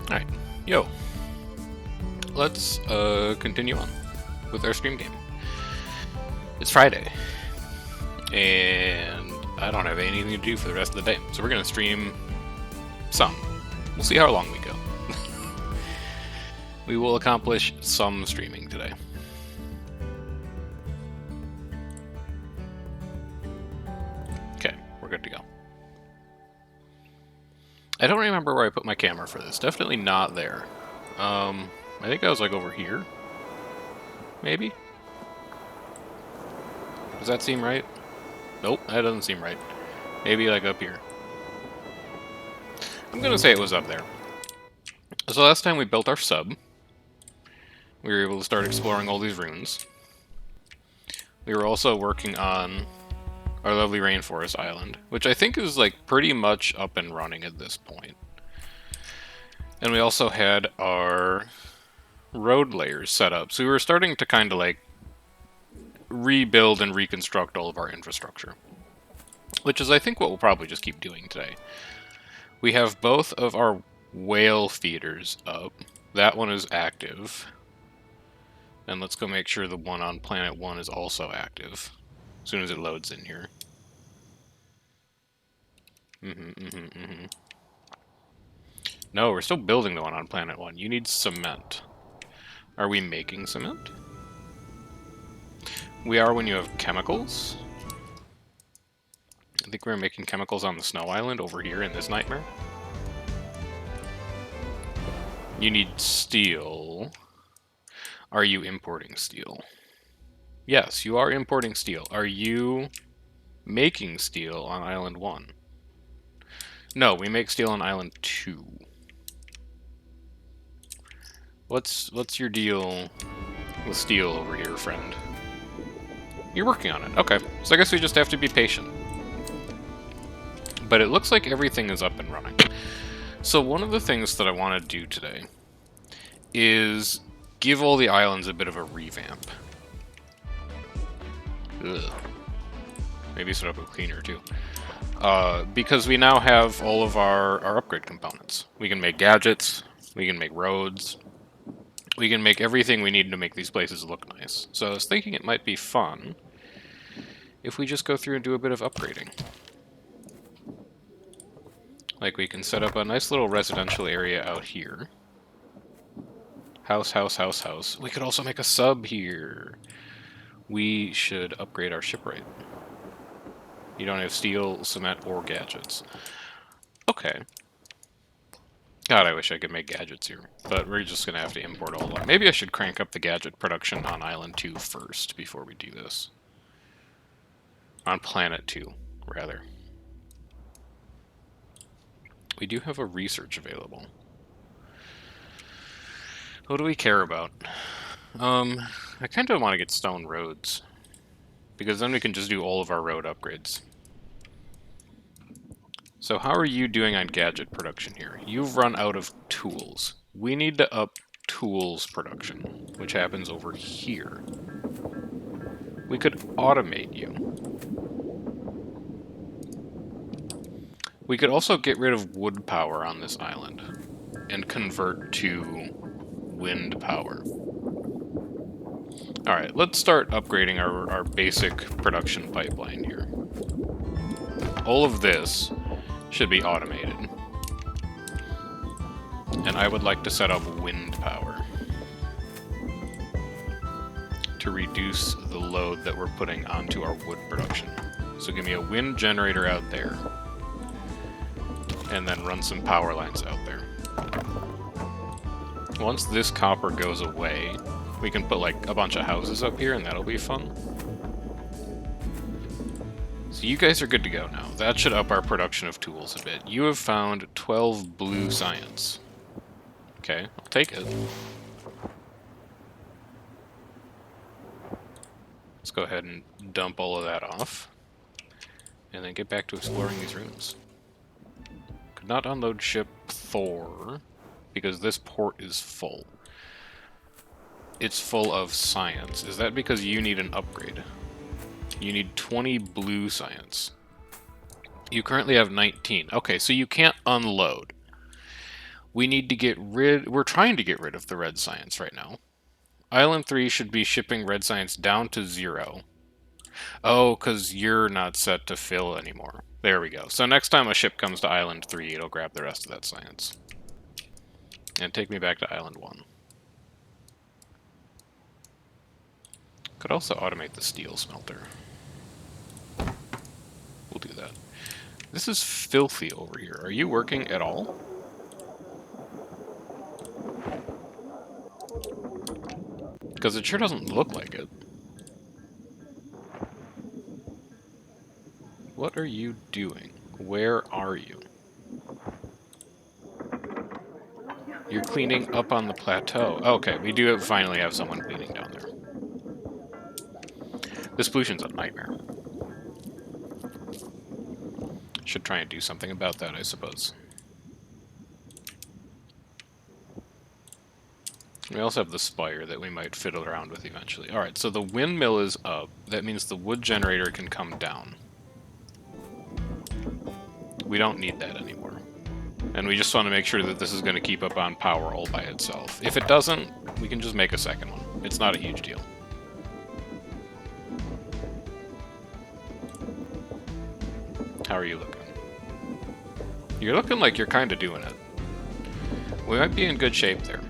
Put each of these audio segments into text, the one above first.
Alright, yo. Let's continue on with our stream game. It's Friday, and I don't have anything to do for the rest of the day, so we're going to stream some. We'll see how long we go. We will accomplish some streaming today. Okay, we're good to go. I don't remember where I put my camera for this. Definitely not there. I think I was like over here. Maybe? Does that seem right? Nope, that doesn't seem right. Maybe like up here. I'm gonna say it was up there. So last time we built our sub, we were able to start exploring all these runes. We were also working on our lovely rainforest island, which I think is like pretty much up and running at this point. And we also had our road layers set up, so we were starting to kind of like rebuild and reconstruct all of our infrastructure, which is I think what we'll probably just keep doing today. We have both of our whale feeders up. That one is active. And let's go make sure the one on planet 1 is also active as soon as it loads in here. No, we're still building the one on planet 1. You need cement. Are we making cement? We are when you have chemicals. I think we're making chemicals on the snow island over here in this nightmare. You need steel. Are you importing steel? Yes, you are importing steel. Are you making steel on Island 1? No, we make steel on Island 2. What's your deal with steel over here, friend? You're working on it. Okay, so I guess we just have to be patient. But it looks like everything is up and running. So one of the things that I want to do today is give all the islands a bit of a revamp. Ugh. Maybe set up a cleaner too. Because we now have all of our upgrade components. We can make gadgets, we can make roads, we can make everything we need to make these places look nice. So I was thinking it might be fun if we just go through and do a bit of upgrading. Like we can set up a nice little residential area out here. House, house, house, house. We could also make a sub here. We should upgrade our shipwright. You don't have steel, cement, or gadgets. Okay. God, I wish I could make gadgets here. But we're just going to have to import all of them. Maybe I should crank up the gadget production on Island 2 first before we do this. On Planet 2, rather. We do have a research available. What do we care about? I kind of want to get stone roads. Because then we can just do all of our road upgrades. So how are you doing on gadget production here? You've run out of tools. We need to up tools production, which happens over here. We could automate you. We could also get rid of wood power on this island and convert to wind power. Alright, let's start upgrading our basic production pipeline here. All of this should be automated. And I would like to set up wind power to reduce the load that we're putting onto our wood production. So give me a wind generator out there, and then run some power lines out there. Once this copper goes away, we can put like a bunch of houses up here and that'll be fun. So you guys are good to go now. That should up our production of tools a bit. You have found 12 blue science. Okay, I'll take it. Let's go ahead and dump all of that off. And then get back to exploring these rooms. Could not unload ship Thor, because this port is full. It's full of science. Is that because you need an upgrade? You need 20 blue science. You currently have 19. Okay, so you can't unload. We need to get rid... We're trying to get rid of the red science right now. Island 3 should be shipping red science down to 0. Oh, because you're not set to fill anymore. There we go. So next time a ship comes to Island 3, it'll grab the rest of that science. And take me back to Island 1. Could also automate the steel smelter. We'll do that. This is filthy over here. Are you working at all? Because it sure doesn't look like it. What are you doing? Where are you? You're cleaning up on the plateau. Okay, we do finally have someone cleaning down there. This pollution's a nightmare. Should try and do something about that, I suppose. We also have the spire that we might fiddle around with eventually. Alright, so the windmill is up. That means the wood generator can come down. We don't need that anymore. And we just want to make sure that this is going to keep up on power all by itself. If it doesn't, we can just make a second one. It's not a huge deal. How are you looking? You're looking like you're kind of doing it. We might be in good shape there.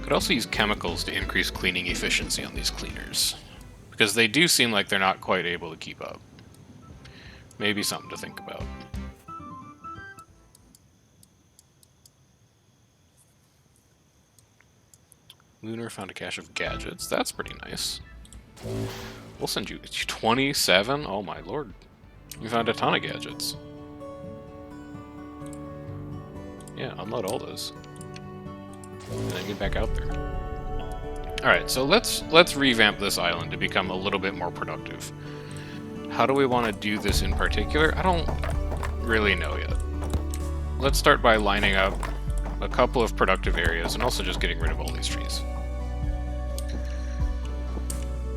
Could also use chemicals to increase cleaning efficiency on these cleaners. Because they do seem like they're not quite able to keep up. Maybe something to think about. Lunar found a cache of gadgets. That's pretty nice. We'll send you 27? Oh my lord. You found a ton of gadgets. Yeah, unload all those. And then get back out there. Alright, so let's revamp this island to become a little bit more productive. How do we want to do this in particular? I don't really know yet. Let's start by lining up a couple of productive areas and also just getting rid of all these trees.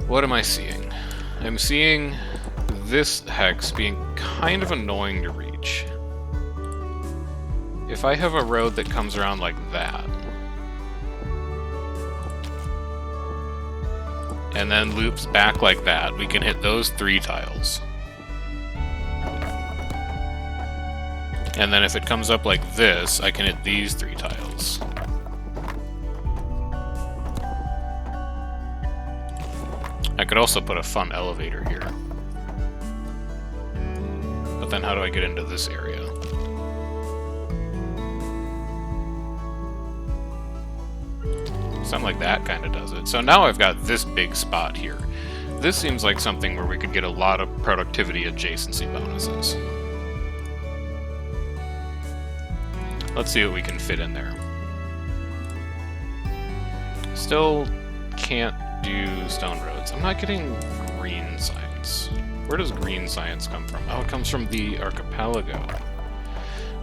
What am I seeing? I'm seeing this hex being kind of annoying to reach. If I have a road that comes around like that, and then loops back like that, we can hit those 3 tiles. And then if it comes up like this, I can hit these 3 tiles. I could also put a fun elevator here. But then how do I get into this area? Something like that kind of does it. So now I've got this big spot here. This seems like something where we could get a lot of productivity adjacency bonuses. Let's see what we can fit in there. Still can't do stone roads. I'm not getting green science. Where does green science come from? Oh, it comes from the archipelago.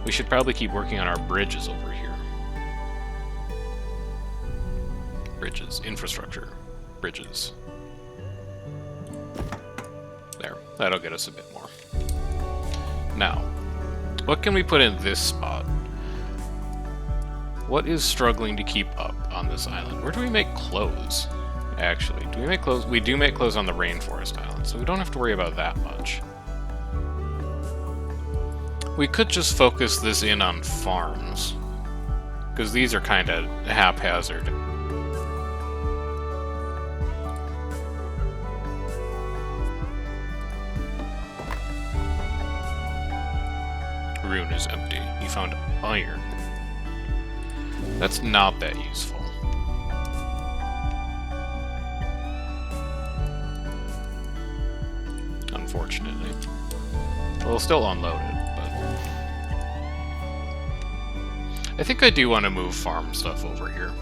We should probably keep working on our bridges over here. Bridges. Infrastructure. Bridges. There. That'll get us a bit more. Now, what can we put in this spot? What is struggling to keep up on this island? Where do we make clothes? Actually, do we make clothes? We do make clothes on the rainforest island, so we don't have to worry about that much. We could just focus this in on farms, because these are kind of haphazard. Rune is empty. You found iron. That's not that useful. Unfortunately. We'll still unload it, but... I think I do want to move farm stuff over here.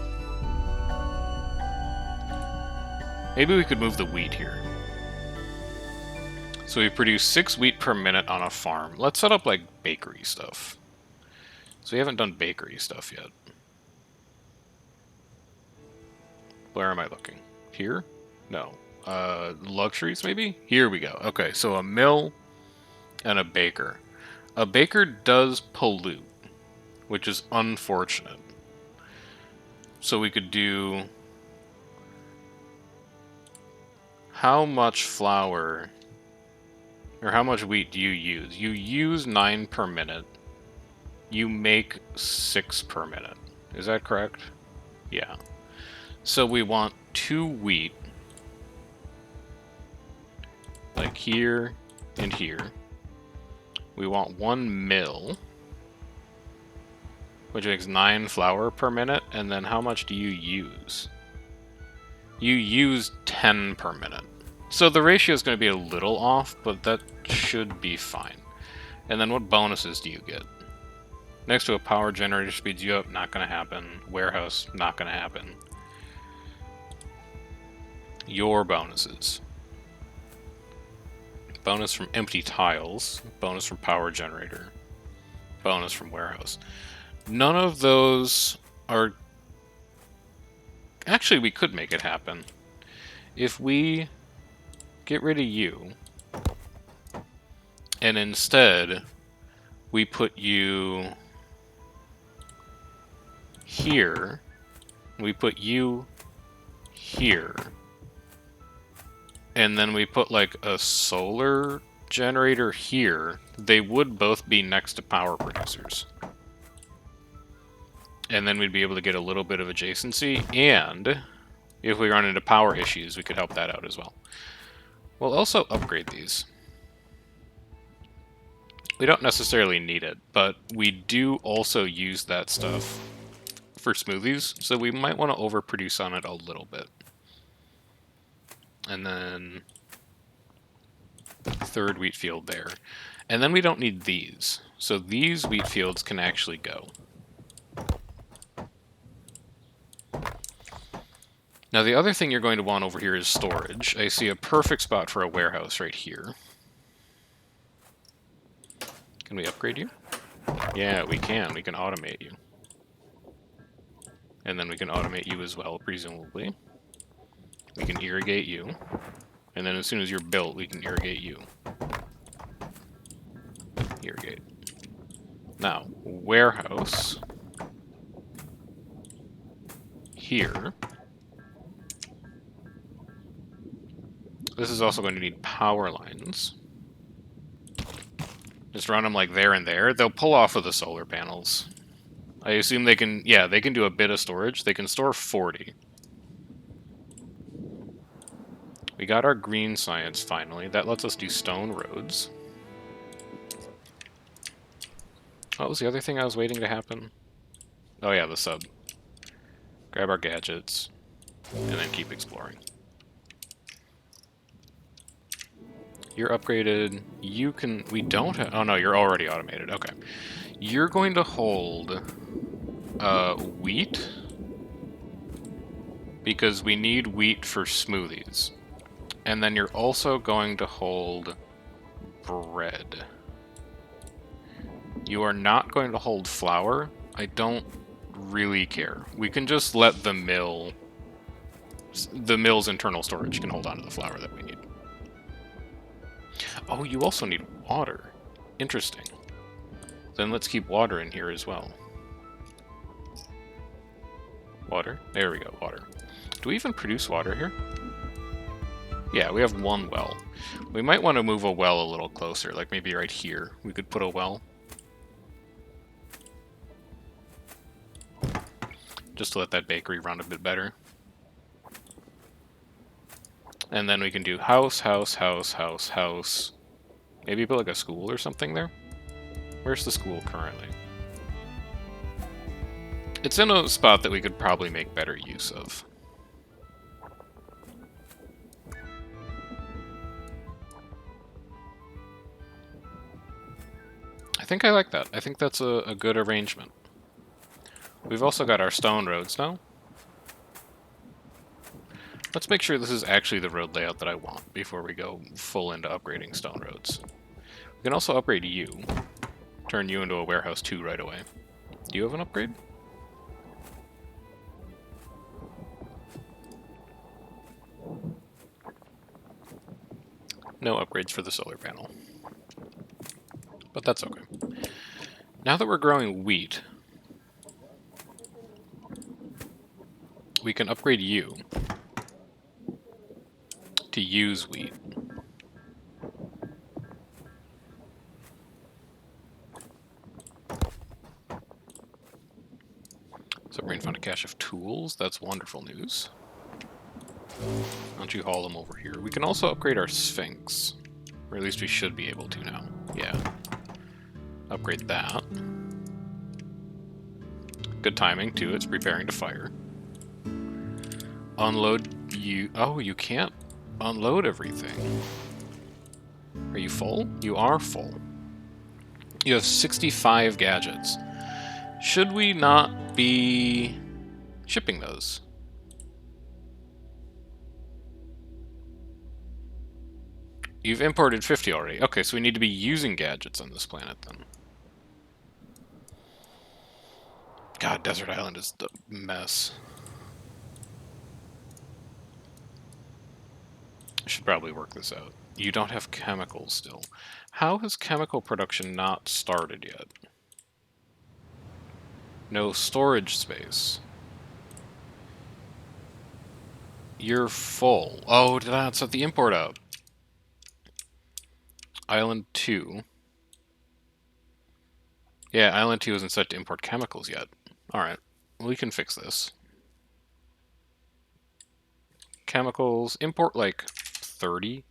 Maybe we could move the wheat here. So we produce 6 wheat per minute on a farm. Let's set up, like, bakery stuff. So we haven't done bakery stuff yet. Where am I looking? Here? No. Luxuries, maybe? Here we go. Okay, so a mill and a baker. A baker does pollute, which is unfortunate. So we could do... How much flour, or how much wheat do you use? You use 9 per minute. You make 6 per minute. Is that correct? Yeah. So we want 2 wheat, like here and here. We want 1 mill, which makes 9 flour per minute, and then how much do you use? You use 10 per minute. So the ratio is going to be a little off, but that should be fine. And then what bonuses do you get? Next to a power generator speeds you up, not going to happen. Warehouse, not going to happen. Your bonuses. Bonus from empty tiles. Bonus from power generator. Bonus from warehouse. None of those are... Actually, we could make it happen. If we get rid of you, and instead we put you here, we put you here, and then we put like a solar generator here, they would both be next to power producers. And then we'd be able to get a little bit of adjacency, and if we run into power issues, we could help that out as well. We'll also upgrade these. We don't necessarily need it, but we do also use that stuff for smoothies, so we might want to overproduce on it a little bit. And then 3rd wheat field there. And then we don't need these. So these wheat fields can actually go. Now the other thing you're going to want over here is storage. I see a perfect spot for a warehouse right here. Can we upgrade you? Yeah, we can. We can automate you. And then we can automate you as well, presumably. We can irrigate you. And then as soon as you're built, we can irrigate you. Irrigate. Now, warehouse. Here. This is also going to need power lines. Just run them like there and there. They'll pull off of the solar panels. I assume they can, yeah, they can do a bit of storage. They can store 40. We got our green science finally. That lets us do stone roads. What was the other thing I was waiting to happen? Oh yeah, the sub. Grab our gadgets, and then keep exploring. You're upgraded. You can... We don't have... Oh no, you're already automated. Okay. You're going to hold wheat, because we need wheat for smoothies. And then you're also going to hold bread. You are not going to hold flour. I don't really care. We can just let the mill... The mill's internal storage can hold on to the flour that we need. Oh, you also need water. Interesting. Then let's keep water in here as well. Water. There we go, water. Do we even produce water here? Yeah, we have 1 well. We might want to move a well a little closer, like maybe right here. We could put a well. Just to let that bakery run a bit better. And then we can do house, house, house, house, house. Maybe put like a school or something there? Where's the school currently? It's in a spot that we could probably make better use of. I think I like that. I think that's a good arrangement. We've also got our stone roads now. Let's make sure this is actually the road layout that I want before we go full into upgrading stone roads. We can also upgrade you. Turn you into a warehouse 2 right away. Do you have an upgrade? No upgrades for the solar panel. but that's okay. Now that we're growing wheat, we can upgrade you to use wheat. Submarine found a cache of tools. That's wonderful news. Why don't you haul them over here? We can also upgrade our Sphinx. Or at least we should be able to now. Yeah. Upgrade that. Good timing, too. It's preparing to fire. Unload you... Oh, you can't unload everything. Are you full? You are full. You have 65 gadgets. Should we not be shipping those? You've imported 50 already. Okay, so we need to be using gadgets on this planet then. God, Desert Island is the mess. I should probably work this out. You don't have chemicals still. How has chemical production not started yet? No storage space. You're full. Oh, did I not set the import up? Island 2. Yeah, Island 2 isn't set to import chemicals yet. Alright, we can fix this. Chemicals, import like 30.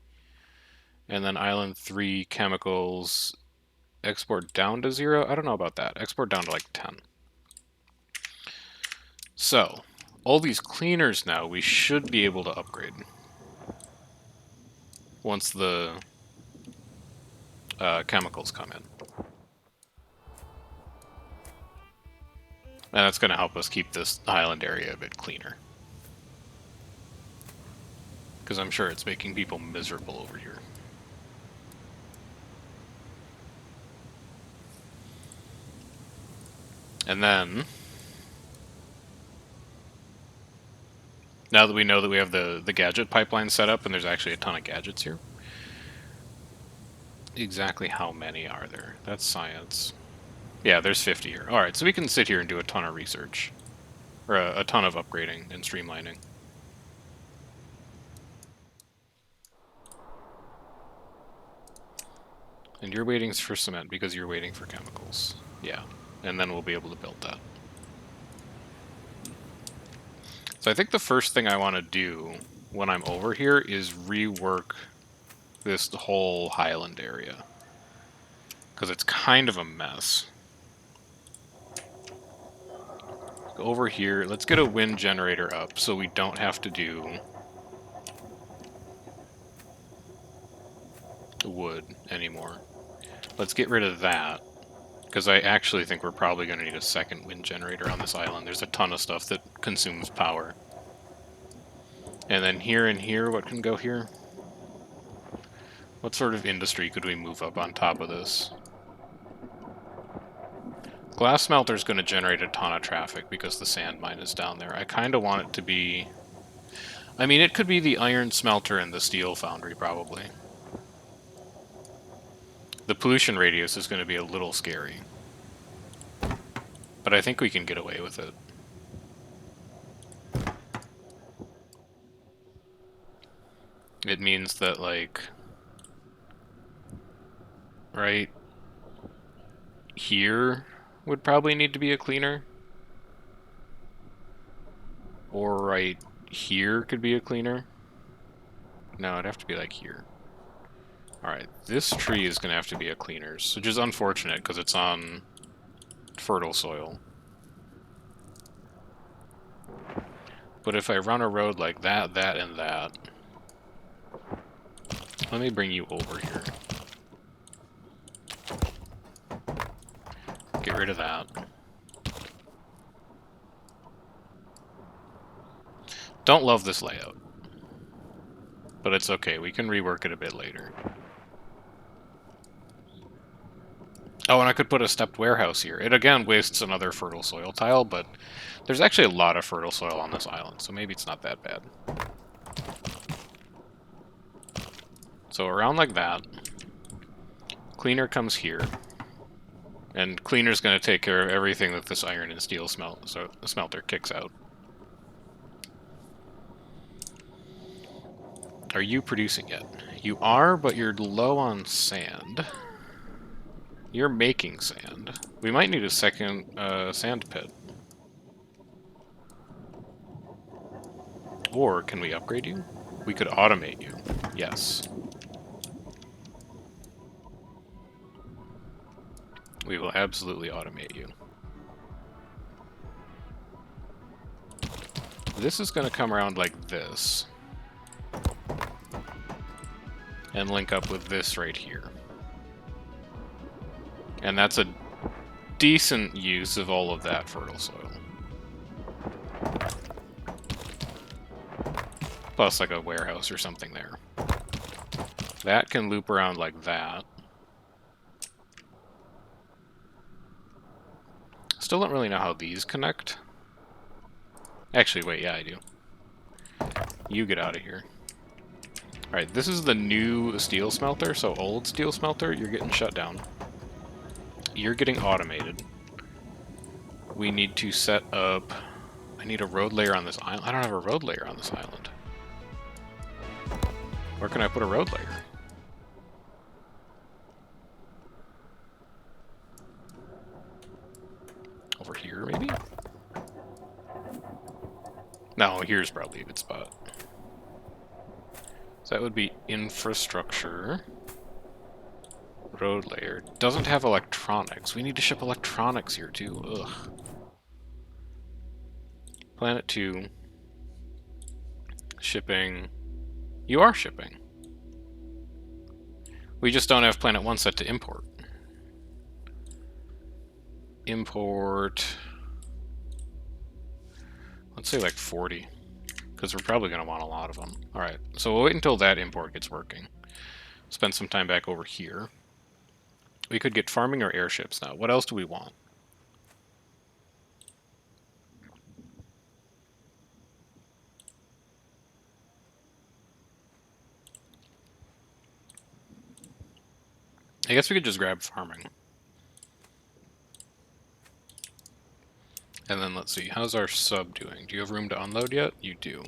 And then Island 3 chemicals, export down to 0. I don't know about that. Export down to like 10. So, all these cleaners now we should be able to upgrade. Once the chemicals come in. And that's going to help us keep this island area a bit cleaner. Because I'm sure it's making people miserable over here. And then, now that we know that we have the gadget pipeline set up, and there's actually a ton of gadgets here. Exactly how many are there? That's science. Yeah, there's 50 here. Alright, so we can sit here and do a ton of research. Or a ton of upgrading and streamlining. And you're waiting for cement because you're waiting for chemicals. Yeah, and then we'll be able to build that. So I think the first thing I want to do when I'm over here is rework this whole highland area. Because it's kind of a mess. Over here, let's get a wind generator up so we don't have to do wood anymore. Let's get rid of that, because I actually think we're probably going to need a second wind generator on this island. There's a ton of stuff that consumes power. And then here and here, what can go here? What sort of industry could we move up on top of this? Glass smelter's going to generate a ton of traffic because the sand mine is down there. I kind of want it to be... I mean, it could be the iron smelter and the steel foundry, probably. The pollution radius is going to be a little scary. But I think we can get away with it. It means that, like... right here would probably need to be a cleaner. Or right here could be a cleaner. No, it'd have to be like here. Alright, this tree is going to have to be a cleaner's, which is unfortunate because it's on fertile soil. But if I run a road like that, that, and that... Let me bring you over here. Get rid of that. Don't love this layout. But it's okay, we can rework it a bit later. Oh, and I could put a stepped warehouse here. It again wastes another fertile soil tile, but there's actually a lot of fertile soil on this island, so maybe it's not that bad. So around like that. Cleaner comes here. And cleaner's going to take care of everything that this iron and steel smelter kicks out. Are you producing yet? You are, but you're low on sand. You're making sand. We might need a second sand pit. Or can we upgrade you? We could automate you. Yes. We will absolutely automate you. This is going to come around like this. And link up with this right here. And that's a decent use of all of that fertile soil. Plus like a warehouse or something there. That can loop around like that. Still don't really know how these connect. Actually, wait, yeah, I do. You get out of here. Alright, this is the new steel smelter, so old steel smelter, you're getting shut down. You're getting automated. We need to set up... I need a road layer on this island. I don't have a road layer on this island. Where can I put a road layer? Over here, maybe? No, here's probably a good spot. So that would be infrastructure. Road layer. Doesn't have electronics. We need to ship electronics here, too. Ugh. Planet 2. Shipping. You are shipping. We just don't have Planet 1 set to import. Import... Let's say like 40. Because we're probably going to want a lot of them. Alright, so we'll wait until that import gets working. Spend some time back over here. We could get farming or airships now. What else do we want? I guess we could just grab farming. And then let's see, how's our sub doing? Do you have room to unload yet? You do.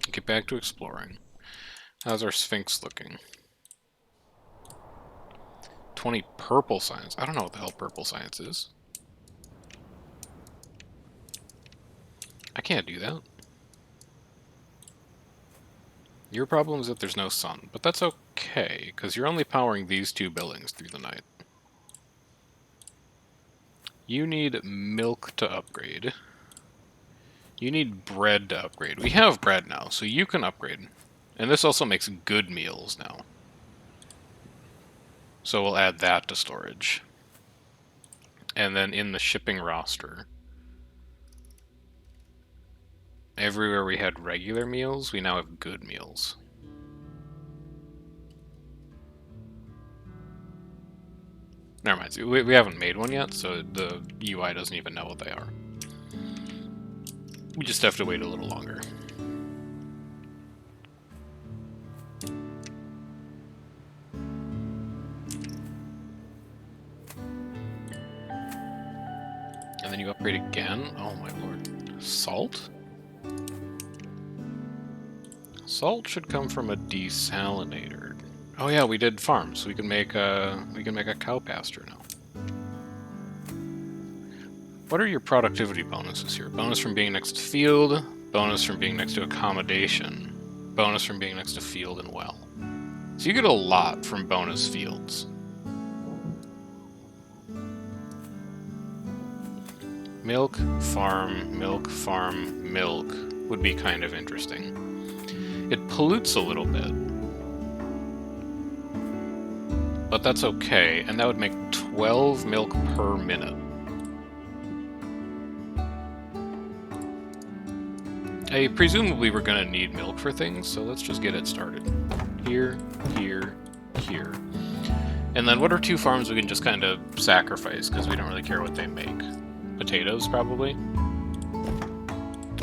Get back to exploring. How's our Sphinx looking? 20 purple science. I don't know what the hell purple science is. I can't do that. Your problem is that there's no sun, but that's okay, because you're only powering these two buildings through the night. You need milk to upgrade. You need bread to upgrade. We have bread now, so you can upgrade. And this also makes good meals now. So we'll add that to storage. And then in the shipping roster, everywhere we had regular meals, we now have good meals. Never mind, we haven't made one yet, so the UI doesn't even know what they are. We just have to wait a little longer. And then you upgrade again? Oh my lord. Salt? Salt should come from a desalinator. Oh yeah, we did farms. We can make a cow pasture now. What are your productivity bonuses here? Bonus from being next to field, bonus from being next to accommodation, bonus from being next to field and well. So you get a lot from bonus fields. Milk, farm, milk would be kind of interesting. It pollutes a little bit. But that's okay, and that would make 12 milk per minute. Presumably we're gonna need milk for things, so let's just get it started. Here, here, here. And then what are two farms we can just kind of sacrifice, because we don't really care what they make? Potatoes, probably?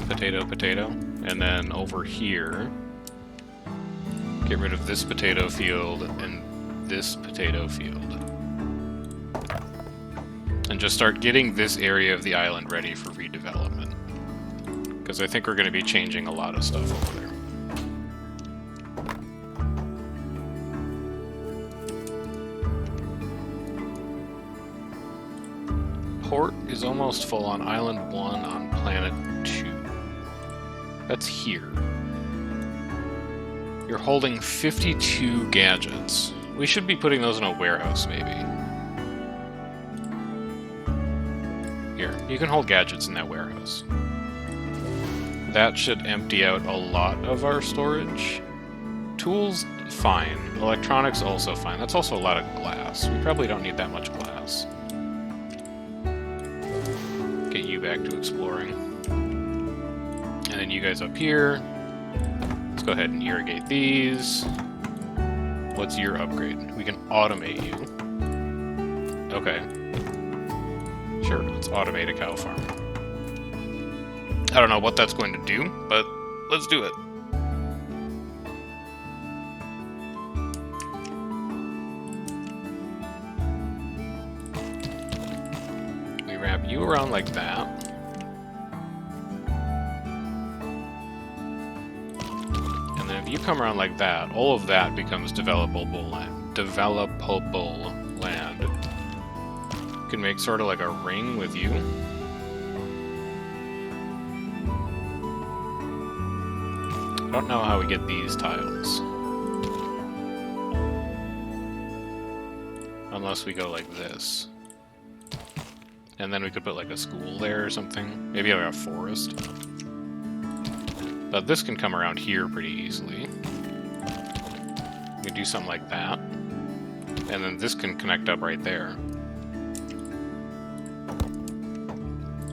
Potato, potato. And then over here, get rid of this potato field and this potato field. and just start getting this area of the island ready for redevelopment. Because I think we're going to be changing a lot of stuff over there. Port is almost full on Island 1 on Planet 2. That's here. You're holding 52 gadgets. We should be putting those in a warehouse, maybe. Here, you can hold gadgets in that warehouse. That should empty out a lot of our storage. Tools, fine. Electronics, also fine. That's also a lot of glass. We probably don't need that much glass. Get you back to exploring. And then you guys up here. Let's go ahead and irrigate these. What's your upgrade? We can automate you. Okay. Sure, let's automate a cow farm. I don't know what that's going to do, but let's do it. We wrap you around like that. And then if you come around like that, all of that becomes developable land. Developable land. You can make sort of like a ring with you. I don't know how we get these tiles. Unless we go like this. And then we could put like a school there or something. Maybe like a forest. But this can come around here pretty easily. We can do something like that. And then this can connect up right there.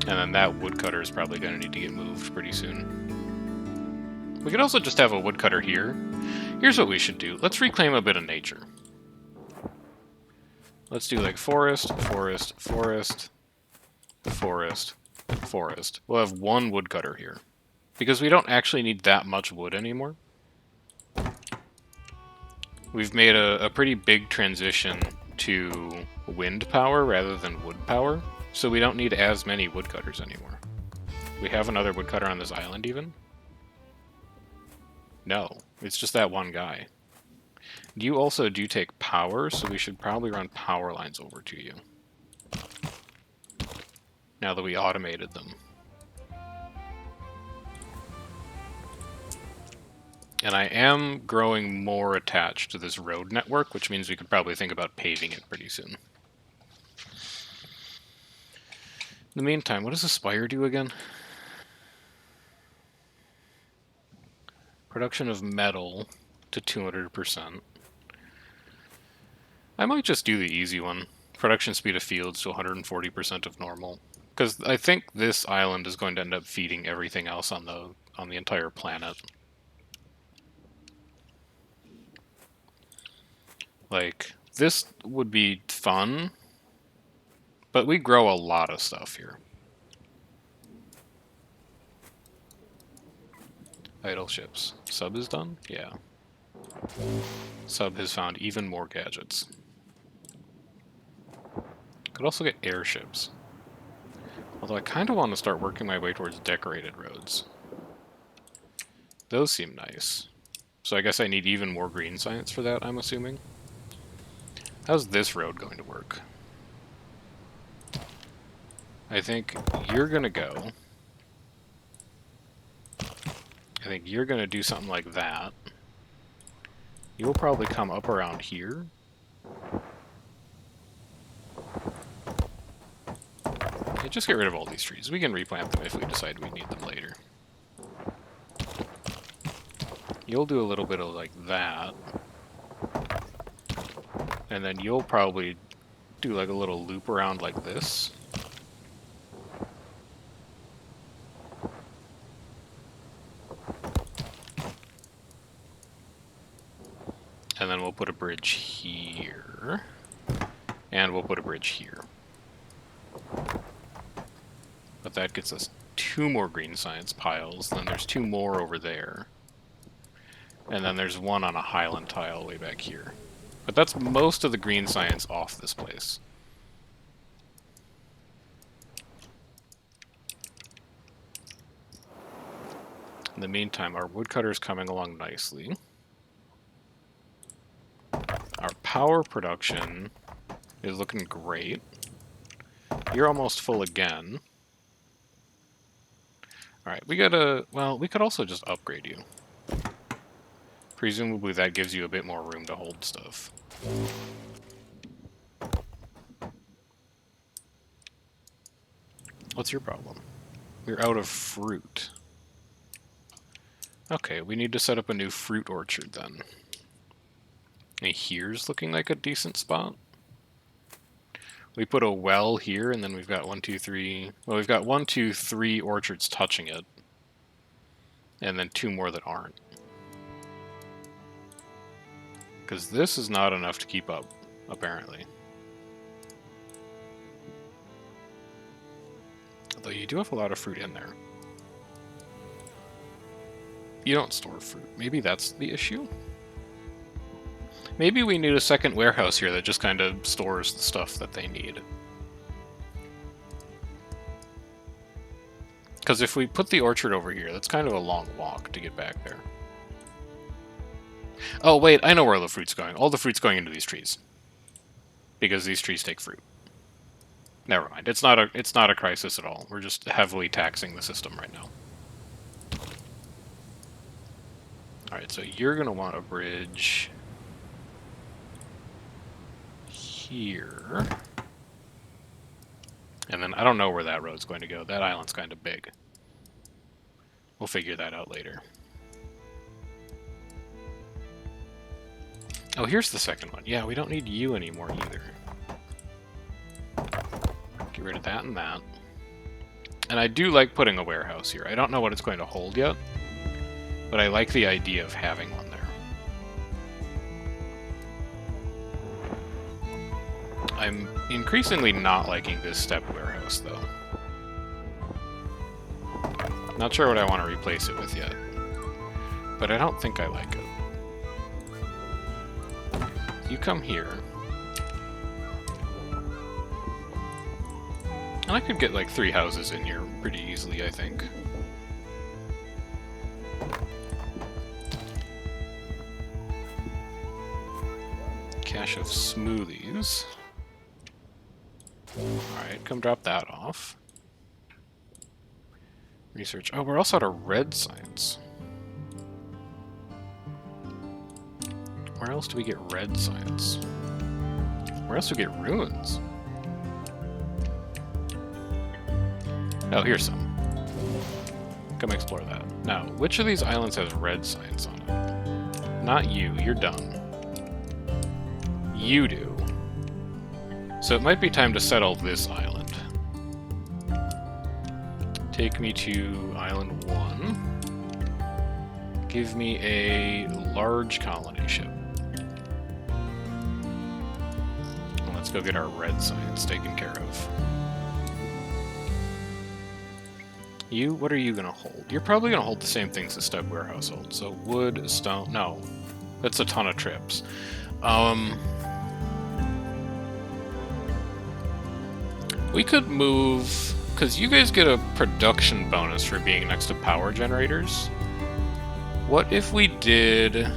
And then that woodcutter is probably going to need to get moved pretty soon. We could also just have a woodcutter here. Here's what we should do. Let's reclaim a bit of nature. Let's do like forest, forest, forest, forest, forest. We'll have one woodcutter here. Because we don't actually need that much wood anymore. We've made a pretty big transition to wind power rather than wood power. So we don't need as many woodcutters anymore. We have another woodcutter on this island even? No, it's just that one guy. You also do take power, so we should probably run power lines over to you. Now that we automated them. And I am growing more attached to this road network, which means we could probably think about paving it pretty soon. In the meantime, what does Aspire do again? Production of metal to 200%. I might just do the easy one. Production speed of fields to 140% of normal. Because I think this island is going to end up feeding everything else on the entire planet. Like, this would be fun, but we grow a lot of stuff here. Idle ships. Sub is done? Yeah. Sub has found even more gadgets. Could also get airships. Although I kind of want to start working my way towards decorated roads. Those seem nice. So I guess I need even more green science for that, I'm assuming. How's this road going to work? I think you're going to go. I think you're going to do something like that. You'll probably come up around here. Yeah, just get rid of all these trees. We can replant them if we decide we need them later. You'll do a little bit of like that. And then you'll probably do like a little loop around like this. And then we'll put a bridge here. And we'll put a bridge here. But that gets us 2 more green science piles. Then there's 2 more over there. And then there's 1 on a highland tile way back here. But that's most of the green science off this place. In the meantime, our woodcutter's coming along nicely. Our power production is looking great. You're almost full again. Alright, we gotta... Well, we could also just upgrade you. Presumably that gives you a bit more room to hold stuff. What's your problem? We're out of fruit. Okay, we need to set up a new fruit orchard then. And here's looking like a decent spot. We put a well here, and then we've got 1, 2, 3... Well, we've got 1, 2, 3 orchards touching it. And then 2 more that aren't. Because this is not enough to keep up, apparently. Although you do have a lot of fruit in there. You don't store fruit. Maybe that's the issue? Maybe we need a second warehouse here that just kind of stores the stuff that they need. Because if we put the orchard over here, that's kind of a long walk to get back there. Oh, wait, I know where all the fruit's going. All the fruit's going into these trees. Because these trees take fruit. Never mind. It's not a crisis at all. We're just heavily taxing the system right now. Alright, so you're going to want a bridge here. And then I don't know where that road's going to go. That island's kind of big. We'll figure that out later. Oh, here's the second one. Yeah, we don't need you anymore either. Get rid of that and that. And I do like putting a warehouse here. I don't know what it's going to hold yet, but I like the idea of having one there. I'm increasingly not liking this step warehouse, though. Not sure what I want to replace it with yet, but I don't think I like it. You come here. And I could get like 3 houses in here pretty easily, I think. Cache of smoothies. Alright, come drop that off. Research. Oh, we're also out of red science. Where else do we get red science? Where else do we get ruins? Oh, here's some. Come explore that. Now, which of these islands has red science on it? Not you, you're done. You do. So it might be time to settle this island. Take me to Island 1. Give me a large colony ship. And let's go get our red science taken care of. You, what are you going to hold? You're probably going to hold the same things the step warehouse holds. So wood, stone, no. That's a ton of trips. We could move, because you guys get a production bonus for being next to power generators. What if we did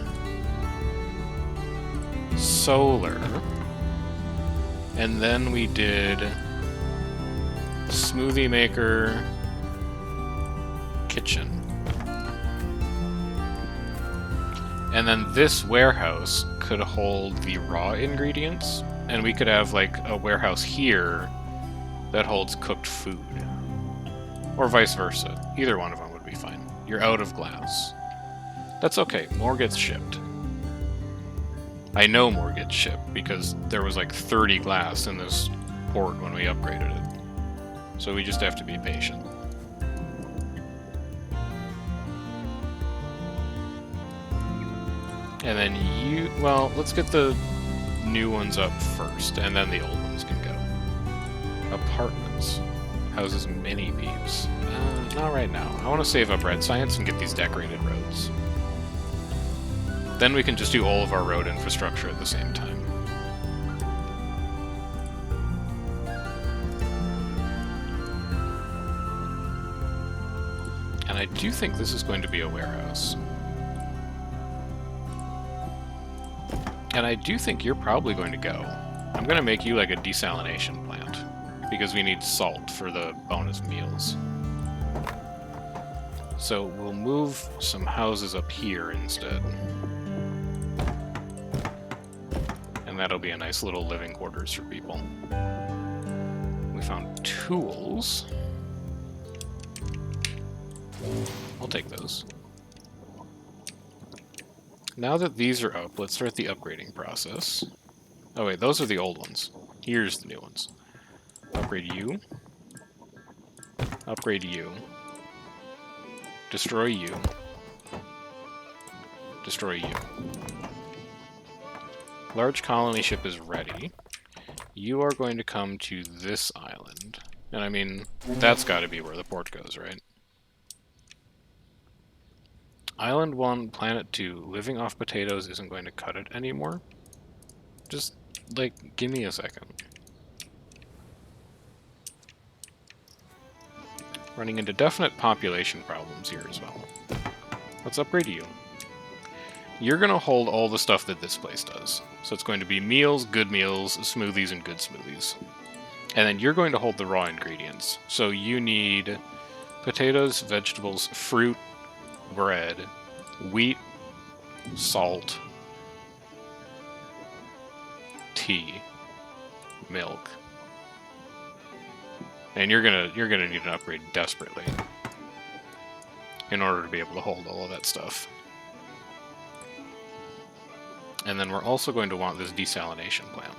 solar, and then we did smoothie maker, kitchen. And then this warehouse could hold the raw ingredients, and we could have like a warehouse here that holds cooked food. Or vice versa. Either one of them would be fine. You're out of glass. That's okay, more gets shipped. I know more gets shipped because there was like 30 glass in this port when we upgraded it. So we just have to be patient. And then you, well, let's get the new ones up first, and then the old ones can go. Apartments. Houses many peeps. Not right now. I want to save up red science and get these decorated roads. Then we can just do all of our road infrastructure at the same time. And And I do think this is going to be a warehouse. And I do think you're probably going to go. I'm going to make you like a desalination plant, because we need salt for the bonus meals. So we'll move some houses up here instead. And that'll be a nice little living quarters for people. We found tools. I'll take those. Now that these are up, let's start the upgrading process. Oh wait, those are the old ones. Here's the new ones. Upgrade you. Upgrade you. Destroy you. Destroy you. Large colony ship is ready. You are going to come to this island. And I mean, that's got to be where the port goes, right? Island 1, Planet 2, living off potatoes isn't going to cut it anymore. Just, like, give me a second. Running into definite population problems here as well. Let's upgrade you. You're going to hold all the stuff that this place does. So it's going to be meals, smoothies, and good smoothies. And then you're going to hold the raw ingredients. So you need potatoes, vegetables, fruit, bread, wheat, salt, tea, milk. And you're gonna need an upgrade desperately in order to be able to hold all of that stuff. And then we're also going to want this desalination plant.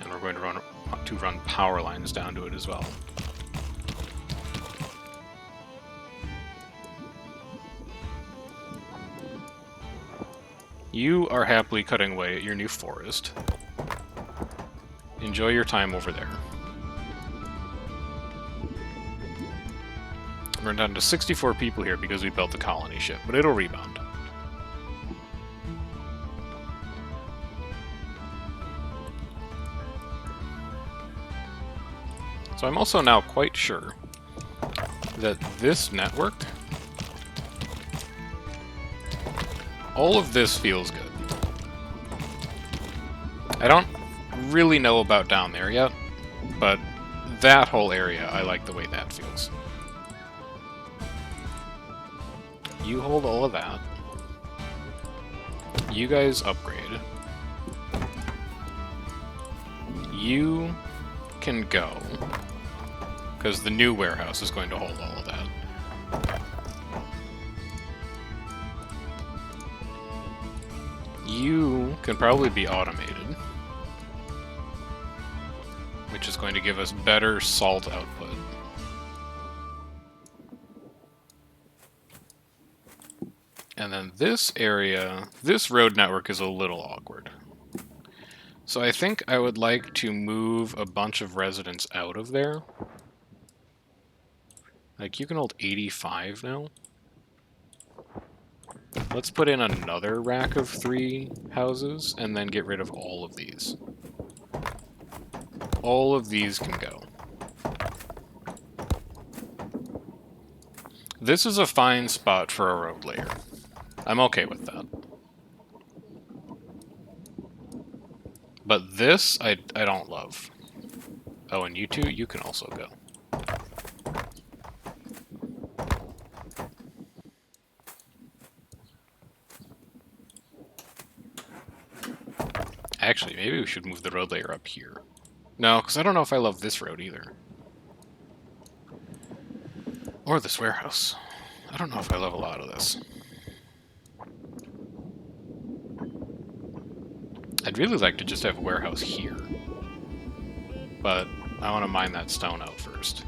And we're going to run power lines down to it as well. You are happily cutting away at your new forest. Enjoy your time over there. We're down to 64 people here because we built the colony ship, but it'll rebound. So I'm also now quite sure that this network, all of this feels good. I don't really know about down there yet, but that whole area, I like the way that feels. You hold all of that. You guys upgrade. You can go, because the new warehouse is going to hold all of that. You can probably be automated, which is going to give us better salt output. And then this area, this road network is a little awkward. So I think I would like to move a bunch of residents out of there. Like, you can hold 85 now. Let's put in another rack of 3 houses, and then get rid of all of these. All of these can go. This is a fine spot for a road layer. I'm okay with that. But this, I don't love. Oh, and you two, you can also go. Actually, maybe we should move the road layer up here. No, because I don't know if I love this road either. Or this warehouse. I don't know if I love a lot of this. I'd really like to just have a warehouse here. But I want to mine that stone out first.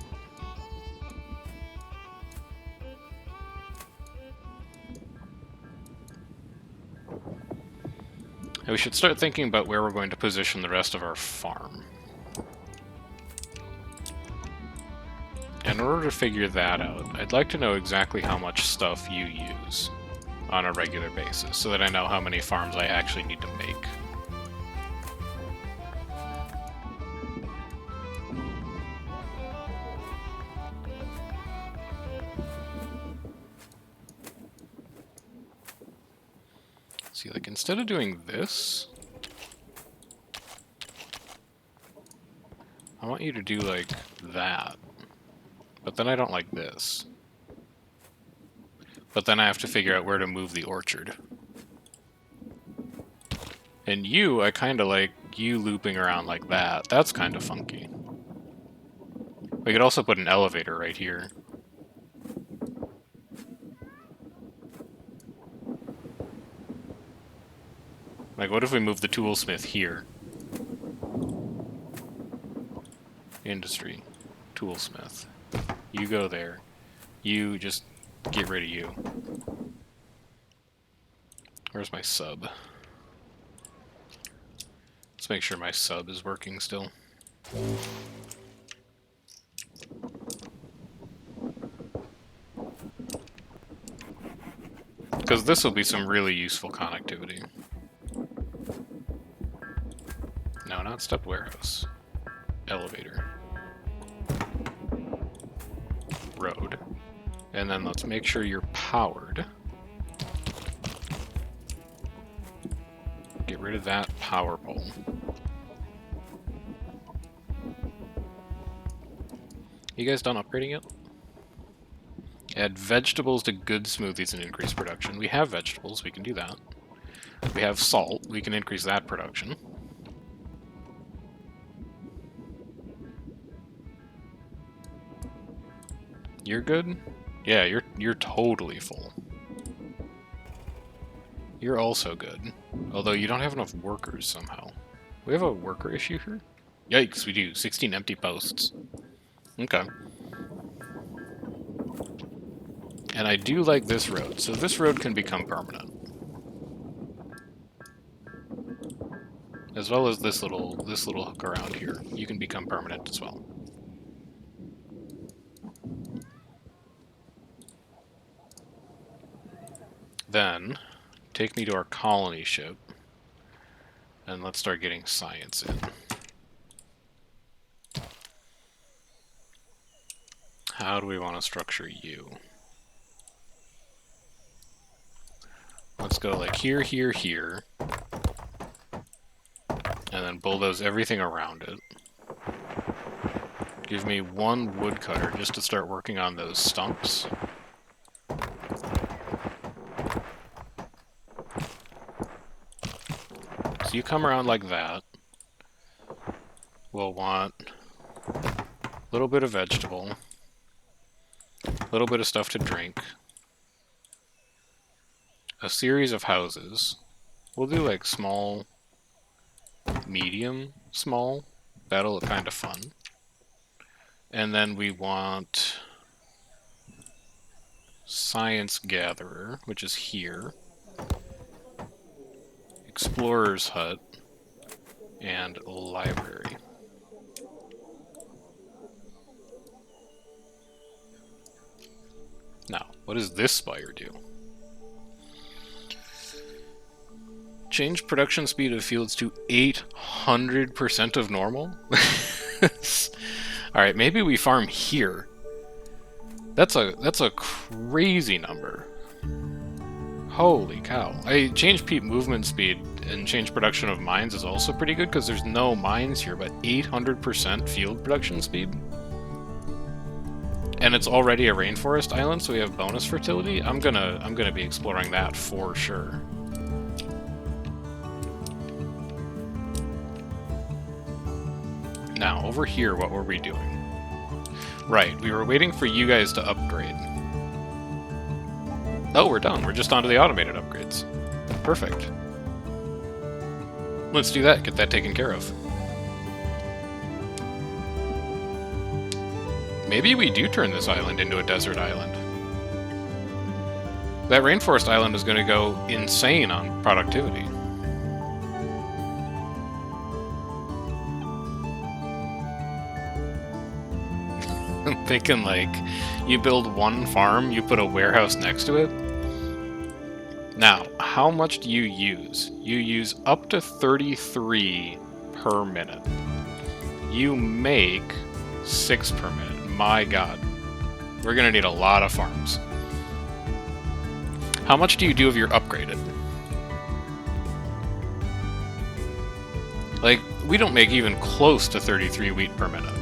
And we should start thinking about where we're going to position the rest of our farm. In order to figure that out, I'd like to know exactly how much stuff you use on a regular basis, so that I know how many farms I actually need to make. instead of doing this, I want you to do like that. But then I don't like this. But then I have to figure out where to move the orchard. And you, I kind of like you looping around like that. That's kind of funky. We could also put an elevator right here. Like, what if we move the toolsmith here? Industry. Toolsmith. You go there. You just get rid of you. Where's my sub? Let's make sure my sub is working still. Because this will be some really useful connectivity. No, not step warehouse. Elevator. Road. And then let's make sure you're powered. Get rid of that power pole. You guys done upgrading it? Add vegetables to good smoothies and increase production. We have vegetables, we can do that. We have salt, we can increase that production. You're good? Yeah, you're totally full. You're also good. Although you don't have enough workers somehow. We have a worker issue here? Yikes, we do. 16 empty posts. Okay. And I do like this road, so this road can become permanent. As well as this little hook around here. You can become permanent as well. Then, take me to our colony ship, and let's start getting science in. How do we want to structure you? Let's go like here, here, here, and then bulldoze everything around it. Give me one woodcutter just to start working on those stumps. So you come around like that. We'll want a little bit of vegetable, a little bit of stuff to drink, a series of houses. We'll do like small, medium, small. That'll look kind of fun. And then we want science gatherer, which is here. Explorer's hut, and library. Now, what does this spire do? Change production speed of fields to 800% of normal? Alright, maybe we farm here. That's a crazy number. Holy cow. I changed peat movement speed and change production of mines is also pretty good because there's no mines here, but 800% field production speed? And it's already a rainforest island, so we have bonus fertility. I'm gonna be exploring that for sure. Now, over here, what were we doing? Right, we were waiting for you guys to upgrade. Oh, we're done. We're just onto the automated upgrades. Perfect. Let's do that. Get that taken care of. Maybe we do turn this island into a desert island. That rainforest island is going to go insane on productivity. I'm thinking like, you build one farm, you put a warehouse next to it. Now, how much do you use? You use up to 33 per minute. You make 6 per minute. My god. We're gonna need a lot of farms. How much do you do if you're upgraded? Like, we don't make even close to 33 wheat per minute.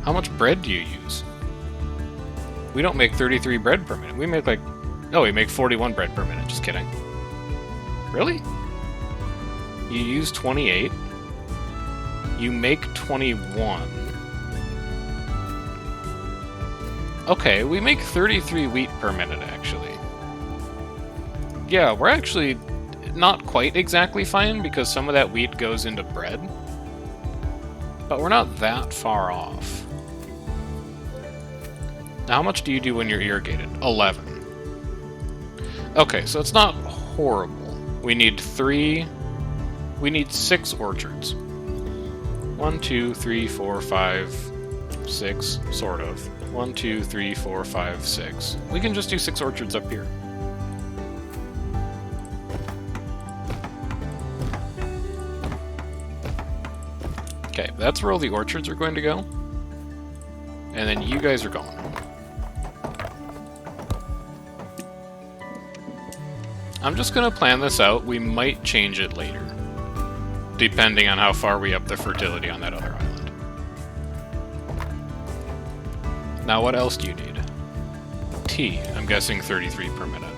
How much bread do you use? We don't make 33 bread per minute. We make like... No, we make 41 bread per minute. Just kidding. Really? You use 28. You make 21. Okay, we make 33 wheat per minute, actually. Yeah, we're actually not quite exactly fine, because some of that wheat goes into bread. But we're not that far off. Now, how much do you do when you're irrigated? 11. Okay, so it's not horrible. We need 6 orchards. 1, 2, 3, 4, 5, 6, sort of. 1, 2, 3, 4, 5, 6. We can just do 6 orchards up here. Okay, that's where all the orchards are going to go. And then you guys are going. I'm just going to plan this out. We might change it later, depending on how far we up the fertility on that other island. Now, what else do you need? Tea. I'm guessing 33 per minute.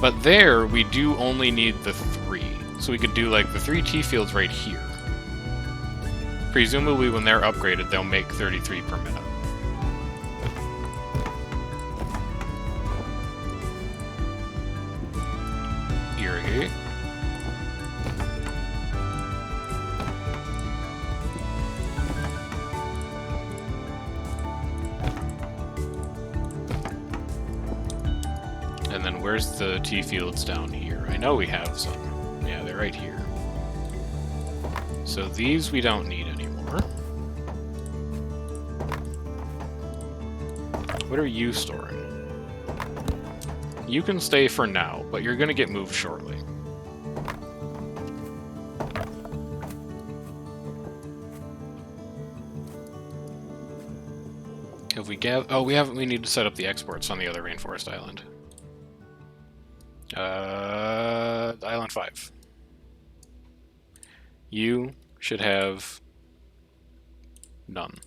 But there, we do only need the 3. So we could do, like, the 3 tea fields right here. Presumably, when they're upgraded, they'll make 33 per minute. Irrigate. And then where's the tea fields down here? I know we have some. Yeah, they're right here. So these we don't need anymore. What are you storing? You can stay for now, but you're gonna get moved shortly. Have we gathered? Oh, we haven't. We need to set up the exports on the other rainforest island. Island 5. You should have none.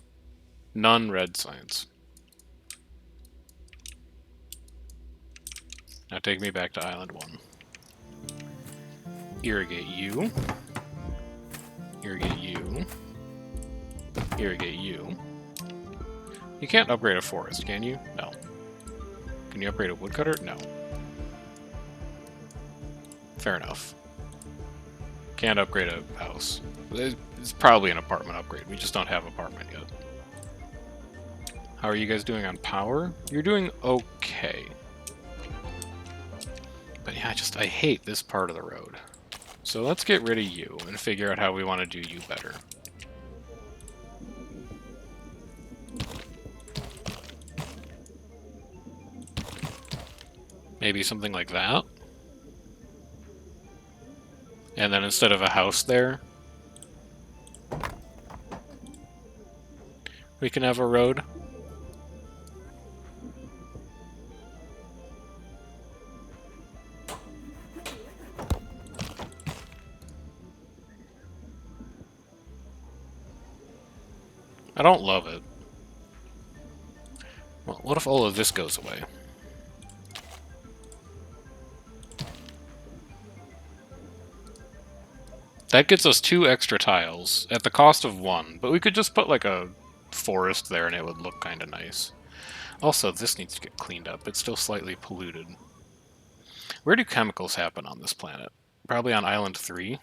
None red signs. Now take me back to Island 1. Irrigate you. Irrigate you. Irrigate you. You can't upgrade a forest, can you? No. Can you upgrade a woodcutter? No. Fair enough. Can't upgrade a house. It's probably an apartment upgrade. We just don't have apartment yet. How are you guys doing on power? You're doing okay. But yeah, I hate this part of the road. So let's get rid of you and figure out how we want to do you better. Maybe something like that. And then instead of a house there, we can have a road. I don't love it. Well, what if all of this goes away? That gets us 2 extra tiles at the cost of 1, but we could just put like a forest there and it would look kind of nice. Also, this needs to get cleaned up. It's still slightly polluted. Where do chemicals happen on this planet? Probably on Island 3.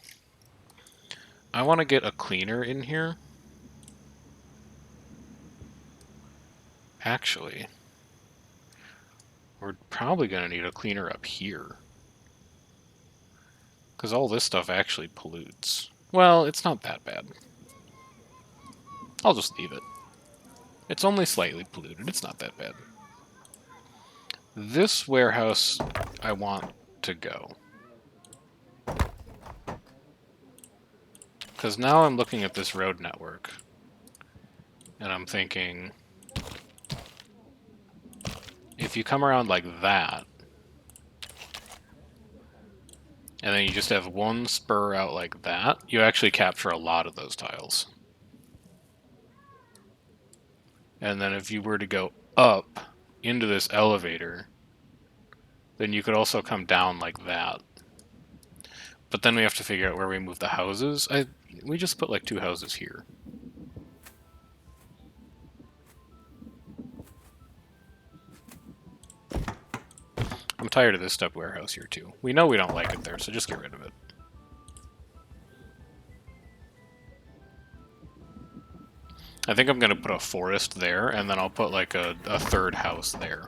I want to get a cleaner in here. Actually, we're probably going to need a cleaner up here. Because all this stuff actually pollutes. Well, it's not that bad. I'll just leave it. It's only slightly polluted. It's not that bad. This warehouse I want to go. Because now I'm looking at this road network. And I'm thinking, if you come around like that, And then you just have one spur out like that. You actually capture a lot of those tiles. And then if you were to go up into this elevator, then you could also come down like that. But then we have to figure out where we move the houses. We just put like 2 houses here. I'm tired of this step warehouse here too. We know we don't like it there, so just get rid of it. I think I'm going to put a forest there, and then I'll put like a 3rd house there.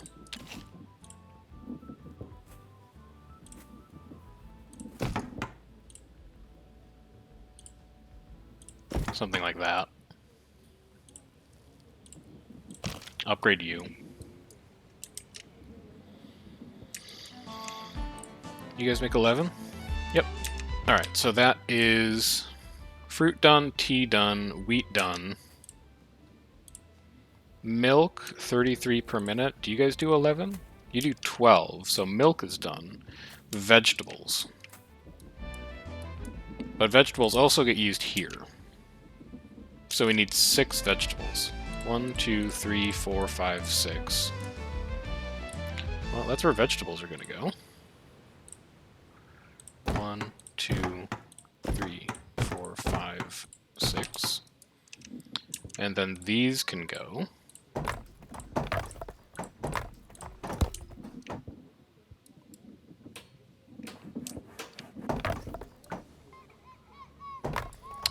Something like that. Upgrade you. You guys make 11? Yep. Alright, so that is fruit done, tea done, wheat done. Milk, 33 per minute. Do you guys do 11? You do 12, so milk is done. Vegetables. But vegetables also get used here. So we need 6 vegetables. 1, 2, 3, 4, 5, 6. Well, that's where vegetables are going to go. 1, 2, 3, 4, 5, 6. And then these can go.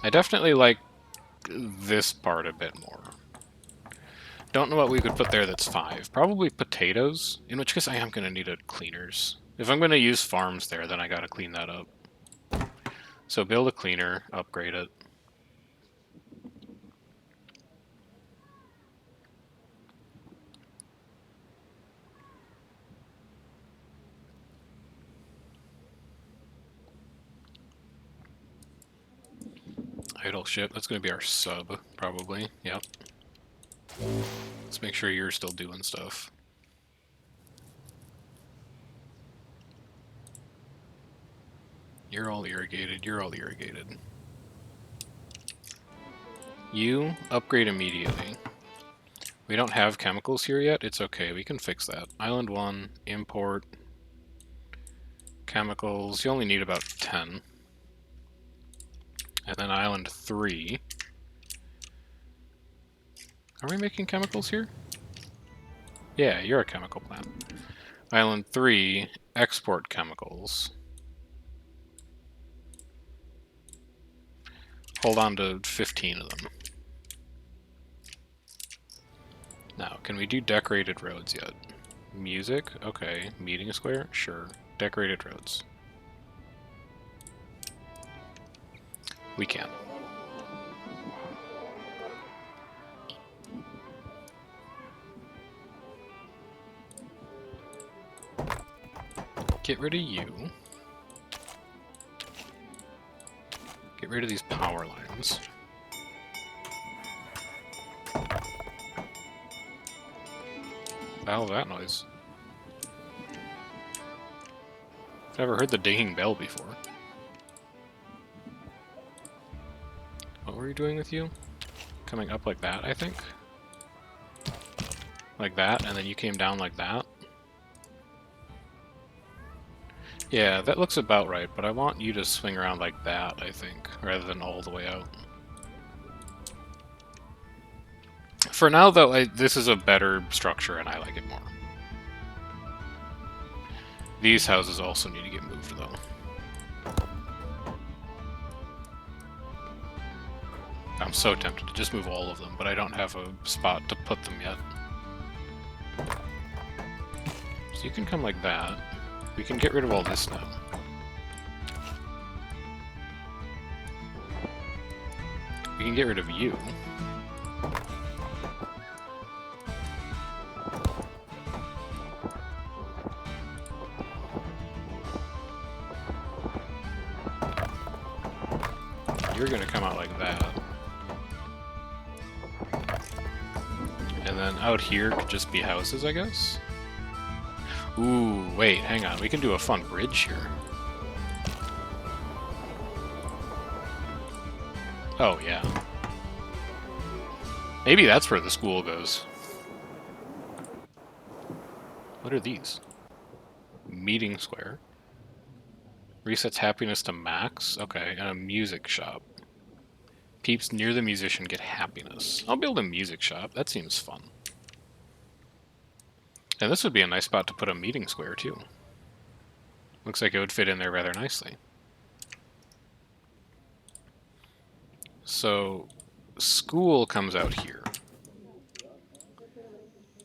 I definitely like this part a bit more. Don't know what we could put there that's 5. Probably potatoes, in which case I am going to need a cleaners. If I'm going to use farms there, then I got to clean that up. So build a cleaner, upgrade it. Idle ship, that's going to be our sub, probably. Yep. Let's make sure you're still doing stuff. You're all irrigated, you're all irrigated. You, upgrade immediately. We don't have chemicals here yet, it's okay, we can fix that. Island 1, import, chemicals, you only need about 10. And then Island 3. Are we making chemicals here? Yeah, you're a chemical plant. Island 3, export chemicals. Hold on to 15 of them. Now, can we do decorated roads yet? Music? Okay. Meeting square? Sure. Decorated roads. We can. Get rid of you. Get rid of these power lines. What the hell is that noise? I've never heard the dinging bell before. What were you doing with you? Coming up like that, I think? Like that, and then you came down like that? Yeah, that looks about right, but I want you to swing around like that, I think, rather than all the way out. For now, though, this is a better structure, and I like it more. These houses also need to get moved, though. I'm so tempted to just move all of them, but I don't have a spot to put them yet. So you can come like that. We can get rid of all this now. We can get rid of you. You're gonna come out like that. And then out here could just be houses, I guess? Ooh, wait, hang on. We can do a fun bridge here. Oh, yeah. Maybe that's where the school goes. What are these? Meeting square. Resets happiness to max. Okay, and a music shop. Peeps near the musician get happiness. I'll build a music shop. That seems fun. And this would be a nice spot to put a meeting square, too. Looks like it would fit in there rather nicely. So, school comes out here.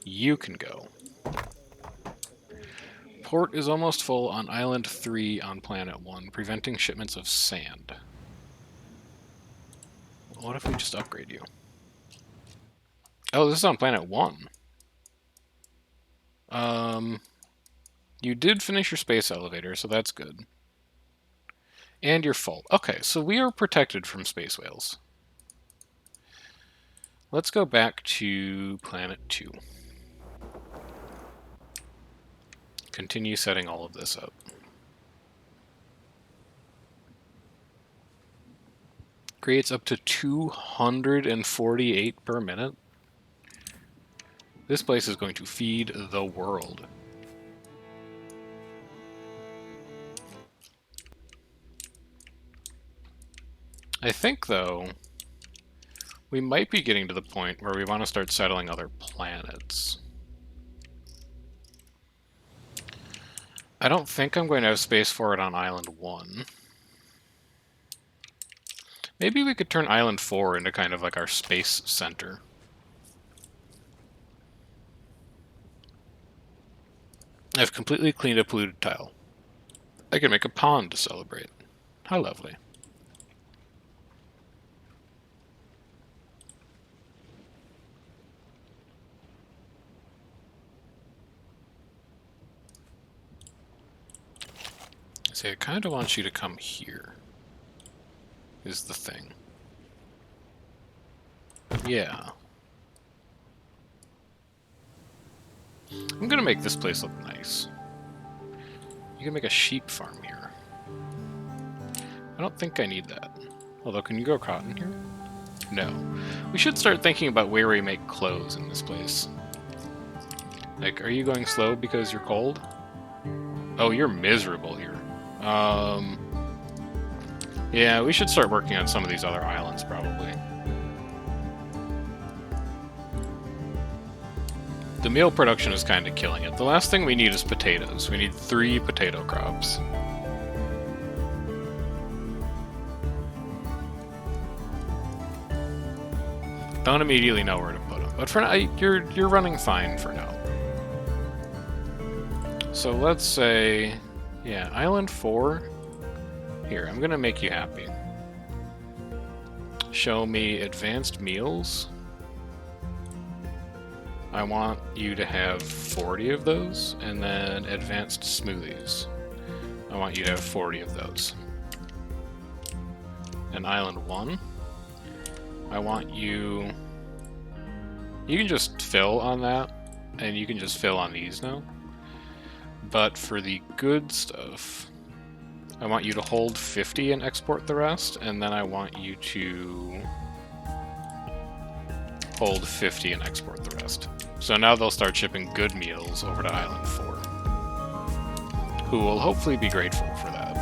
You can go. Port is almost full on Island 3 on Planet 1, preventing shipments of sand. What if we just upgrade you? Oh, this is on Planet 1. You did finish your space elevator, so that's good. And you're full. Okay, so we are protected from space whales. Let's go back to Planet 2. Continue setting all of this up. Creates up to 248 per minute. This place is going to feed the world. I think, though, we might be getting to the point where we want to start settling other planets. I don't think I'm going to have space for it on Island 1. Maybe we could turn Island 4 into kind of like our space center. I've completely cleaned a polluted tile. I can make a pond to celebrate. How lovely. See, I kind of want you to come here, is the thing. Yeah. I'm gonna make this place look nice. You can make a sheep farm here. I don't think I need that. Although, can you grow cotton here? No. We should start thinking about where we make clothes in this place. Like, are you going slow because you're cold? Oh, you're miserable here. Yeah, we should start working on some of these other islands, probably. The meal production is kind of killing it. The last thing we need is potatoes. We need 3 potato crops. Don't immediately know where to put them, but for now, you're running fine for now. So let's say, yeah, Island 4. Here, I'm gonna make you happy. Show me advanced meals. I want you to have 40 of those, and then advanced smoothies. I want you to have 40 of those. And Island 1, I want you... You can just fill on that, and you can just fill on these now. But for the good stuff, I want you to hold 50 and export the rest, and then I want you to hold 50 and export the rest. So now they'll start shipping good meals over to Island 4, who will hopefully be grateful for that.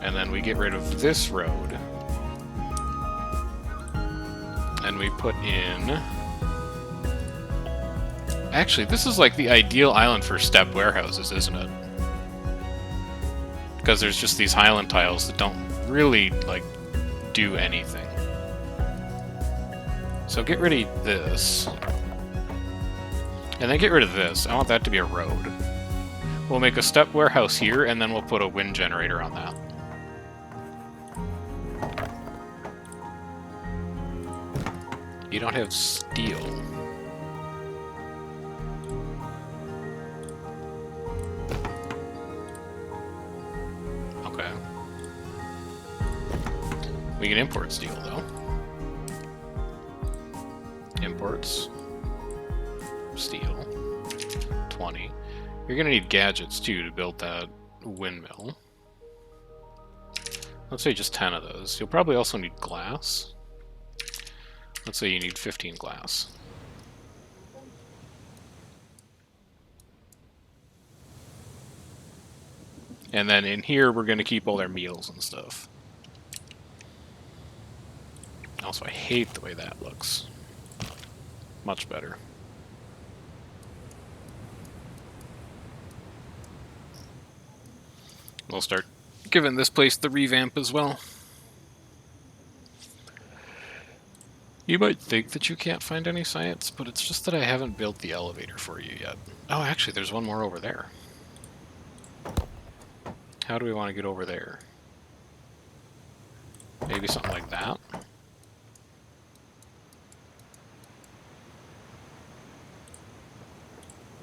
And then we get rid of this road, and we put in... Actually, this is like the ideal island for step warehouses, isn't it? Because there's just these highland tiles that don't really, like, do anything. So get rid of this. And then get rid of this. I want that to be a road. We'll make a step warehouse here, and then we'll put a wind generator on that. You don't have steel. Okay. We can import steel, though. Imports. Steel. 20. You're gonna need gadgets, too, to build that windmill. Let's say just 10 of those. You'll probably also need glass. Let's say you need 15 glass. And then in here, we're going to keep all their meals and stuff. Also, I hate the way that looks. Much better. We'll start giving this place the revamp as well. You might think that you can't find any science, but it's just that I haven't built the elevator for you yet. Oh, actually, there's one more over there. How do we want to get over there? Maybe something like that?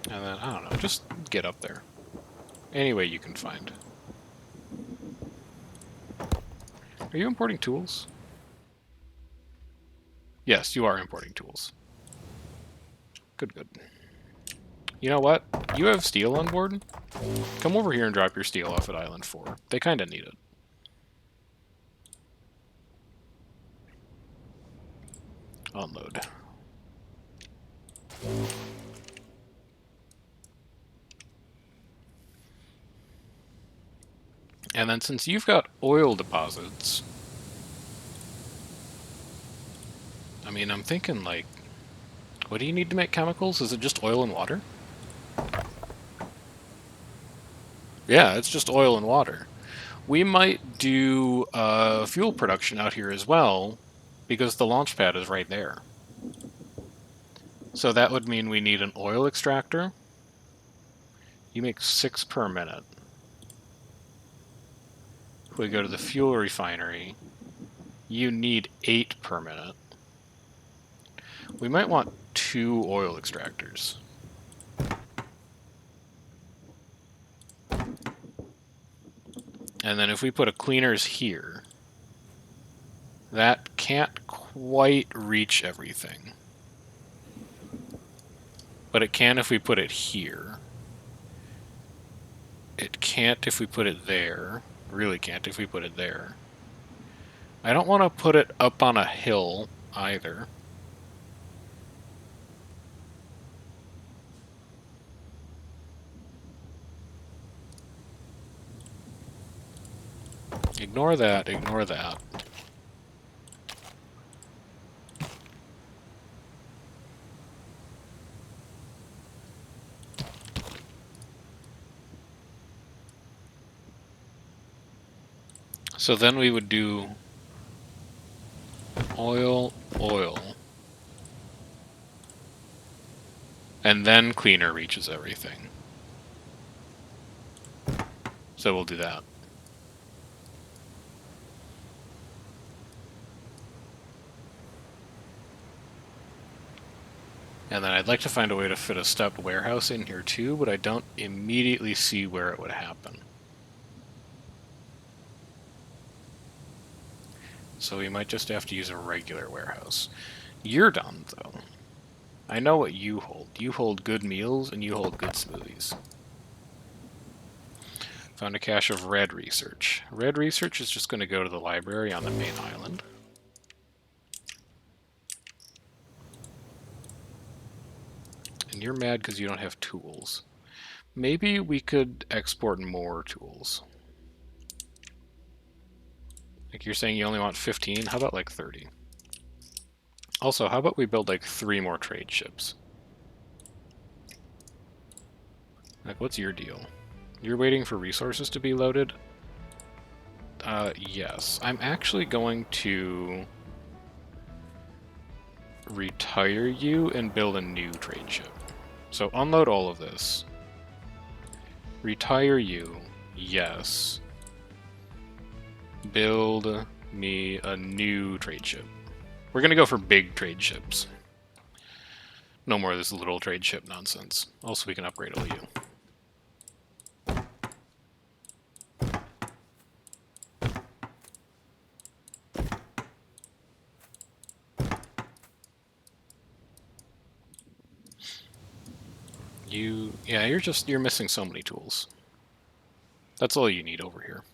And then, I don't know, just get up there. Any way you can find. Are you importing tools? Yes, you are importing tools. Good, good. You know what? You have steel on board? Come over here and drop your steel off at Island 4. They kinda need it. Unload. And then since you've got oil deposits... I mean, I'm thinking, like... What do you need to make chemicals? Is it just oil and water? Yeah, it's just oil and water. We might do fuel production out here as well, because the launch pad is right there. So that would mean we need an oil extractor. You make 6 per minute. If we go to the fuel refinery, you need 8 per minute. We might want 2 oil extractors. And then if we put a cleaners here, that can't quite reach everything. But it can if we put it here. It can't if we put it there. Really can't if we put it there. I don't want to put it up on a hill either. Ignore that, ignore that. So then we would do oil, oil. And then cleaner reaches everything. So we'll do that. And then I'd like to find a way to fit a stepped warehouse in here too, but I don't immediately see where it would happen. So we might just have to use a regular warehouse. You're done, though. I know what you hold. You hold good meals, and you hold good smoothies. Found a cache of red research. Red research is just going to go to the library on the main island. And you're mad because you don't have tools. Maybe we could export more tools. Like you're saying you only want 15? How about like 30? Also, how about we build like 3 more trade ships? Like, what's your deal? You're waiting for resources to be loaded? Yes. I'm actually going to retire you and build a new trade ship. So unload all of this. Retire you. Yes. Build me a new trade ship. We're gonna go for big trade ships. No more of this little trade ship nonsense. Also, we can upgrade all you. Yeah, you're missing so many tools. That's all you need over here.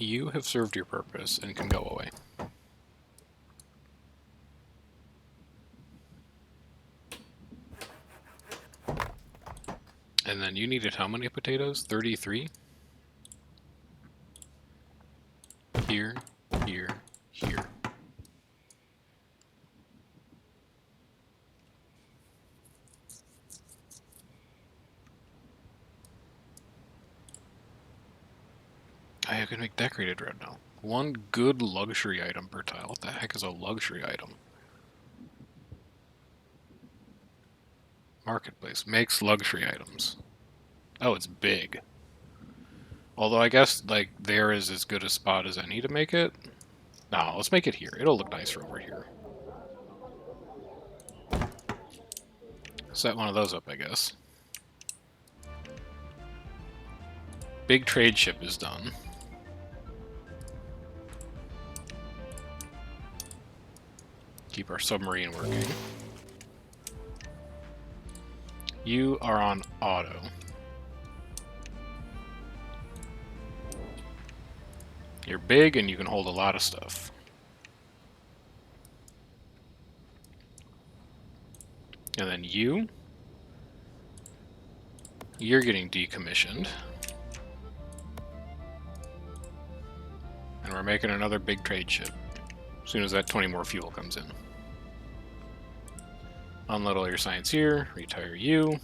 You have served your purpose and can go away. And then you needed how many potatoes? 33? Here, here, here. I can make decorated red now. One good luxury item per tile. What the heck is a luxury item? Marketplace. Makes luxury items. Oh, it's big. Although I guess, like, there is as good a spot as any to make it. No, let's make it here. It'll look nicer over here. Set one of those up, I guess. Big trade ship is done. Keep our submarine working. You are on auto. You're big and you can hold a lot of stuff. And then you're getting decommissioned. And we're making another big trade ship. As soon as that 20 more fuel comes in. Unload all your science here. Retire you.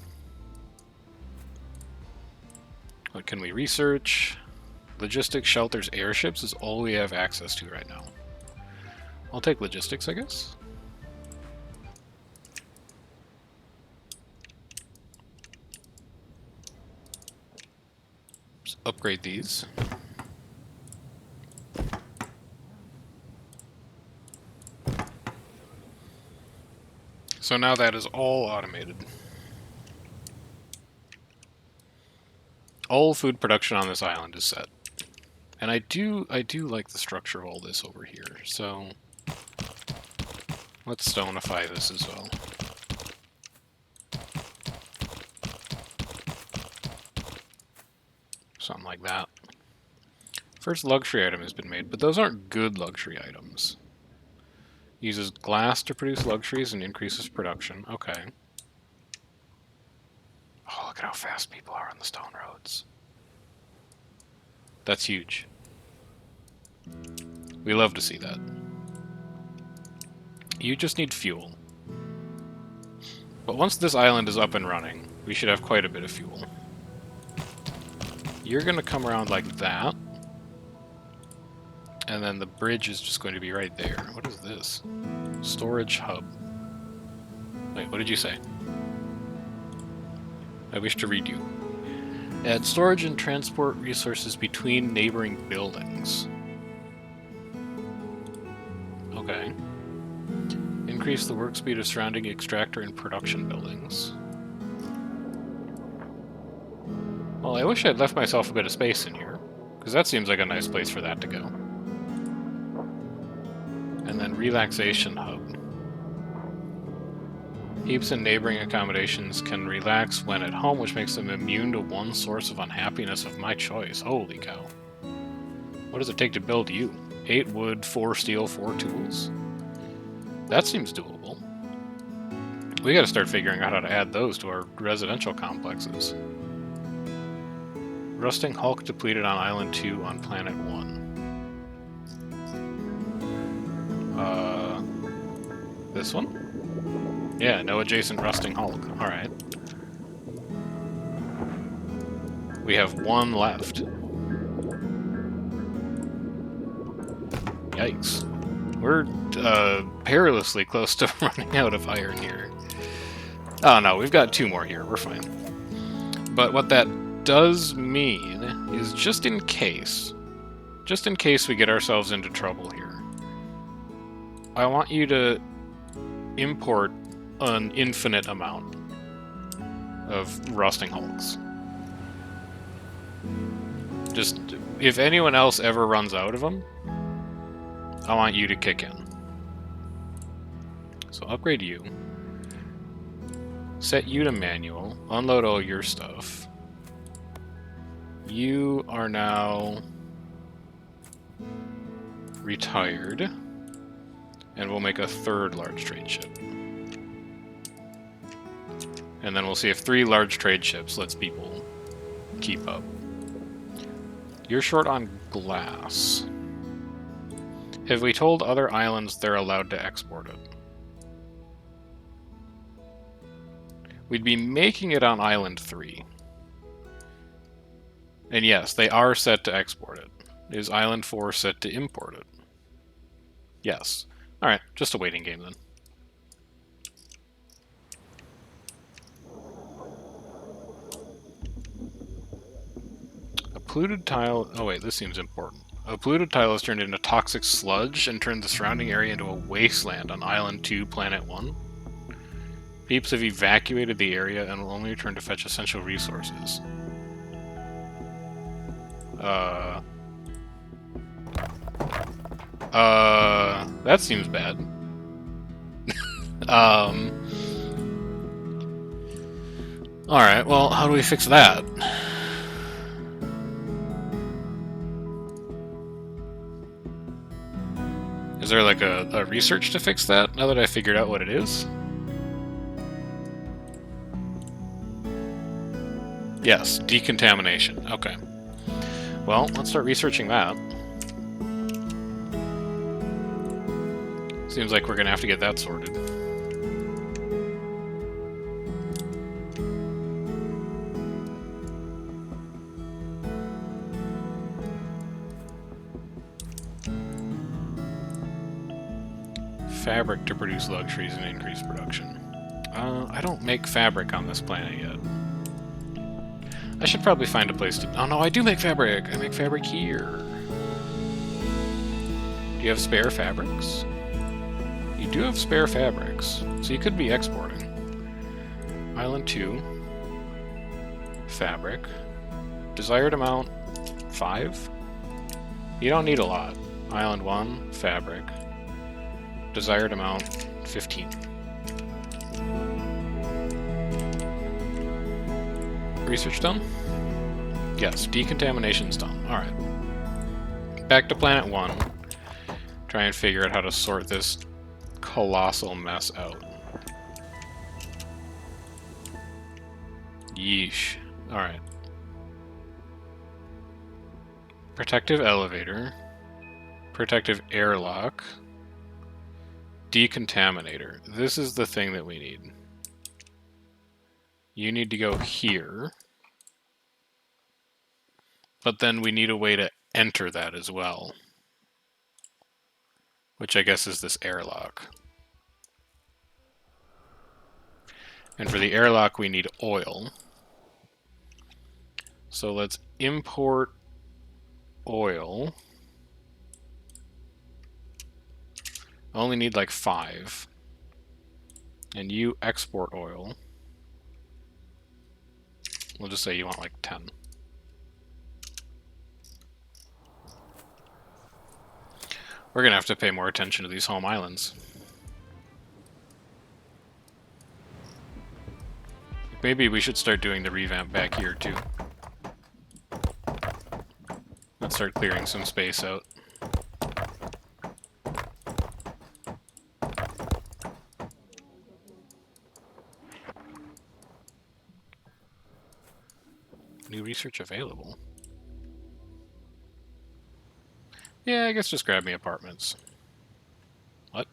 What can we research? Logistics, shelters, airships is all we have access to right now. I'll take logistics, I guess. Just upgrade these. So now that is all automated. All food production on this island is set. And I do like the structure of all this over here, so let's stonify this as well. Something like that. First luxury item has been made, but those aren't good luxury items. Uses glass to produce luxuries and increases production. Okay. Oh, look at how fast people are on the stone roads. That's huge. We love to see that. You just need fuel. But once this island is up and running, we should have quite a bit of fuel. You're going to come around like that. And then the bridge is just going to be right there. What is this? Storage hub. Wait, what did you say? I wish to read you. Add storage and transport resources between neighboring buildings. Okay. Increase the work speed of surrounding extractor and production buildings. Well, I wish I'd left myself a bit of space in here, because that seems like a nice place for that to go. And then relaxation hub. Heaps and neighboring accommodations can relax when at home, which makes them immune to one source of unhappiness of my choice. Holy cow. What does it take to build you? 8 wood, 4 steel, 4 tools? That seems doable. We gotta start figuring out how to add those to our residential complexes. Rusting Hulk depleted on Island 2 on Planet 1. This one? Yeah, no adjacent Rusting Hulk. Alright. We have 1 left. Yikes. We're perilously close to running out of iron here. Oh no, we've got 2 more here. We're fine. But what that does mean is just in case we get ourselves into trouble here, I want you to import an infinite amount of Rusting Hulks. Just, if anyone else ever runs out of them, I want you to kick in. So upgrade you. Set you to manual. Unload all your stuff. You are now retired, and we'll make a third large trade ship. And then we'll see if 3 large trade ships lets people keep up. You're short on glass. Have we told other islands they're allowed to export it? We'd be making it on Island 3. And yes, they are set to export it. Is Island 4 set to import it? Yes. Alright, just a waiting game then. A polluted tile... Oh wait, this seems important. A polluted tile is turned into toxic sludge and turned the surrounding area into a wasteland on Island 2, Planet 1. Peeps have evacuated the area and will only return to fetch essential resources. That seems bad. Alright, well, how do we fix that? Is there like a research to fix that, now that I figured out what it is? Yes, decontamination. Okay. Well, let's start researching that. Seems like we're gonna have to get that sorted. Fabric to produce luxuries and increase production. I don't make fabric on this planet yet. I should probably find a place to... Oh no, I do make fabric! I make fabric here. Do you have spare fabrics? You do have spare fabrics, so you could be exporting. Island 2. Fabric. Desired amount 5? You don't need a lot. Island 1. Fabric. Desired amount 15. Research done? Yes, decontamination's done. Alright. Back to Planet 1. Try and figure out how to sort this colossal mess out. Yeesh. Alright. Protective elevator. Protective airlock. Decontaminator. This is the thing that we need. You need to go here. But then we need a way to enter that as well. Which I guess is this airlock. And for the airlock we need oil. So let's import oil. I only need like 5. And you export oil. We'll just say you want like 10. We're gonna have to pay more attention to these home islands. Maybe we should start doing the revamp back here too. Let's start clearing some space out. New research available. Yeah, I guess just grab me apartments. What?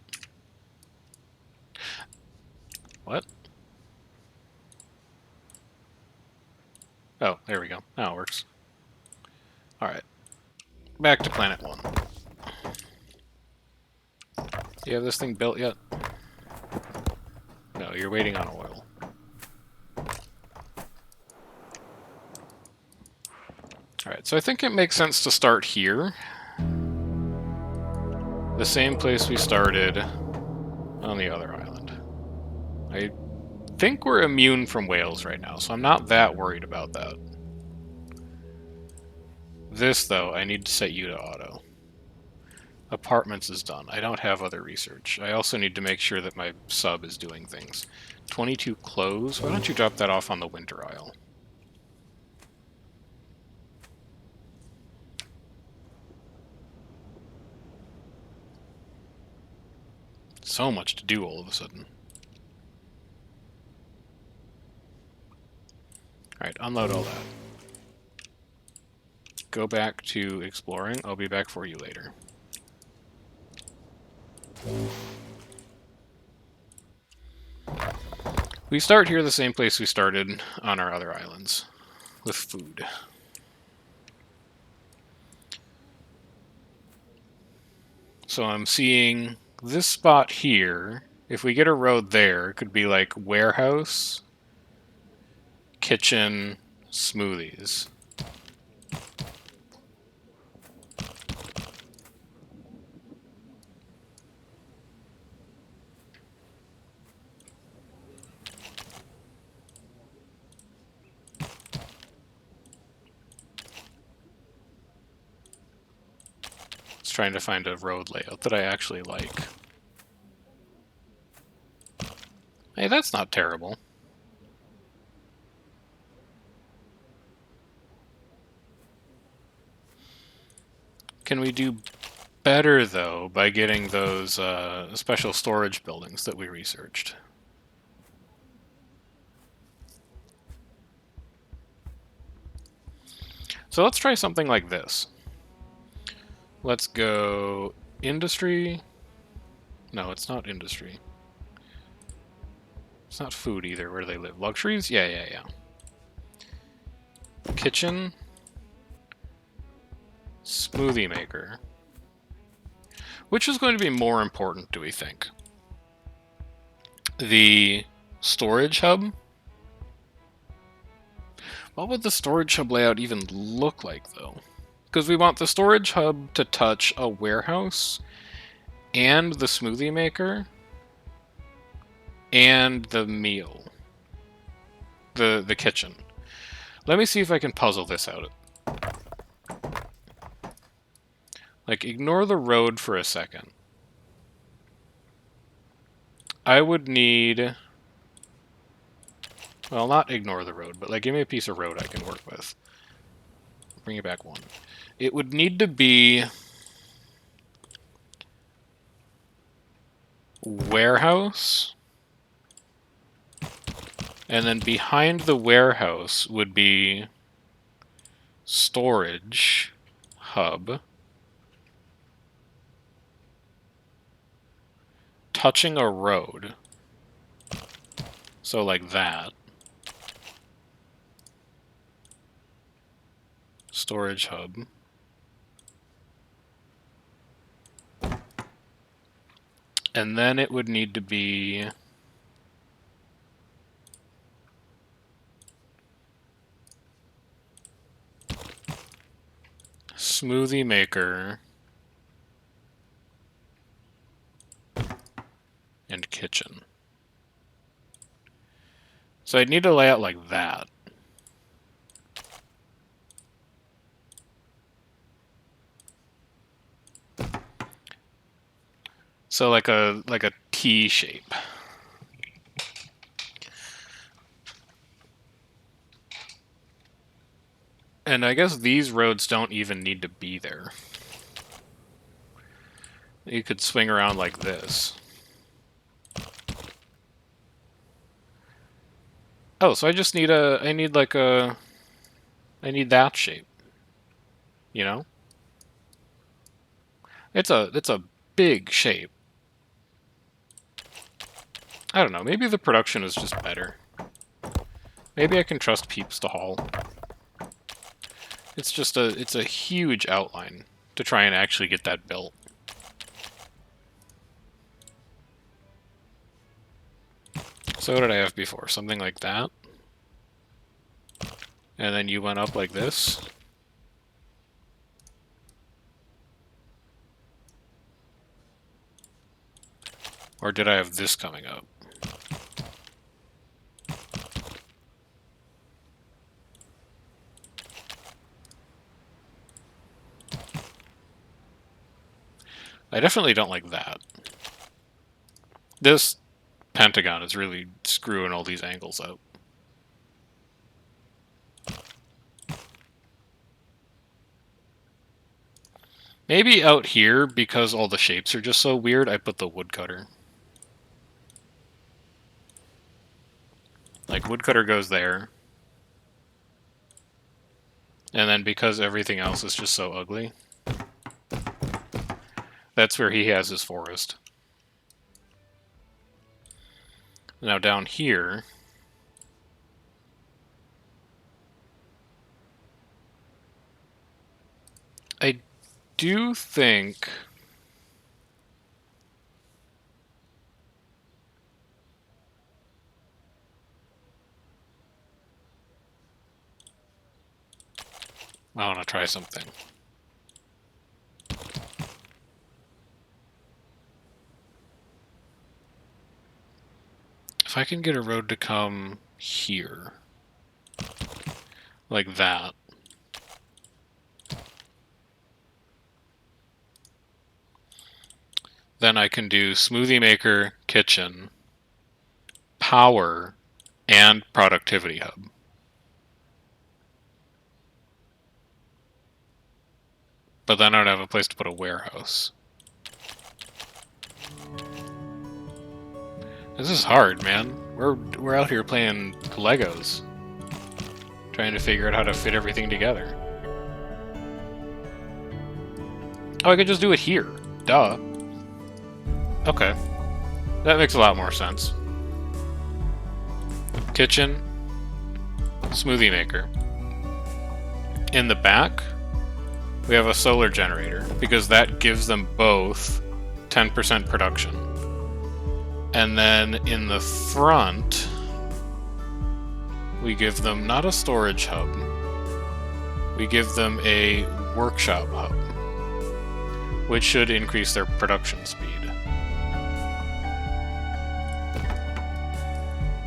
What? Oh, there we go. Now it works. Alright. Back to Planet 1. You have this thing built yet? No, you're waiting on oil. Alright, so I think it makes sense to start here. The same place we started on the other island. I think we're immune from whales right now, so I'm not that worried about that. This, though, I need to set you to auto. Apartments is done. I don't have other research. I also need to make sure that my sub is doing things. 22 clothes. Why don't you drop that off on the winter isle? So much to do all of a sudden. Alright, unload all that. Go back to exploring. I'll be back for you later. We start here the same place we started on our other islands, with food. So I'm seeing this spot here. If we get a road there, it could be like warehouse, kitchen, smoothies. Just trying to find a road layout that I actually like. Hey, that's not terrible. Can we do better, though, by getting those special storage buildings that we researched? So let's try something like this. Let's go industry. No, it's not industry. It's not food either. Where do they live? Luxuries? Yeah. Kitchen. Smoothie maker. Which is going to be more important, do we think? The storage hub? What would the storage hub layout even look like, though? Because we want the storage hub to touch a warehouse, and the smoothie maker, and the meal. The kitchen. Let me see if I can puzzle this out. Like, ignore the road for a second. I would need... Well, not ignore the road, but like give me a piece of road I can work with. Bring it back one. It would need to be... warehouse. And then behind the warehouse would be... storage hub. Touching a road. So like that. Storage hub. And then it would need to be... smoothie maker. And kitchen. So I'd need to lay out like that. So like a T shape. And I guess these roads don't even need to be there. You could swing around like this. Oh, so I just need I need that shape. You know? It's a big shape. I don't know, maybe the production is just better. Maybe I can trust Peeps to haul. It's a huge outline to try and actually get that built. So what did I have before? Something like that? And then you went up like this? Or did I have this coming up? I definitely don't like that. This pentagon is really screwing all these angles up. Maybe out here, because all the shapes are just so weird, I put the woodcutter. Like, woodcutter goes there. And then because everything else is just so ugly, that's where he has his forest. Now down here, I do think... I want to try something. If I can get a road to come here, like that, then I can do smoothie maker, kitchen, power, and productivity hub. But then I don't have a place to put a warehouse. This is hard, man. We're out here playing Legos, trying to figure out how to fit everything together. Oh, I could just do it here. Duh. Okay. That makes a lot more sense. Kitchen, smoothie maker. In the back, we have a solar generator, because that gives them both 10% production. And then in the front, we give them not a storage hub, we give them a workshop hub, which should increase their production speed.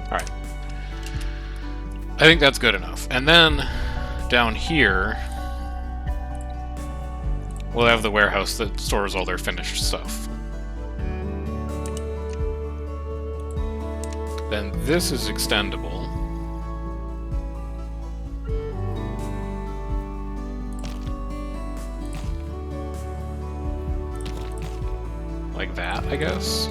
Alright. I think that's good enough. And then, down here, we'll have the warehouse that stores all their finished stuff. Then this is extendable. Like that, I guess.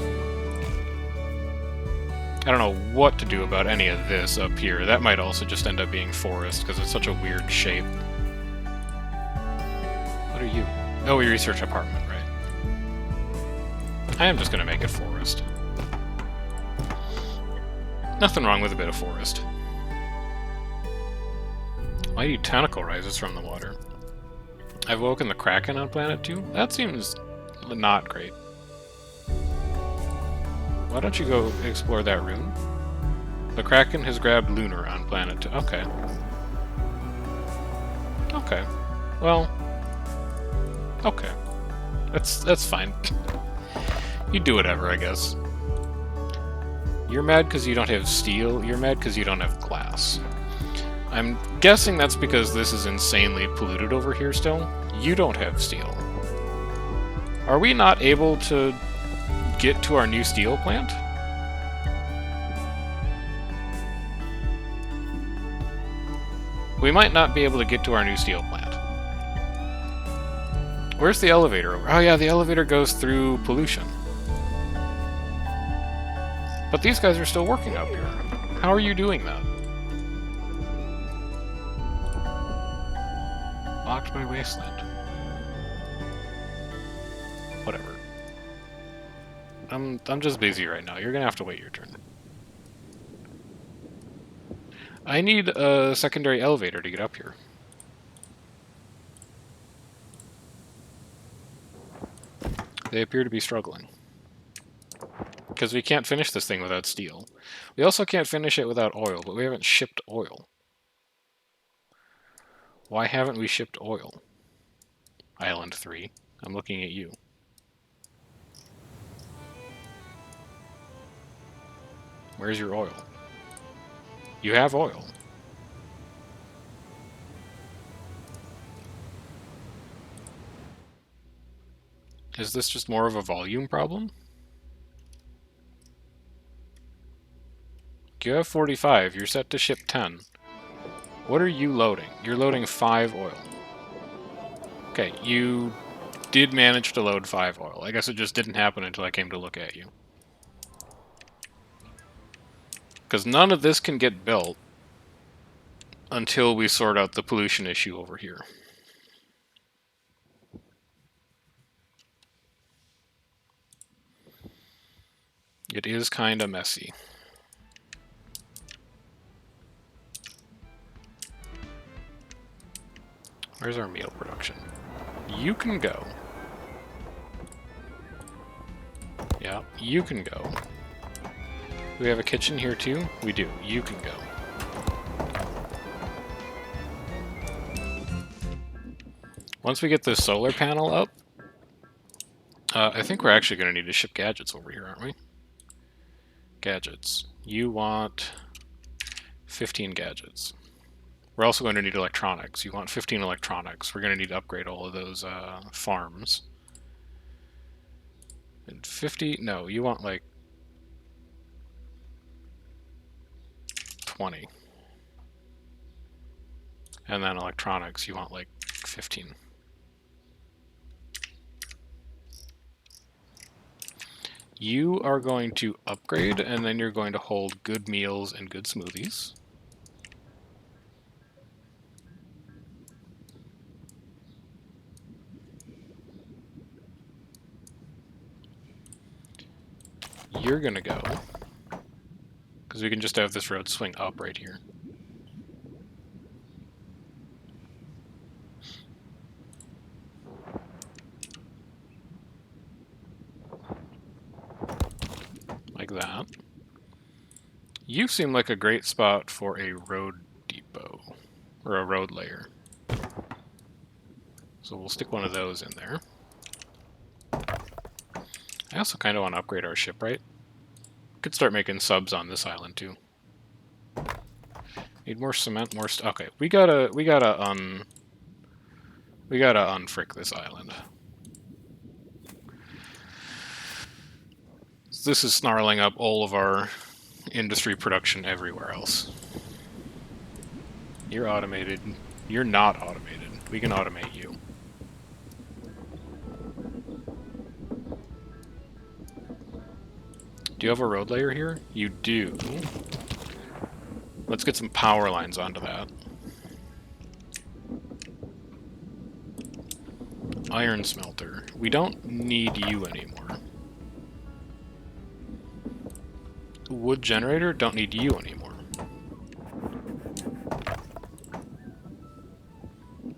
I don't know what to do about any of this up here. That might also just end up being forest, because it's such a weird shape. What are you? Oh, we research apartment, right? I am just going to make it forest. Nothing wrong with a bit of forest. Mighty tentacle rises from the water. I've woken the Kraken on planet 2? That seems not great. Why don't you go explore that rune? The Kraken has grabbed Lunar on planet 2. Okay. Okay. Well... Okay. That's fine. You do whatever, I guess. You're mad because you don't have steel. You're mad because you don't have glass. I'm guessing that's because this is insanely polluted over here still. You don't have steel. Are we not able to get to our new steel plant? We might not be able to get to our new steel plant. Where's the elevator? Oh yeah, the elevator goes through pollution. But these guys are still working up here. How are you doing that? Locked by wasteland. Whatever. I'm just busy right now. You're gonna have to wait your turn. I need a secondary elevator to get up here. They appear to be struggling. Because we can't finish this thing without steel. We also can't finish it without oil, but we haven't shipped oil. Why haven't we shipped oil? Island 3. I'm looking at you. Where's your oil? You have oil. Is this just more of a volume problem? You have 45. You're set to ship 10. What are you loading? You're loading 5 oil. Okay, you did manage to load 5 oil. I guess it just didn't happen until I came to look at you. Because none of this can get built until we sort out the pollution issue over here. It is kind of messy. Where's our meal production? You can go. Yeah, you can go. Do we have a kitchen here too? We do. You can go. Once we get the solar panel up, I think we're actually going to need to ship gadgets over here, aren't we? Gadgets. You want 15 gadgets. We're also going to need electronics. You want 15 electronics. We're going to need to upgrade all of those farms. And 50? No, you want like 20. And then electronics, you want like 15. You are going to upgrade, and then you're going to hold good meals and good smoothies. You're gonna go, because we can just have this road swing up right here. Like that. You seem like a great spot for a road depot, or a road layer. So we'll stick one of those in there. I also kind of want to upgrade our shipwright. Could start making subs on this island too. Need more cement, more okay, we gotta unfrick this island. This is snarling up all of our industry production everywhere else. You're automated. You're not automated. We can automate you. Do you have a road layer here? You do. Let's get some power lines onto that. Iron smelter. We don't need you anymore. Wood generator, don't need you anymore.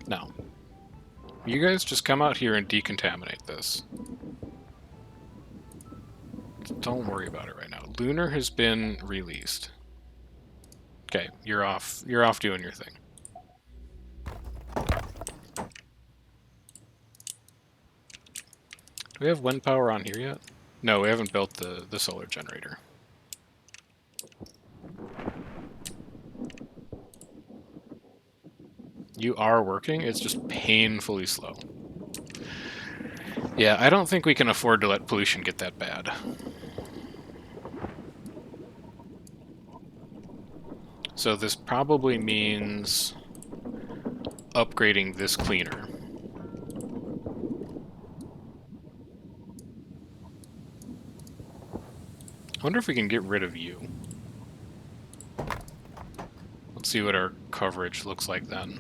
No. You guys just come out here and decontaminate this. Don't worry about it right now. Lunar has been released. Okay, you're off. You're off doing your thing. Do we have wind power on here yet? No, we haven't built the solar generator. You are working, it's just painfully slow. Yeah, I don't think we can afford to let pollution get that bad. So this probably means upgrading this cleaner. I wonder if we can get rid of you. Let's see what our coverage looks like then.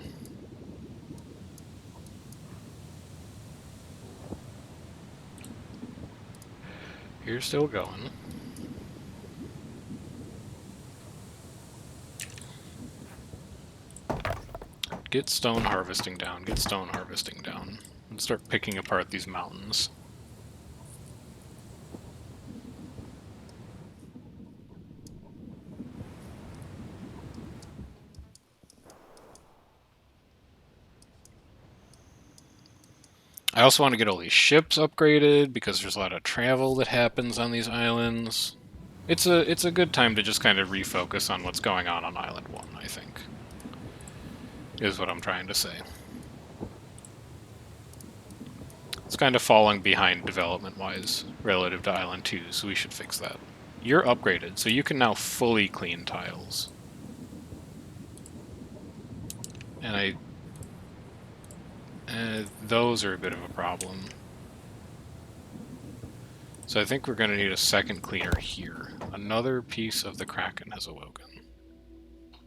You're still going. Get stone harvesting down, get stone harvesting down. And start picking apart these mountains. I also want to get all these ships upgraded because there's a lot of travel that happens on these islands. It's a good time to just kind of refocus on what's going on Island 1, I think. Is what I'm trying to say. It's kind of falling behind development-wise relative to Island 2, so we should fix that. You're upgraded, so you can now fully clean tiles. And those are a bit of a problem. So I think we're going to need a second cleaner here. Another piece of the Kraken has awoken.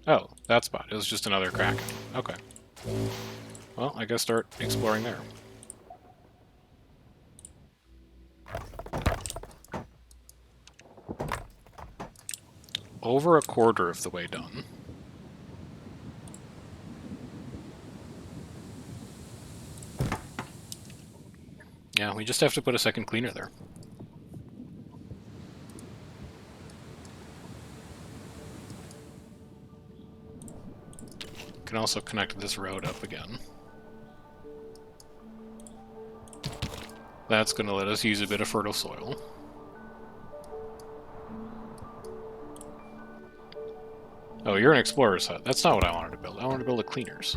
Oh, that spot. It was just another Kraken. Okay. Well, I guess start exploring there. Over a quarter of the way done. Yeah, we just have to put a second cleaner there. Can also connect this road up again. That's going to let us use a bit of fertile soil. Oh, you're an explorer's hut. That's not what I wanted to build. I wanted to build a cleaner's.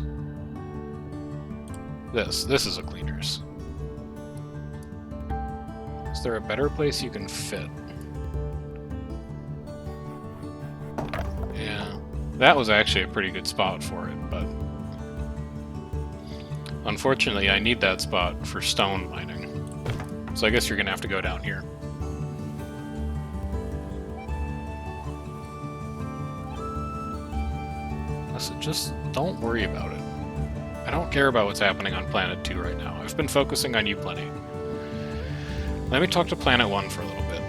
This is a cleaner's. Is there a better place you can fit? Yeah, that was actually a pretty good spot for it, but unfortunately I need that spot for stone mining. So I guess you're gonna have to go down here. So just don't worry about it. I don't care about what's happening on Planet 2 right now. I've been focusing on you plenty. Let me talk to Planet 1 for a little bit.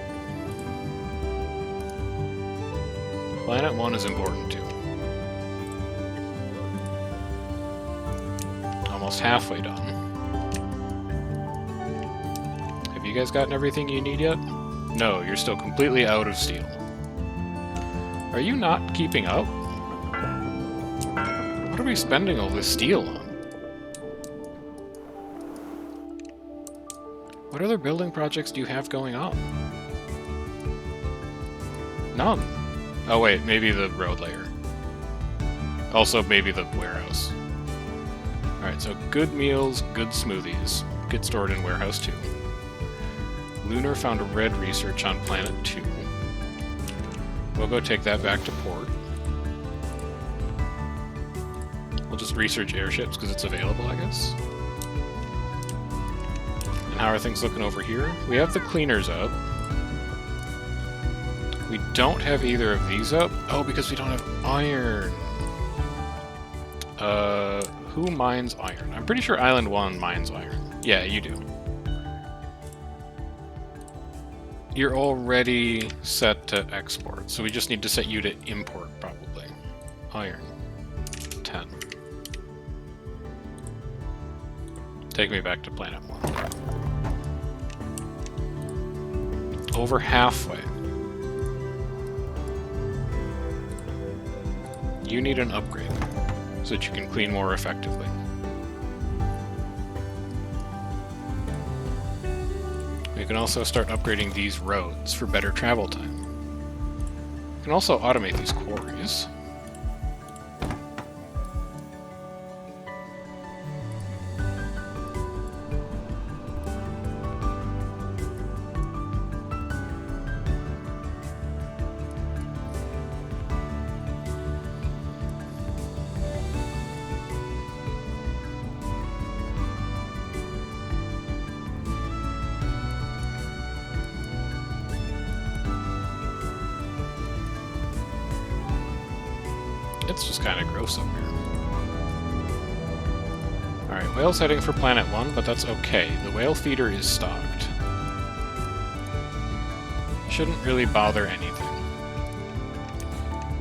Planet 1 is important too. Almost halfway done. Have you guys gotten everything you need yet? No, you're still completely out of steel. Are you not keeping up? What are we spending all this steel on? What other building projects do you have going on? None. Oh wait, maybe the road layer. Also maybe the warehouse. Alright, so good meals, good smoothies. Get stored in warehouse 2. Lunar found a red research on Planet 2. We'll go take that back to port. We'll just research airships because it's available, I guess. And how are things looking over here? We have the cleaners up. We don't have either of these up. Oh, because we don't have iron. Who mines iron? I'm pretty sure Island 1 mines iron. Yeah, you do. You're already set to export, so we just need to set you to import, probably. Iron. 10. Take me back to Planet 1. Over halfway. You need an upgrade, so that you can clean more effectively. We can also start upgrading these roads for better travel time. We can also automate these quarries. It's just kind of gross up here. Alright, whale's heading for Planet 1, but that's okay. The whale feeder is stocked. Shouldn't really bother anything.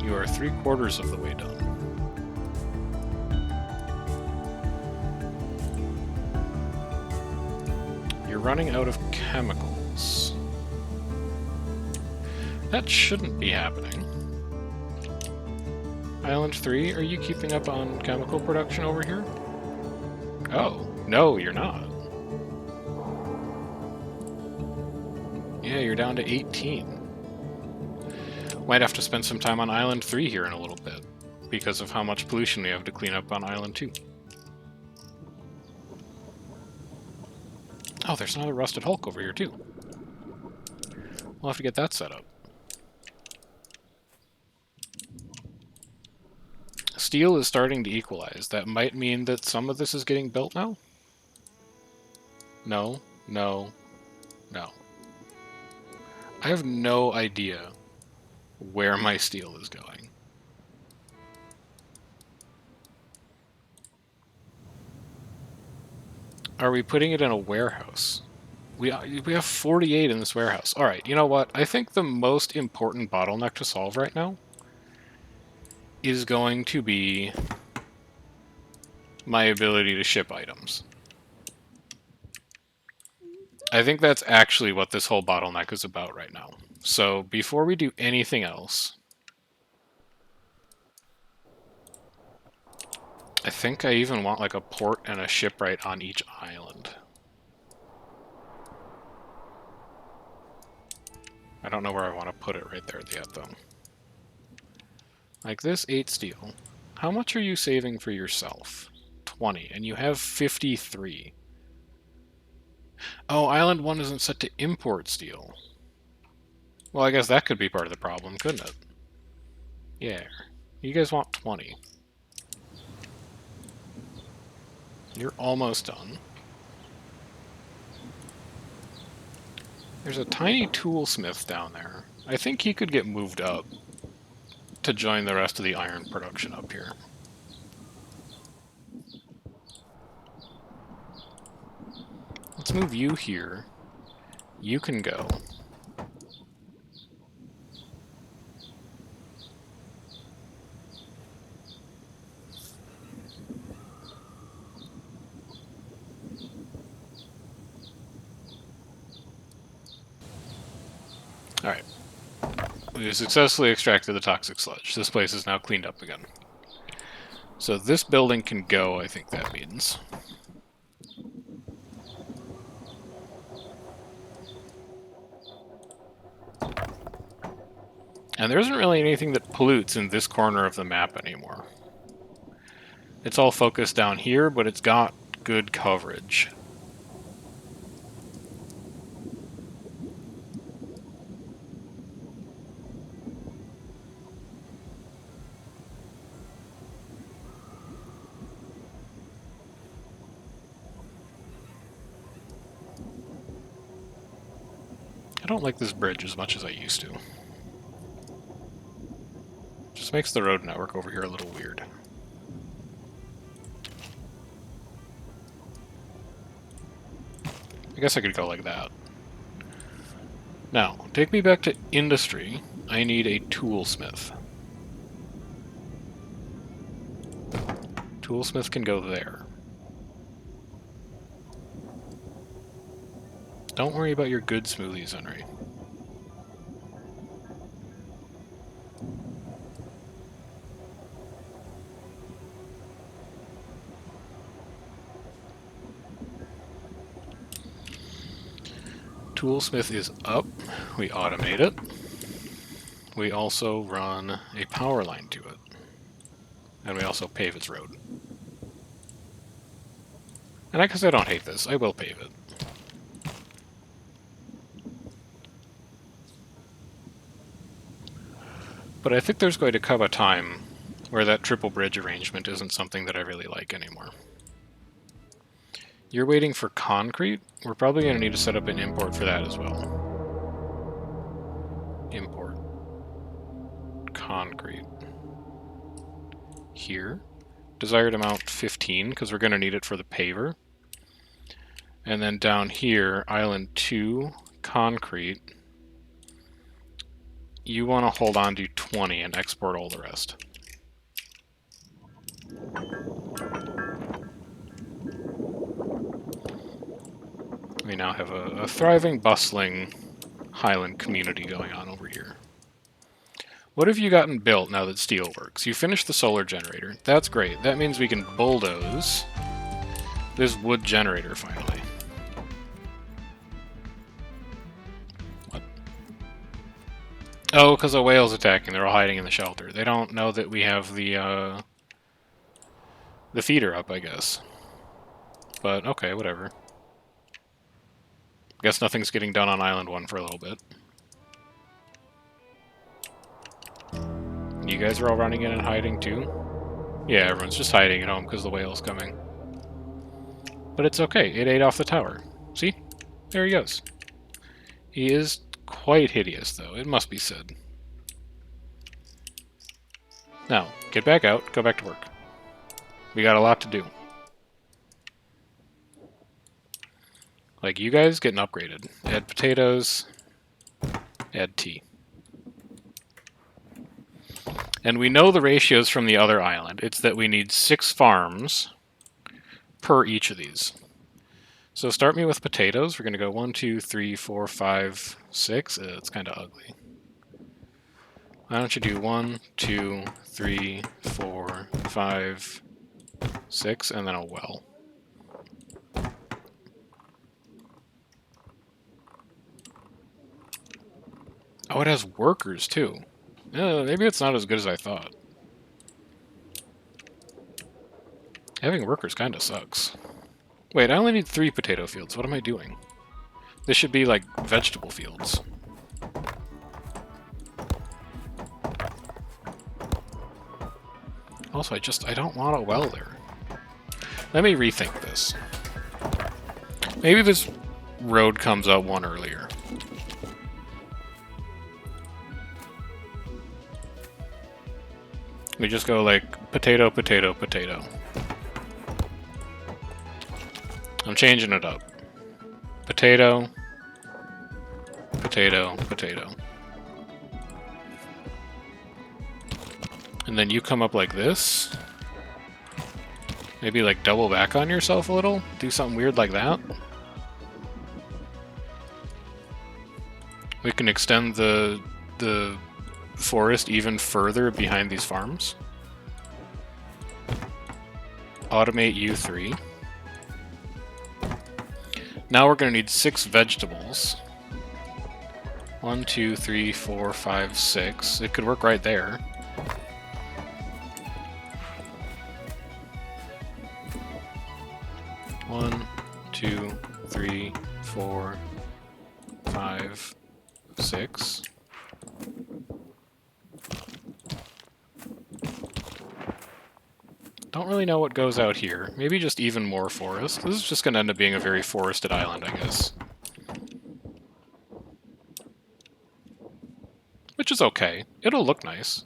You are 3/4 of the way done. You're running out of chemicals. That shouldn't be happening. Island 3, are you keeping up on chemical production over here? Oh, no, you're not. Yeah, you're down to 18. Might have to spend some time on Island 3 here in a little bit, because of how much pollution we have to clean up on Island 2. Oh, there's another rusted hulk over here, too. We'll have to get that set up. Steel is starting to equalize. That might mean that some of this is getting built now? No, no, no. I have no idea where my steel is going. Are we putting it in a warehouse? We have 48 in this warehouse. All right, you know what? I think the most important bottleneck to solve right now is going to be my ability to ship items. I think that's actually what this whole bottleneck is about right now. So before we do anything else, I think I even want like a port and a shipwright on each island. I don't know where I want to put it right there yet, though. Like this 8 steel. How much are you saving for yourself? 20, and you have 53. Oh, Island 1 isn't set to import steel. Well, I guess that could be part of the problem, couldn't it? Yeah. You guys want 20. You're almost done. There's a tiny toolsmith down there. I think he could get moved up to join the rest of the iron production up here. Let's move you here. You can go. Alright. We've successfully extracted the toxic sludge. This place is now cleaned up again. So this building can go, I think that means. And there isn't really anything that pollutes in this corner of the map anymore. It's all focused down here, but it's got good coverage. I don't like this bridge as much as I used to. Just makes the road network over here a little weird. I guess I could go like that. Now, take me back to industry. I need a toolsmith. Toolsmith can go there. Don't worry about your good smoothies, Henry. Toolsmith is up. We automate it. We also run a power line to it. And we also pave its road. And I guess I don't hate this. I will pave it. But I think there's going to come a time where that triple bridge arrangement isn't something that I really like anymore. You're waiting for concrete? We're probably going to need to set up an import for that as well. Import. Concrete. Here. Desired amount 15, because we're going to need it for the paver. And then down here, island 2, concrete. You want to hold on to 20 and export all the rest. We now have a thriving, bustling Highland community going on over here. What have you gotten built now that steel works? You finished the solar generator. That's great. That means we can bulldoze this wood generator finally. What? Oh, because a whale's attacking. They're all hiding in the shelter. They don't know that we have the feeder up, I guess. But, okay, whatever. Guess nothing's getting done on Island 1 for a little bit. You guys are all running in and hiding too? Yeah, everyone's just hiding at home because the whale's coming. But it's okay, it ate off the tower. See? There he goes. He is Quite hideous, though, it must be said. Now, get back out, go back to work. We got a lot to do. Like, you guys getting upgraded. Add potatoes, add tea. And we know the ratios from the other island. It's that we need 6 farms per each of these. So start me with potatoes. We're going to go 1, 2, 3, 4, 5, 6. It's kind of ugly. Why don't you do 1, 2, 3, 4, 5, 6, and then a well. Oh, it has workers, too. Maybe it's not as good as I thought. Having workers kind of sucks. Wait, I only need 3 potato fields. What am I doing? This should be, like, vegetable fields. Also, I don't want a well there. Let me rethink this. Maybe this road comes out one earlier. We just go like potato, potato, potato. I'm changing it up. Potato, potato, potato. And then you come up like this. Maybe like double back on yourself a little. Do something weird like that. We can extend the forest even further behind these farms. Automate U3. Now we're going to need 6 vegetables. 1, 2, 3, 4, 5, 6. It could work right there. One, 2, 3, 4, 5, 6. Don't really know what goes out here. Maybe just even more forest. This is just going to end up being a very forested island, I guess. Which is okay. It'll look nice.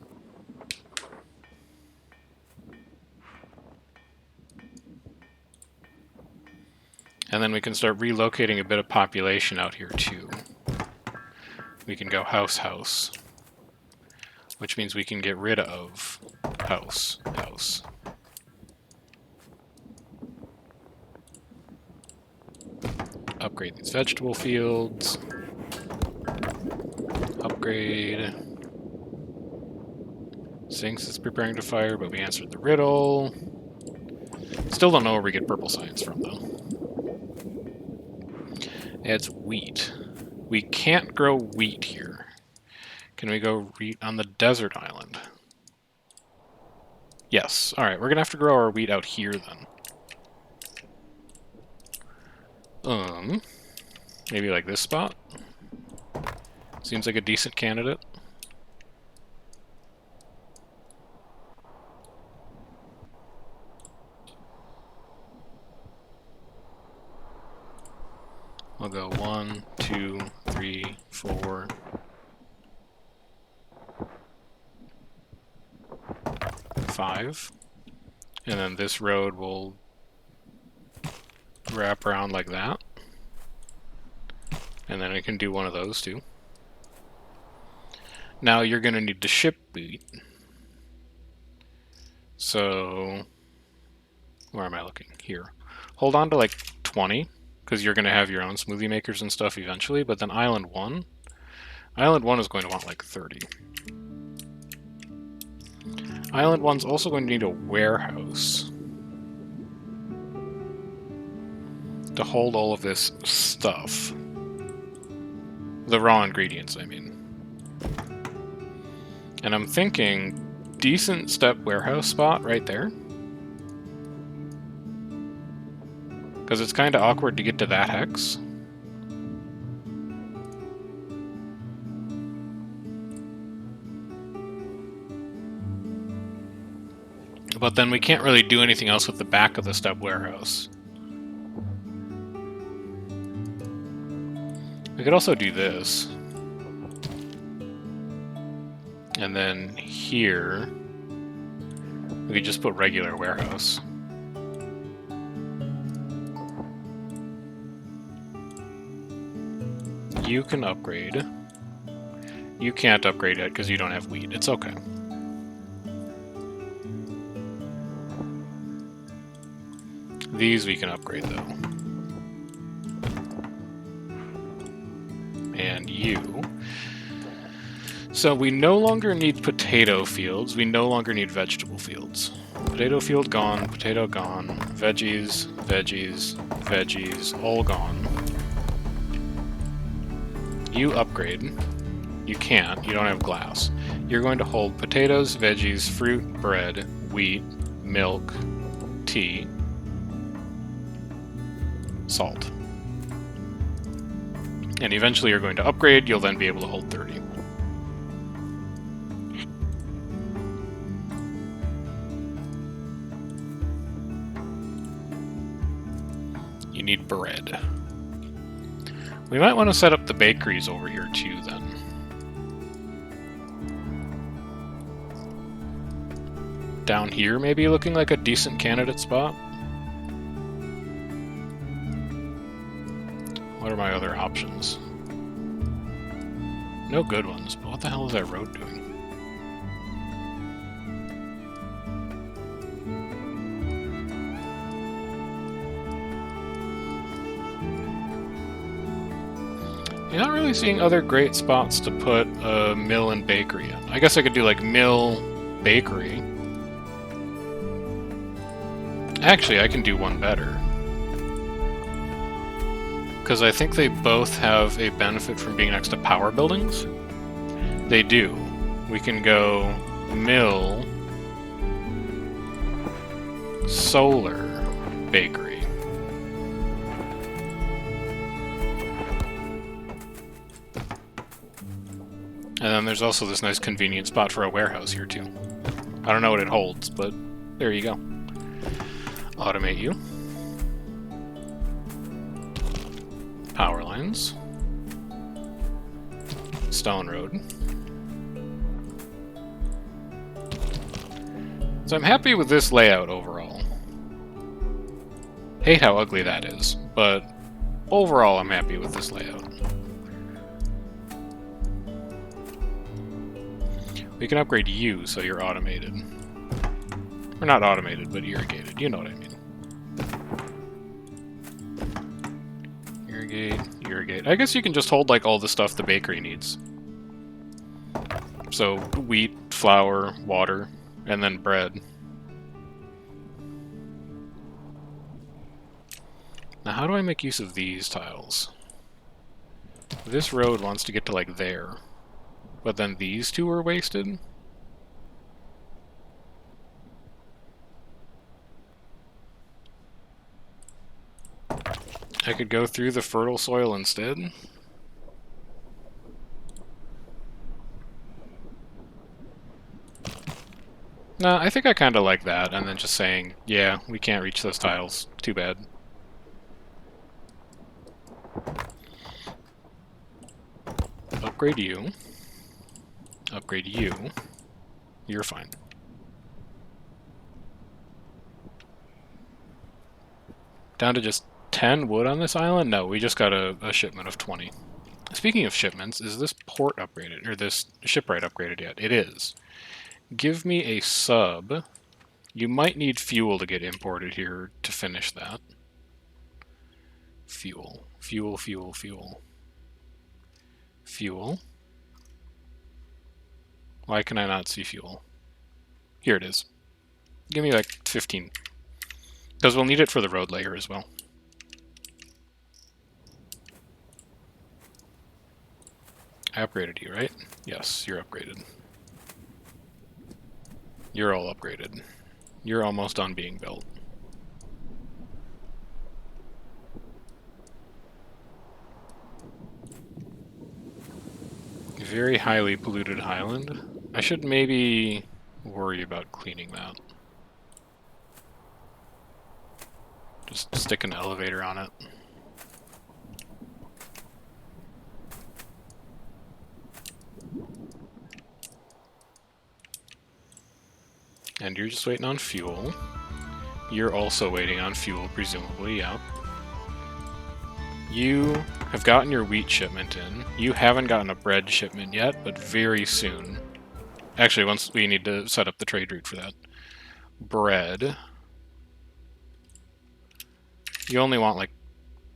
And then we can start relocating a bit of population out here, too. We can go house, house. Which means we can get rid of house, house. Upgrade these vegetable fields. Upgrade. Sphinx is preparing to fire, but we answered the riddle. Still don't know where we get purple science from, though. Adds wheat. We can't grow wheat here. Can we go wheat on the desert island? Yes. Alright, we're gonna have to grow our wheat out here, then. Maybe like this spot? Seems like a decent candidate. I'll go 1, 2, 3, 4. 5. And then this road will wrap around like that. And then I can do one of those too. Now you're going to need to ship wheat. So, where am I looking? Here. Hold on to like 20, because you're going to have your own smoothie makers and stuff eventually, but then Island 1 is going to want like 30. Island 1's also going to need a warehouse to hold all of this stuff. The raw ingredients, I mean. And I'm thinking decent step warehouse spot right there. Because it's kind of awkward to get to that hex. But then we can't really do anything else with the back of the step warehouse. We could also do this. And then here, we could just put regular warehouse. You can upgrade. You can't upgrade it because you don't have wheat. It's okay. These we can upgrade, though. And you. So we no longer need potato fields. We no longer need vegetable fields. Potato field gone, potato gone, veggies, veggies, veggies, all gone. You upgrade. You can't. You don't have glass. You're going to hold potatoes, veggies, fruit, bread, wheat, milk, tea, salt. And eventually you're going to upgrade. You'll then be able to hold 30. You need bread. We might want to set up the bakeries over here too, then. Down here, maybe looking like a decent candidate spot. What are my other options? No good ones, but what the hell is that road doing? You're not really seeing other great spots to put a mill and bakery in. I guess I could do like mill, bakery. Actually, I can do one better. Because I think they both have a benefit from being next to power buildings. They do. We can go mill, solar, bakery. And then there's also this nice convenient spot for a warehouse here too. I don't know what it holds, but there you go. Automate you. Power lines. Stone road. So I'm happy with this layout overall. Hate how ugly that is, but overall I'm happy with this layout. We can upgrade you so you're automated. Or not automated, but irrigated. You know what I mean. Irrigate, irrigate. I guess you can just hold like all the stuff the bakery needs. So wheat, flour, water, and then bread. Now how do I make use of these tiles? This road wants to get to like there. But then these two are wasted? I could go through the fertile soil instead? Nah, I think I kinda like that, and then just saying, yeah, we can't reach those tiles. Too bad. Upgrade you. Upgrade you. You're fine. Down to just 10 wood on this island? No, we just got a shipment of 20. Speaking of shipments, is this port upgraded, or this shipwright upgraded yet? It is. Give me a sub. You might need fuel to get imported here to finish that. Fuel. Fuel, fuel, fuel. Fuel. Why can I not see fuel? Here it is. Give me like 15. Because we'll need it for the road layer as well. I upgraded you, right? Yes, you're upgraded. You're all upgraded. You're almost done being built. Very highly polluted highland. I should maybe worry about cleaning that. Just stick an elevator on it. And you're just waiting on fuel. You're also waiting on fuel, presumably, yeah. You have gotten your wheat shipment in. You haven't gotten a bread shipment yet, but very soon. Actually, once we need to set up the trade route for that. Bread. You only want like...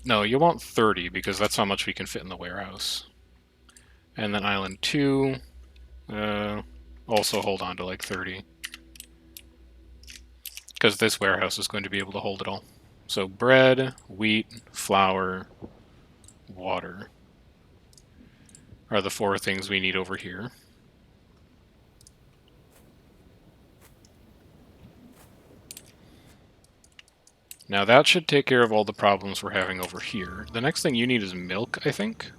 No, you want 30, because that's how much we can fit in the warehouse. And then Island 2, also hold on to like 30. Because this warehouse is going to be able to hold it all. So bread, wheat, flour, water are the 4 things we need over here. Now that should take care of all the problems we're having over here. The next thing you need is milk, I think.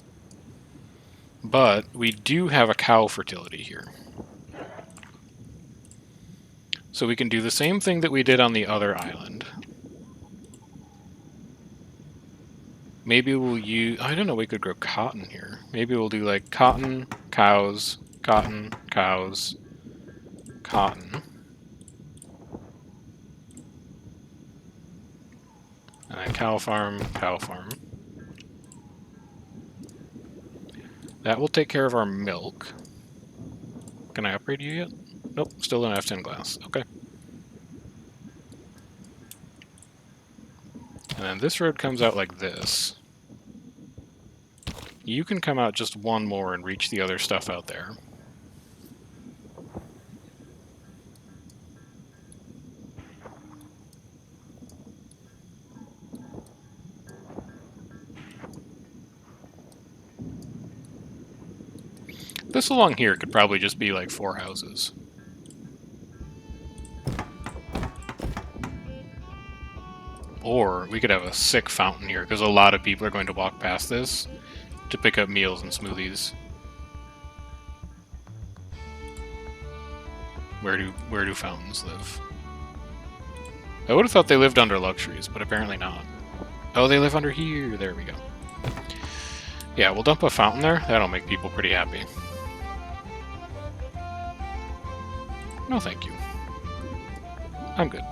But we do have a cow fertility here. So we can do the same thing that we did on the other island. Maybe we'll use... I don't know, we could grow cotton here. Maybe we'll do like cotton, cows, cotton, cows, cotton. And then cow farm, cow farm. That will take care of our milk. Can I upgrade you yet? Nope, still don't have 10 glass. Okay. And then this road comes out like this. You can come out just one more and reach the other stuff out there. This along here could probably just be like 4 houses. Or we could have a sick fountain here, because a lot of people are going to walk past this to pick up meals and smoothies. Where do fountains live? I would have thought they lived under luxuries, but apparently not. Oh, they live under here. There we go. Yeah, we'll dump a fountain there. That'll make people pretty happy. No, thank you. I'm good.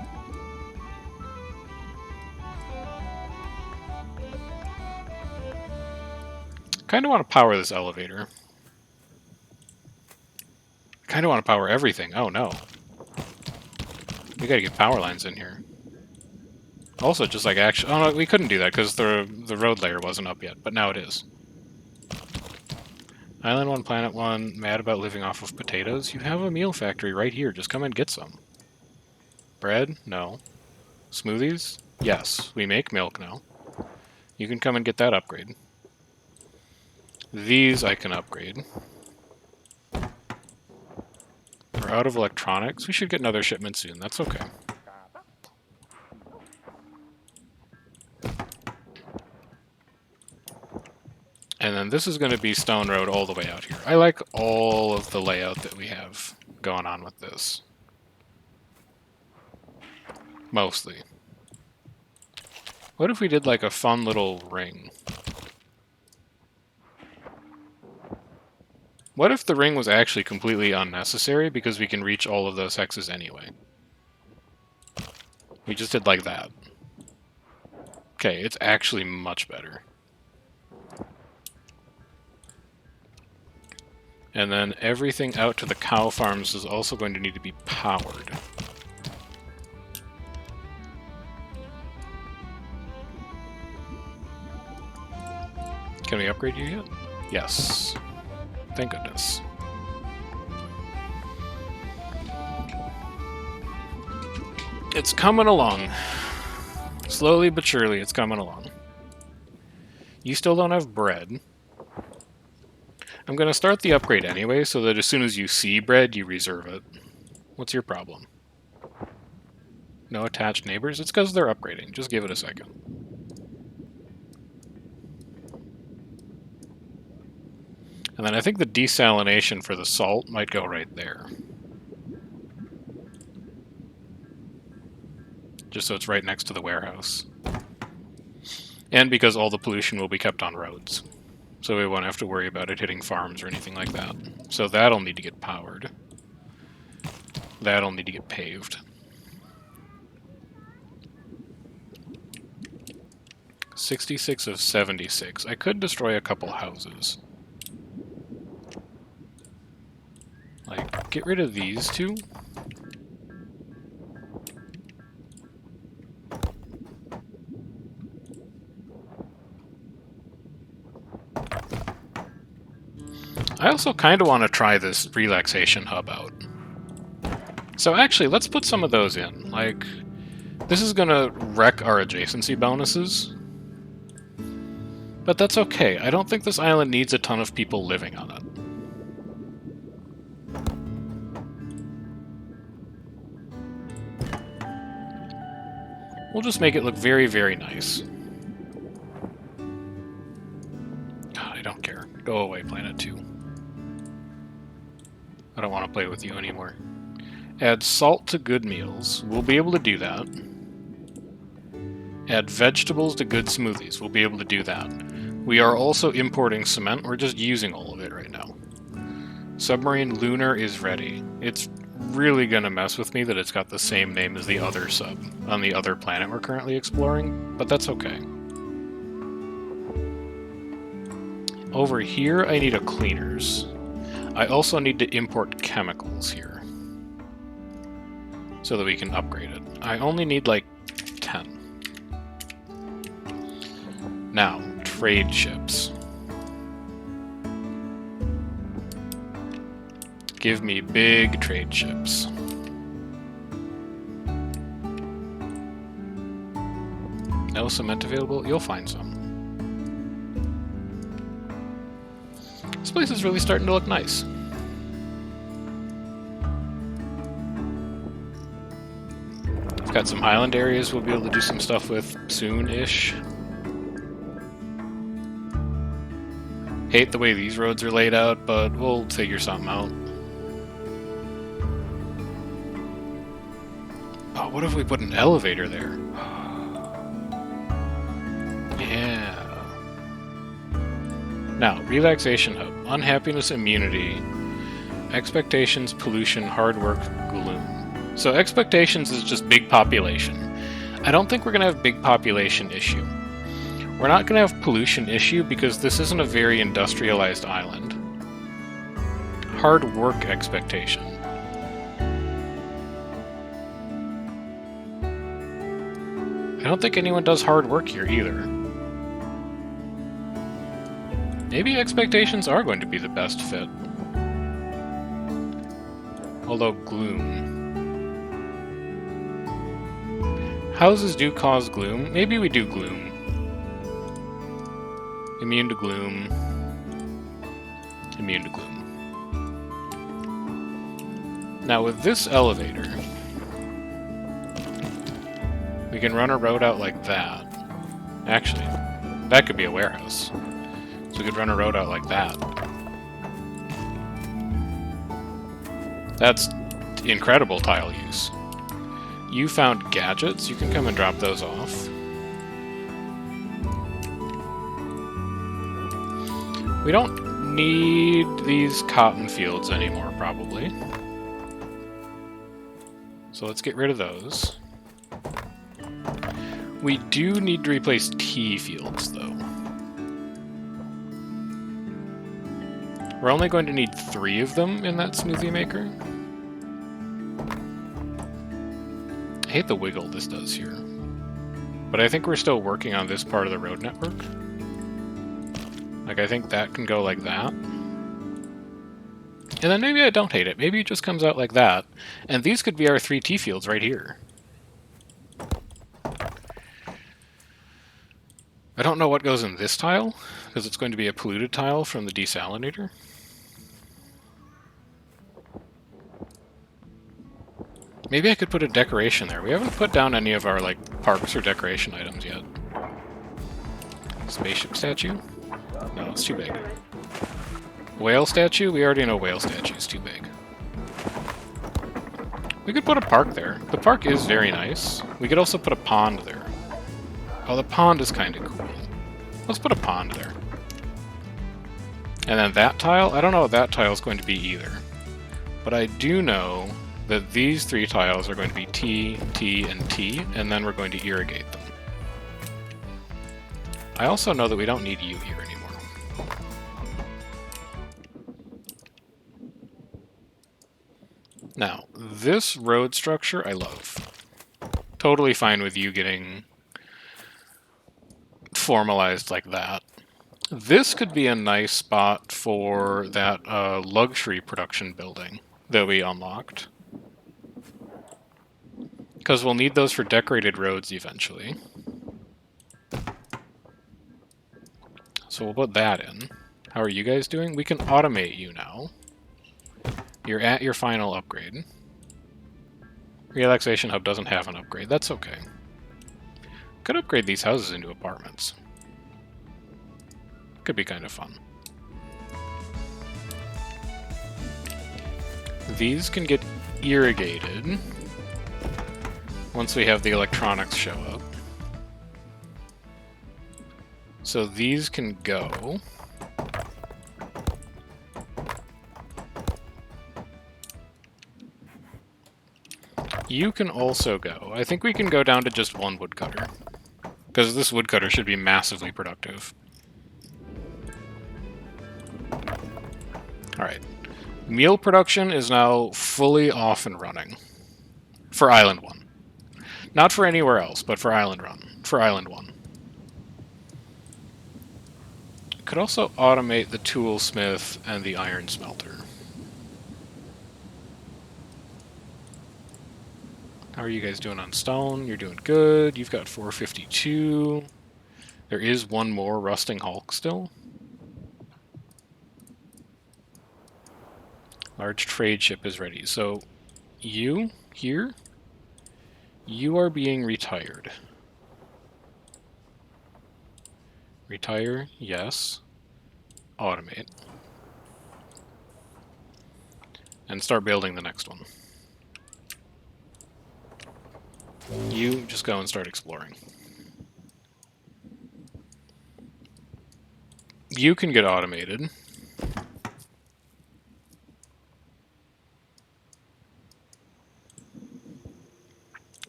Kind of want to power this elevator. Kind of want to power everything. Oh no. We gotta get power lines in here. Also, just like actually... Oh no, we couldn't do that because the road layer wasn't up yet, but now it is. Island 1, Planet 1, mad about living off of potatoes? You have a meal factory right here. Just come and get some. Bread? No. Smoothies? Yes. We make milk now. You can come and get that upgrade. These I can upgrade. We're out of electronics. We should get another shipment soon. That's okay. And then this is going to be Stone Road all the way out here. I like all of the layout that we have going on with this. Mostly. What if we did like a fun little ring? What if the ring was actually completely unnecessary because we can reach all of those hexes anyway? We just did like that. Okay, it's actually much better. And then everything out to the cow farms is also going to need to be powered. Can we upgrade you yet? Yes. Thank goodness. It's coming along. Slowly but surely, it's coming along. You still don't have bread. I'm going to start the upgrade anyway, so that as soon as you see bread, you reserve it. What's your problem? No attached neighbors? It's because they're upgrading. Just give it a second. And then I think the desalination for the salt might go right there. Just so it's right next to the warehouse. And because all the pollution will be kept on roads. So we won't have to worry about it hitting farms or anything like that. So that'll need to get powered. That'll need to get paved. 66 of 76. I could destroy a couple houses. Like, get rid of these two. I also kind of want to try this relaxation hub out. So actually, let's put some of those in. Like, this is going to wreck our adjacency bonuses. But that's okay. I don't think this island needs a ton of people living on it. We'll just make it look very, very nice. God, I don't care. Go away, Planet 2. I don't want to play with you anymore. Add salt to good meals. We'll be able to do that. Add vegetables to good smoothies. We'll be able to do that. We are also importing cement. We're just using all of it right now. Submarine Lunar is ready. It's really going to mess with me that it's got the same name as the other sub on the other planet we're currently exploring, but that's okay. Over here, I need a cleaners. I also need to import chemicals here so that we can upgrade it. I only need like 10. Now, trade ships. Give me big trade ships. No cement available? You'll find some. This place is really starting to look nice. It's got some island areas we'll be able to do some stuff with soon-ish. Hate the way these roads are laid out, but we'll figure something out. Oh, what if we put an elevator there? Yeah. Now, relaxation hub. Unhappiness, immunity. Expectations, pollution, hard work, gloom. So expectations is just big population. I don't think we're going to have big population issue. We're not going to have pollution issue because this isn't a very industrialized island. Hard work expectation. I don't think anyone does hard work here either. Maybe expectations are going to be the best fit. Although gloom. Houses do cause gloom. Maybe we do gloom. Immune to gloom. Immune to gloom. Now with this elevator, we can run a road out like that. Actually, that could be a warehouse. So we could run a road out like that. That's incredible tile use. You found gadgets. You can come and drop those off. We don't need these cotton fields anymore, probably. So let's get rid of those. We do need to replace tea fields, though. We're only going to need 3 of them in that smoothie maker. I hate the wiggle this does here. But I think we're still working on this part of the road network. Like, I think that can go like that. And then maybe I don't hate it. Maybe it just comes out like that. And these could be our 3 tea fields right here. I don't know what goes in this tile, because it's going to be a polluted tile from the desalinator. Maybe I could put a decoration there. We haven't put down any of our, like, parks or decoration items yet. Spaceship statue? No, it's too big. Whale statue? We already know whale statue is too big. We could put a park there. The park is very nice. We could also put a pond there. Oh, the pond is kind of cool. Let's put a pond there. And then that tile? I don't know what that tile is going to be either. But I do know that these 3 tiles are going to be T, T, and T, and then we're going to irrigate them. I also know that we don't need U here anymore. Now, this road structure I love. Totally fine with you getting formalized like that. This could be a nice spot for that luxury production building that we unlocked. Because we'll need those for decorated roads eventually. So we'll put that in. How are you guys doing? We can automate you now. You're at your final upgrade. Relaxation Hub doesn't have an upgrade. That's okay. Could upgrade these houses into apartments. Could be kind of fun. These can get irrigated once we have the electronics show up. So these can go. You can also go. I think we can go down to just 1 woodcutter, because this woodcutter should be massively productive. Alright. Meal production is now fully off and running. For Island 1. Not for anywhere else, but for Island 1. Could also automate the toolsmith and the iron smelter. How are you guys doing on stone? You're doing good. You've got 452. There is 1 more rusting hulk still. Large trade ship is ready. So, you, here, you are being retired. Retire, yes. Automate. And start building the next one. You just go and start exploring. You can get automated.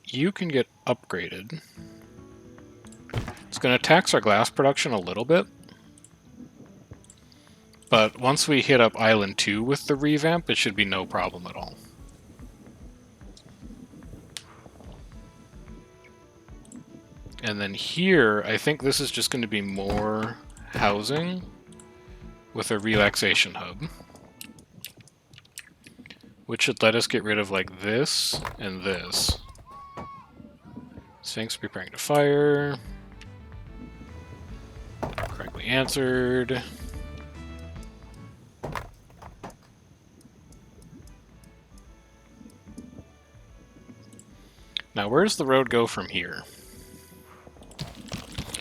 You can get upgraded. It's going to tax our glass production a little bit. But once we hit up Island 2 with the revamp, it should be no problem at all. And then here, I think this is just going to be more housing with a relaxation hub. Which should let us get rid of like this and this. Sphinx preparing to fire. Correctly answered. Now where does the road go from here?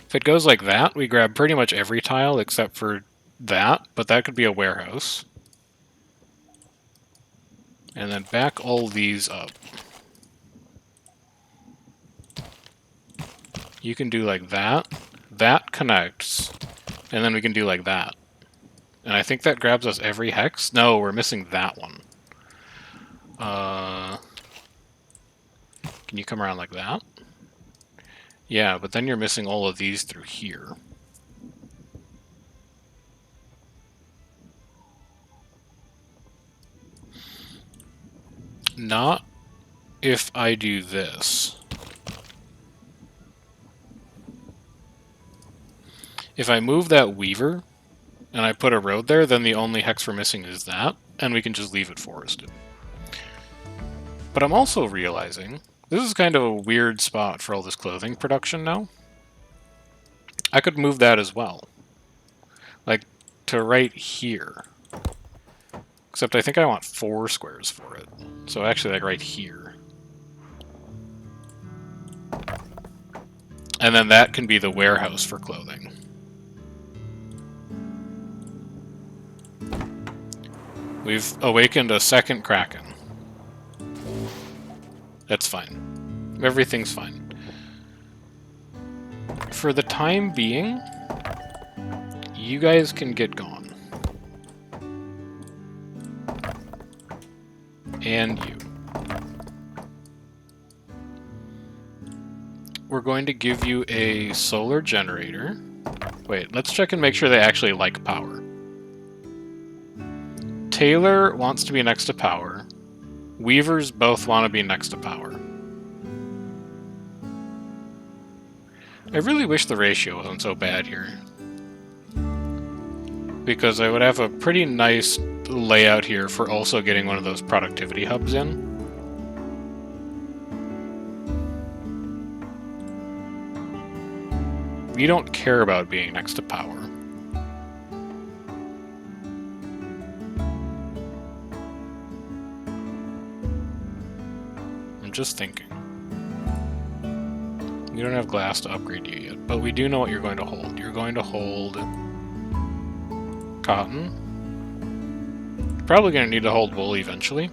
If it goes like that, we grab pretty much every tile except for that, but that could be a warehouse. And then back all these up. You can do like that. That connects. And then we can do like that. And I think that grabs us every hex. No, we're missing that one. Can you come around like that? Yeah, but then you're missing all of these through here. Not if I do this. If I move that weaver, and I put a road there, then the only hex we're missing is that, and we can just leave it forested. But I'm also realizing, this is kind of a weird spot for all this clothing production now. I could move that as well. Like, to right here. Except I think I want 4 squares for it. So actually, like, right here. And then that can be the warehouse for clothing. We've awakened a second Kraken. That's fine. Everything's fine. For the time being, you guys can get gone. And you. we're going to give you a solar generator. Wait, let's check and make sure they actually like power. Taylor wants to be next to power. Weavers both want to be next to power. I really wish the ratio wasn't so bad here, because I would have a pretty nice layout here for also getting one of those productivity hubs in. We don't care about being next to power. I'm just thinking. We don't have glass to upgrade you yet, but we do know what you're going to hold. You're going to hold cotton. You're probably going to need to hold wool eventually.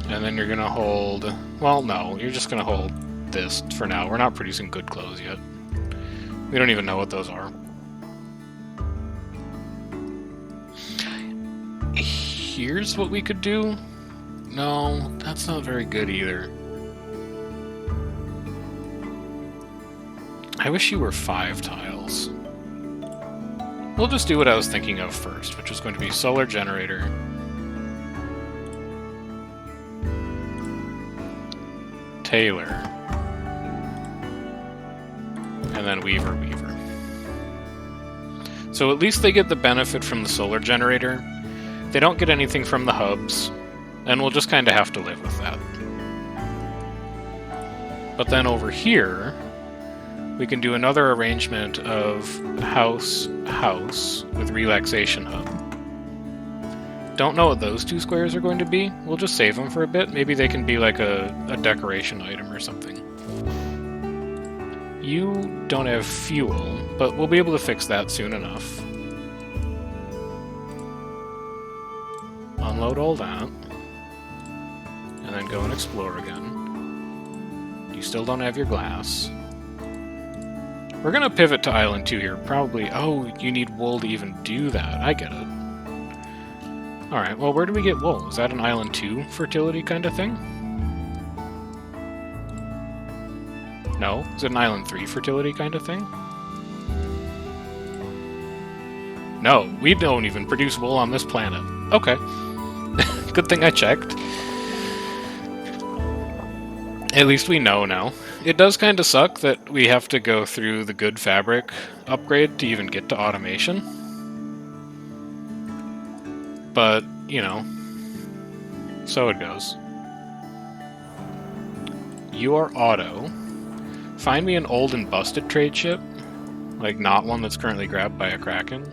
And then you're going to hold... Well, no, you're just going to hold this for now. We're not producing good clothes yet. We don't even know what those are. Here's what we could do. No, that's not very good either. I wish you were 5 tiles. We'll just do what I was thinking of first, which was going to be solar generator. Taylor. And then Weaver. So at least they get the benefit from the solar generator. They don't get anything from the hubs, and we'll just kind of have to live with that. But then over here, we can do another arrangement of house with relaxation hub. Don't know what those 2 squares are going to be. We'll just save them for a bit. Maybe they can be like a decoration item or something. You don't have fuel, but we'll be able to fix that soon enough. Unload all that. And then go and explore again. You still don't have your glass. We're gonna pivot to Island 2 here. Probably... Oh, you need wool to even do that. I get it. Alright, well, where do we get wool? Is that an Island 2 fertility kind of thing? No? Is it an Island 3 fertility kind of thing? No, we don't even produce wool on this planet. Okay. Good thing I checked. At least we know now. It does kind of suck that we have to go through the good fabric upgrade to even get to automation. But, you know, so it goes. You are auto. Find me an old and busted trade ship. Like, not one that's currently grabbed by a Kraken.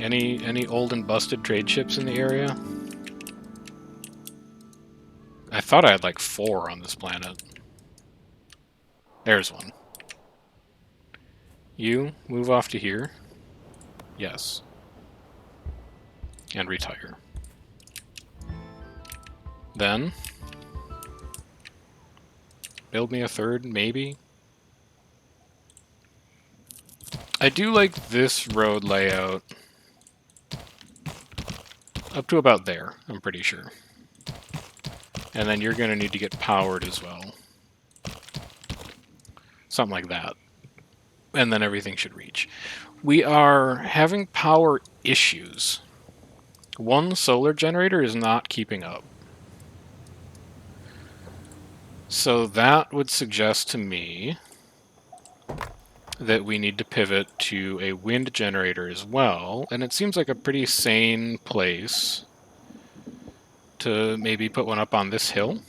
Any old and busted trade ships in the area? I thought I had like 4 on this planet. There's one. You, move off to here. Yes. And retire. Then, build me a 3rd, maybe? I do like this road layout. Up to about there, I'm pretty sure. And then you're going to need to get powered as well. Something like that. And then everything should reach. We are having power issues. One solar generator is not keeping up. So that would suggest to me that we need to pivot to a wind generator as well. And it seems like a pretty sane place to maybe put one up on this hill.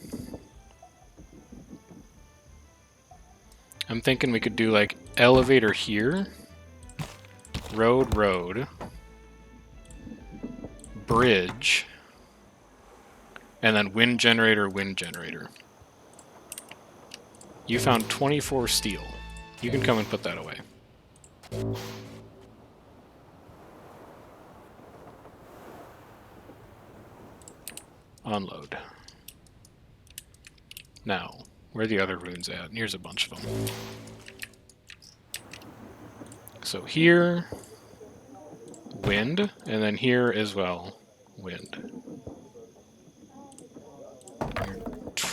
I'm thinking we could do like elevator here, road, bridge, and then wind generator. You found 24 steel. You can come and put that away. Unload. Now, where are the other runes at? Here's a bunch of them. So here, wind, and then here as well, wind.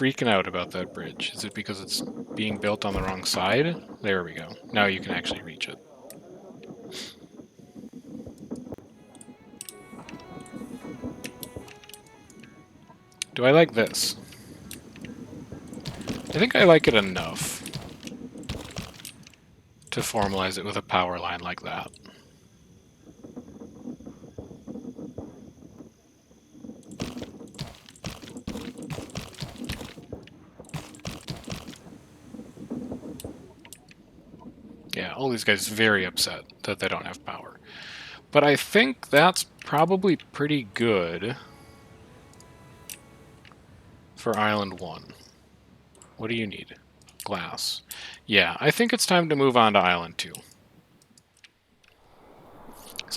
freaking out about that bridge? Is it because it's being built on the wrong side? There we go. Now you can actually reach it. Do I like this? I think I like it enough to formalize it with a power line like that. Yeah, all these guys very upset that they don't have power. But I think that's probably pretty good for Island 1. What do you need? Glass. Yeah, I think it's time to move on to Island 2.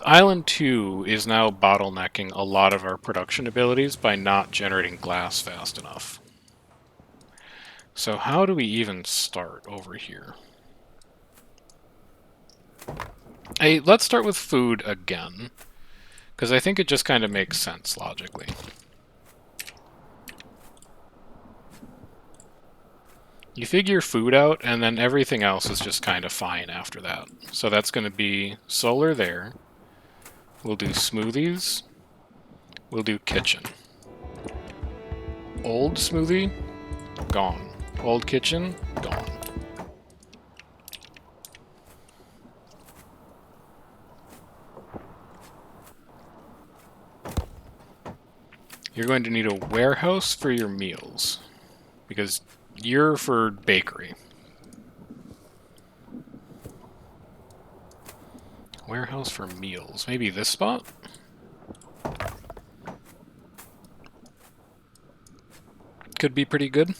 Island 2 is now bottlenecking a lot of our production abilities by not generating glass fast enough. So how do we even start over here? Hey, let's start with food again, because I think it just kind of makes sense logically. You figure food out, and then everything else is just kind of fine after that. So that's going to be solar there. We'll do smoothies. We'll do kitchen. Old smoothie, gone. Old kitchen, gone. You're going to need a warehouse for your meals, because you're for bakery. Warehouse for meals. Maybe this spot? Could be pretty good.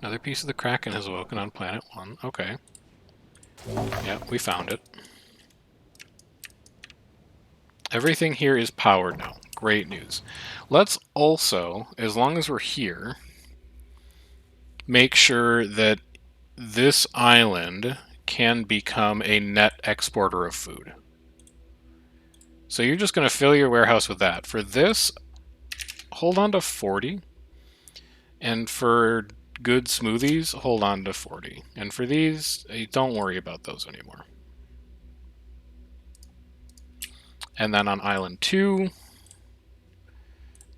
Another piece of the Kraken has awoken on planet 1. Okay. Yeah, we found it. Everything here is powered now. Great news. Let's also, as long as we're here, make sure that this island can become a net exporter of food. So you're just going to fill your warehouse with that. For this, hold on to 40. And for good smoothies, hold on to 40. And for these, don't worry about those anymore. And then on Island 2,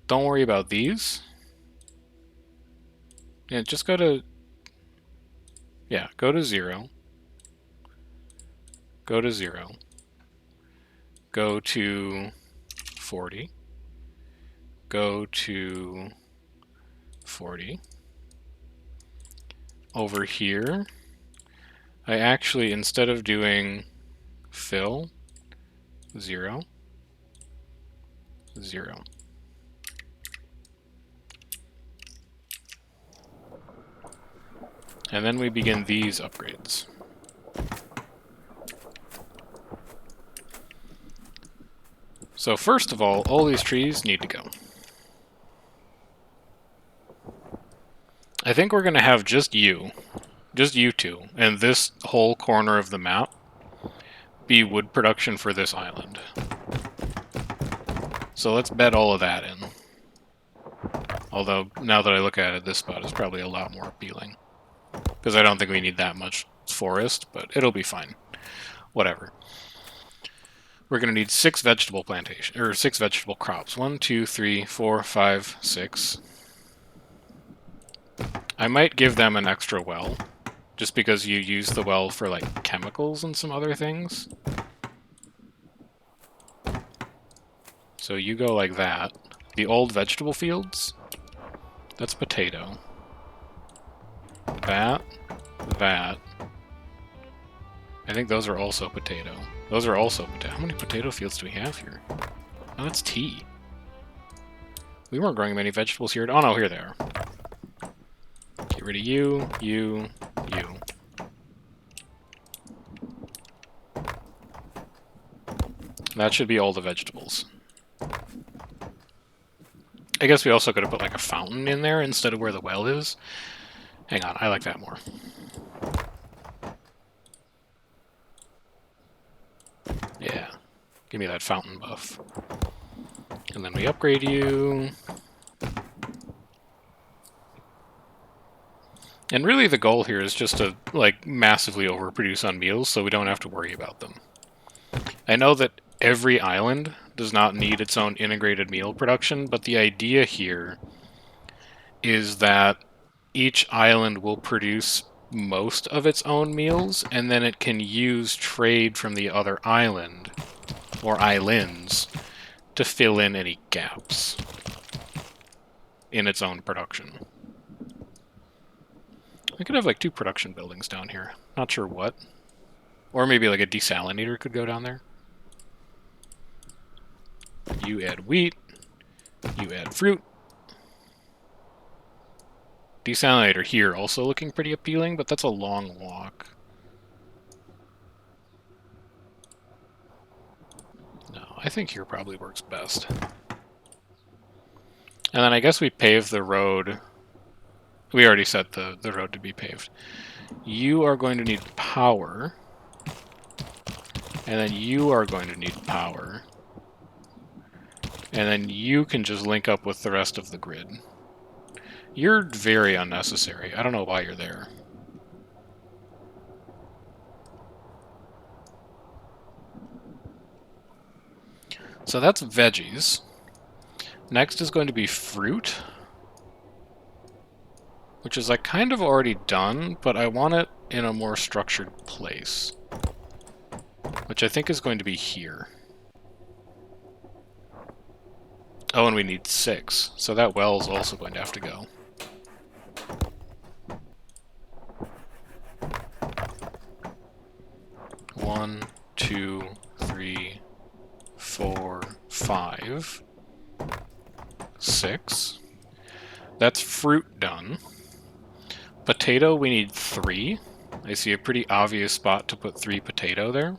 don't worry about these. Yeah, just go to... Yeah, go to 0. Go to 0. Go to 40. Go to 40. Over here, I actually, instead of doing fill, 0, 0. And then we begin these upgrades. So first of all these trees need to go. I think we're going to have just you two, and this whole corner of the map be wood production for this island. So let's bet all of that in. Although, now that I look at it, this spot is probably a lot more appealing. Because I don't think we need that much forest, but it'll be fine. Whatever. We're going to need 6 vegetable plantation, or 6 vegetable crops. 1, 2, 3, 4, 5, 6. I might give them an extra well, just because you use the well for, like, chemicals and some other things. So you go like that. The old vegetable fields, that's potato. That. I think those are also potato. Those are also potato. How many potato fields do we have here? Oh, that's tea. We weren't growing many vegetables here. Oh no, here they are. Get rid of you, you, you. That should be all the vegetables. I guess we also could have put like a fountain in there instead of where the well is. Hang on, I like that more. Yeah, give me that fountain buff. And then we upgrade you. And really the goal here is just to, like, massively overproduce on meals so we don't have to worry about them. I know that every island does not need its own integrated meal production, but the idea here is that each island will produce most of its own meals, and then it can use trade from the other island, or islands, to fill in any gaps in its own production. We could have like 2 production buildings down here. Not sure what. Or maybe like a desalinator could go down there. You add wheat. You add fruit. Desalinator here also looking pretty appealing, but that's a long walk. No, I think here probably works best. And then I guess we pave the road. We already set the road to be paved. You are going to need power. And then you are going to need power. And then you can just link up with the rest of the grid. You're very unnecessary. I don't know why you're there. So that's veggies. Next is going to be fruit, which is like kind of already done, but I want it in a more structured place, which I think is going to be here. Oh, and we need 6, so that well is also going to have to go. One, 2, 3, 4, 5, 6. That's fruit done. Potato, we need 3. I see a pretty obvious spot to put 3 potato there.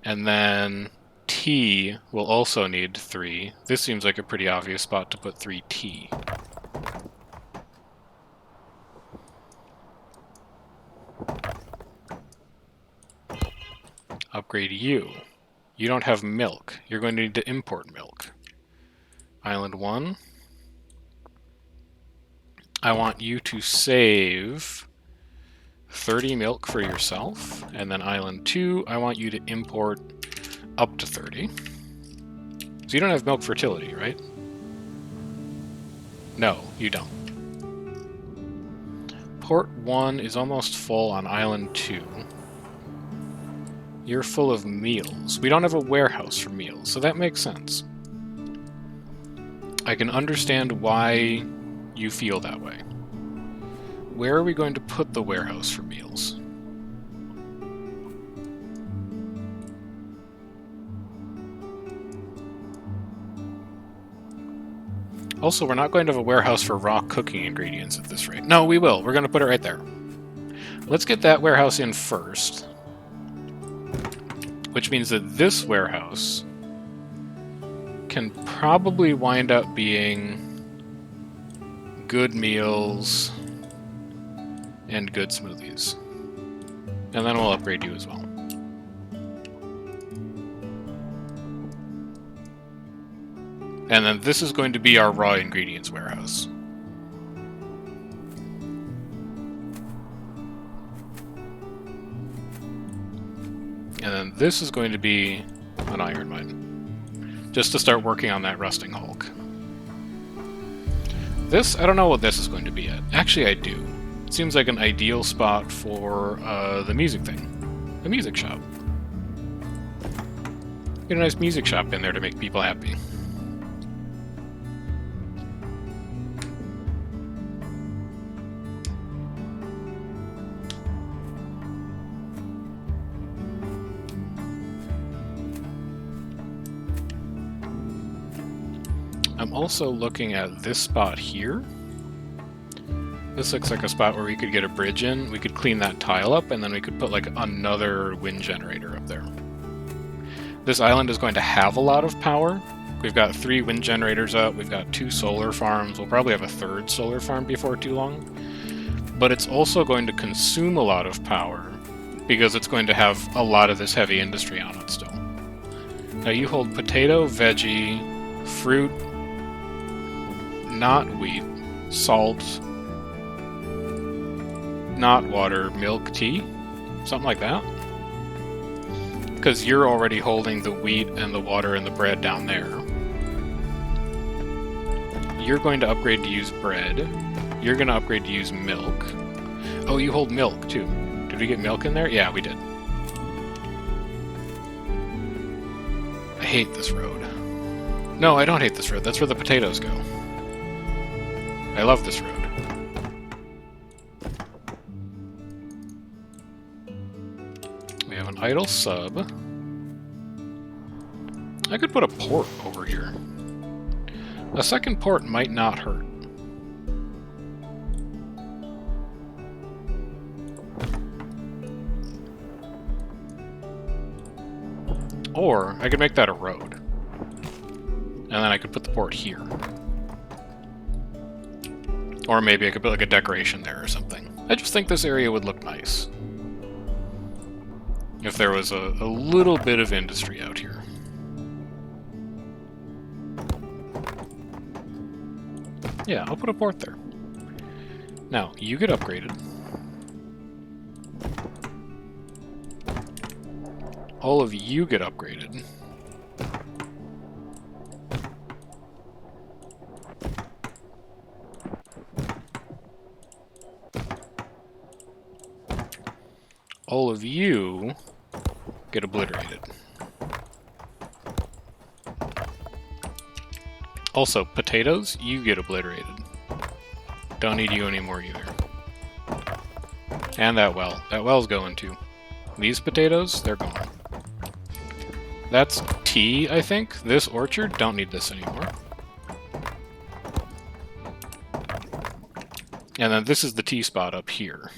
And then tea will also need 3. This seems like a pretty obvious spot to put 3 tea. Upgrade you. You don't have milk. You're going to need to import milk. Island 1. I want you to save 30 milk for yourself. And then Island 2, I want you to import up to 30. So you don't have milk fertility, right? No, you don't. Port 1 is almost full on Island 2. You're full of meals. We don't have a warehouse for meals, so that makes sense. I can understand why you feel that way. Where are we going to put the warehouse for meals? Also, we're not going to have a warehouse for raw cooking ingredients at this rate. No, we will. We're going to put it right there. Let's get that warehouse in first. Which means that this warehouse can probably wind up being good meals and good smoothies. And then we'll upgrade you as well. And then this is going to be our raw ingredients warehouse. And then this is going to be an iron mine. Just to start working on that rusting hulk. This, I don't know what this is going to be yet. Actually, I do. It seems like an ideal spot for the music thing. The music shop. Get a nice music shop in there to make people happy. I'm also looking at this spot here. This looks like a spot where we could get a bridge in. We could clean that tile up, and then we could put like another wind generator up there. This island is going to have a lot of power. We've got 3 wind generators up. We've got 2 solar farms. We'll probably have a 3rd solar farm before too long. But it's also going to consume a lot of power because it's going to have a lot of this heavy industry on it still. Now you hold potato, veggie, fruit, not wheat, salt, not water, milk, tea? Something like that? Because you're already holding the wheat and the water and the bread down there. You're going to upgrade to use bread. You're going to upgrade to use milk. Oh, you hold milk, too. Did we get milk in there? Yeah, we did. I hate this road. No, I don't hate this road. That's where the potatoes go. I love this road. We have an idle sub. I could put a port over here. A second port might not hurt. Or I could make that a road. And then I could put the port here. Or maybe I could put like a decoration there or something. I just think this area would look nice. If there was a little bit of industry out here. Yeah, I'll put a port there. Now, you get upgraded. All of you get upgraded. All of you get obliterated. Also, potatoes, you get obliterated. Don't need you anymore either. And that well. That well's going too. These potatoes, they're gone. That's tea, I think. This orchard, don't need this anymore. And then this is the tea spot up here.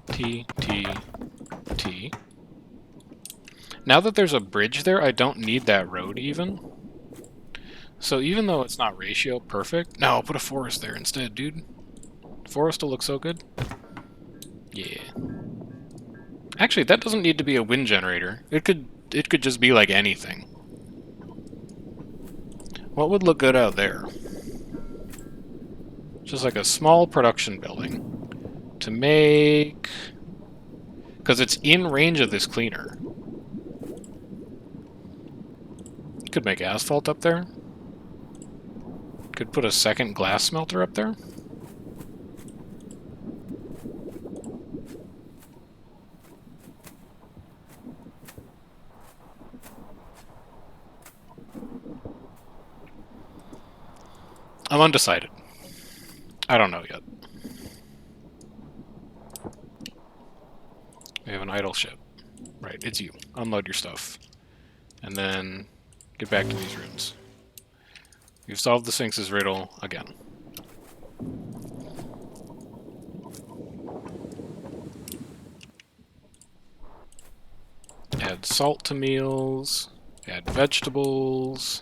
Tea, tea, tea. Now that there's a bridge there, I don't need that road even. So even though it's not ratio perfect... No, I'll put a forest there instead, dude. Forest will look so good. Yeah. Actually, that doesn't need to be a wind generator. It could just be like anything. What would look good out there? Just like a small production building. To make... Because it's in range of this cleaner. Could make asphalt up there. Could put a second glass smelter up there. I'm undecided. I don't know yet. We have an idle ship. Right, it's you. Unload your stuff. And then get back to these rooms. You've solved the Sphinx's riddle again. Add salt to meals. Add vegetables.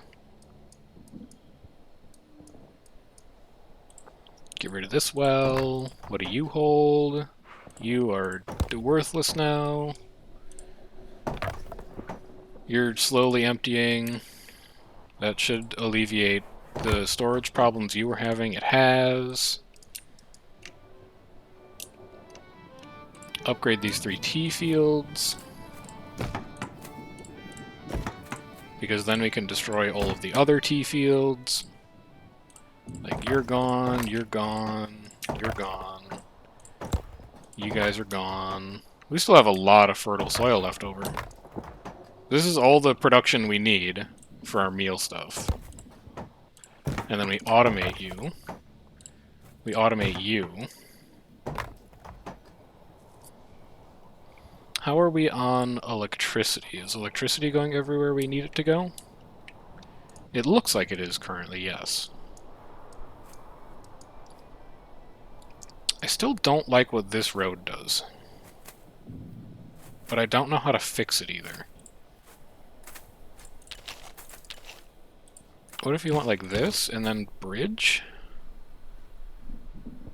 Get rid of this well. What do you hold? You are worthless now. You're slowly emptying. That should alleviate the storage problems you were having. It has. Upgrade these 3 tea fields. Because then we can destroy all of the other tea fields. Like, you're gone, you're gone, you're gone. You guys are gone. We still have a lot of fertile soil left over. This is all the production we need for our meal stuff. And then we automate you. We automate you. How are we on electricity? Is electricity going everywhere we need it to go? It looks like it is currently, yes. I still don't like what this road does. But I don't know how to fix it either. What if you want like this, and then bridge?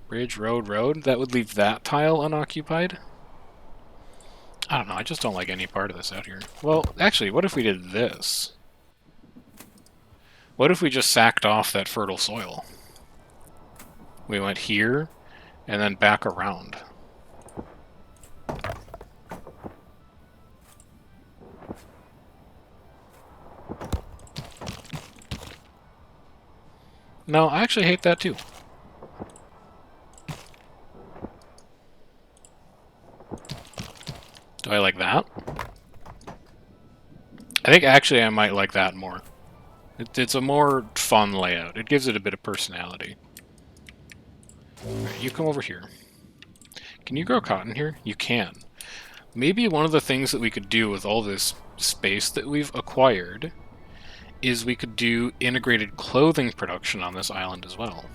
Bridge, road, road? That would leave that tile unoccupied? I don't know, I just don't like any part of this out here. Well, actually, what if we did this? What if we just sacked off that fertile soil? We went here, and then back around. No, I actually hate that too. Do I like that? I think actually I might like that more. It's a more fun layout. It gives it a bit of personality. Alright, you come over here. Can you grow cotton here? You can. Maybe one of the things that we could do with all this space that we've acquired is we could do integrated clothing production on this island as well.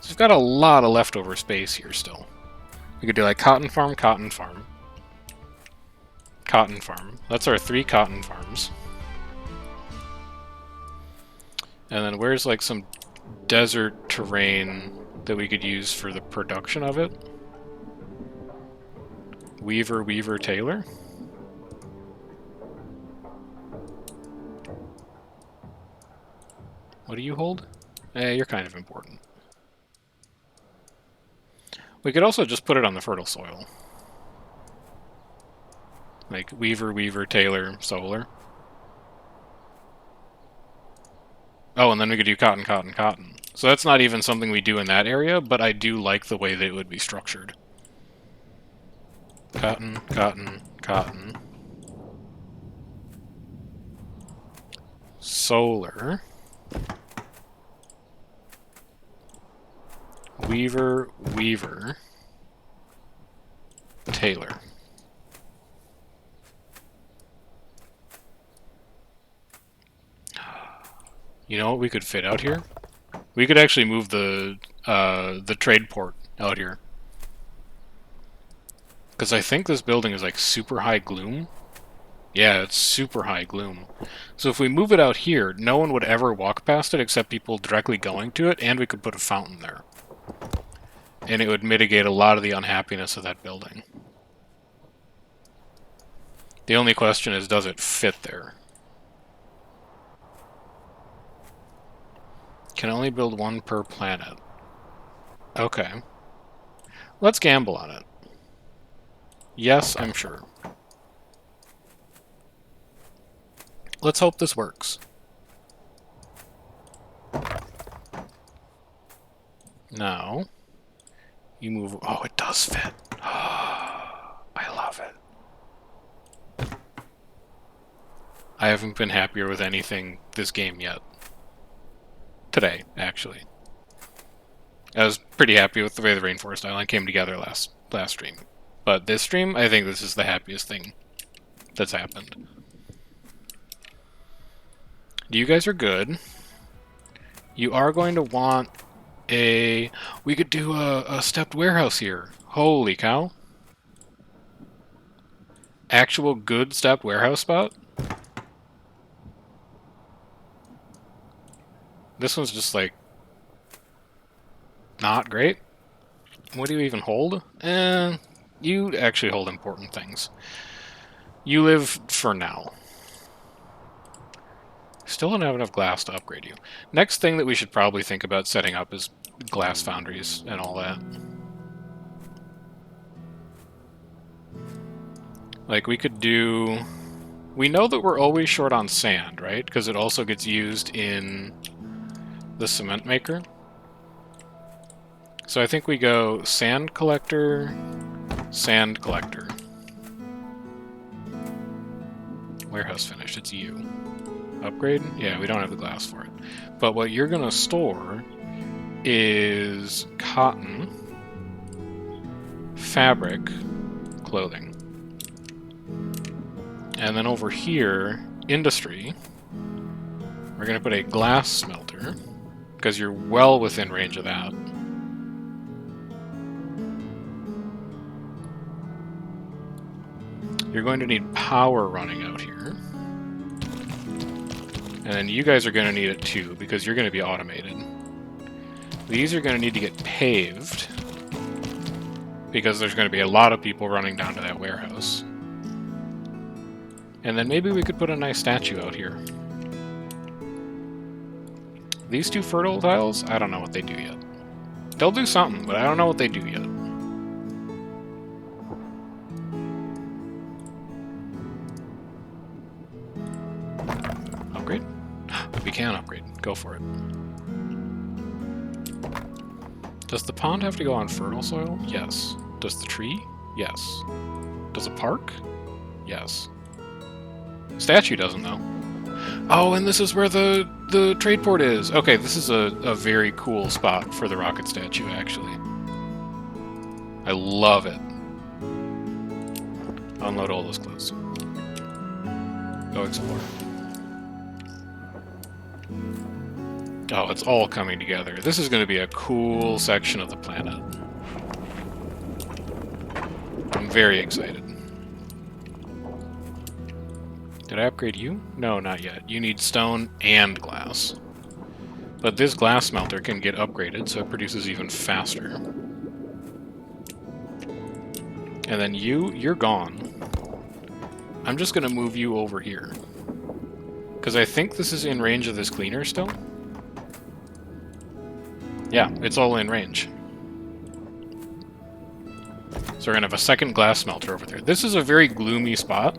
So we've got a lot of leftover space here still. We could do like cotton farm, cotton farm, cotton farm. That's our 3 cotton farms. And then where's like some desert terrain that we could use for the production of it? Weaver, weaver, tailor? What do you hold? You're kind of important. We could also just put it on the fertile soil. Like weaver, weaver, tailor, solar. Oh, and then we could do cotton, cotton, cotton. So that's not even something we do in that area, but I do like the way that it would be structured. Cotton, cotton, cotton. Solar. Weaver, weaver. Tailor. You know what we could fit out here? We could actually move the trade port out here. Because I think this building is like super high gloom. Yeah, it's super high gloom. So if we move it out here, no one would ever walk past it except people directly going to it, and we could put a fountain there. And it would mitigate a lot of the unhappiness of that building. The only question is, does it fit there? Can only build 1 per planet. Okay. Let's gamble on it. Yes, I'm sure. Let's hope this works. Now, you move... Oh, it does fit. I love it. I haven't been happier with anything this game yet. Today, actually. I was pretty happy with the way the Rainforest Island came together last stream. But this stream, I think this is the happiest thing that's happened. You guys are good. You are going to want a... We could do a stepped warehouse here. Holy cow. Actual good stepped warehouse spot? This one's just like... not great. What do you even hold? You actually hold important things. You live for now. Still don't have enough glass to upgrade you. Next thing that we should probably think about setting up is glass foundries and all that. Like, we could do... We know that we're always short on sand, right? Because it also gets used in the cement maker. So I think we go sand collector, sand collector. Warehouse finished, it's you. Upgrade? Yeah, we don't have the glass for it. But what you're going to store is cotton, fabric, clothing. And then over here, industry, we're going to put a glass smelter, because you're well within range of that. You're going to need power running out here. And then you guys are going to need it too, because you're going to be automated. These are going to need to get paved, because there's going to be a lot of people running down to that warehouse. And then maybe we could put a nice statue out here. These two fertile tiles, I don't know what they do yet. They'll do something, but I don't know what they do yet. Upgrade? We can upgrade. Go for it. Does the pond have to go on fertile soil? Yes. Does the tree? Yes. Does a park? Yes. Statue doesn't, though. Oh, and this is where the trade port is. Okay, this is a very cool spot for the rocket statue, actually. I love it. Unload all those clothes. Go explore. Oh, it's all coming together. This is going to be a cool section of the planet. I'm very excited. Did I upgrade you? No, not yet. You need stone and glass. But this glass smelter can get upgraded, so it produces even faster. And then you're gone. I'm just going to move you over here. Because I think this is in range of this cleaner still. Yeah, it's all in range. So we're going to have a second glass smelter over there. This is a very gloomy spot.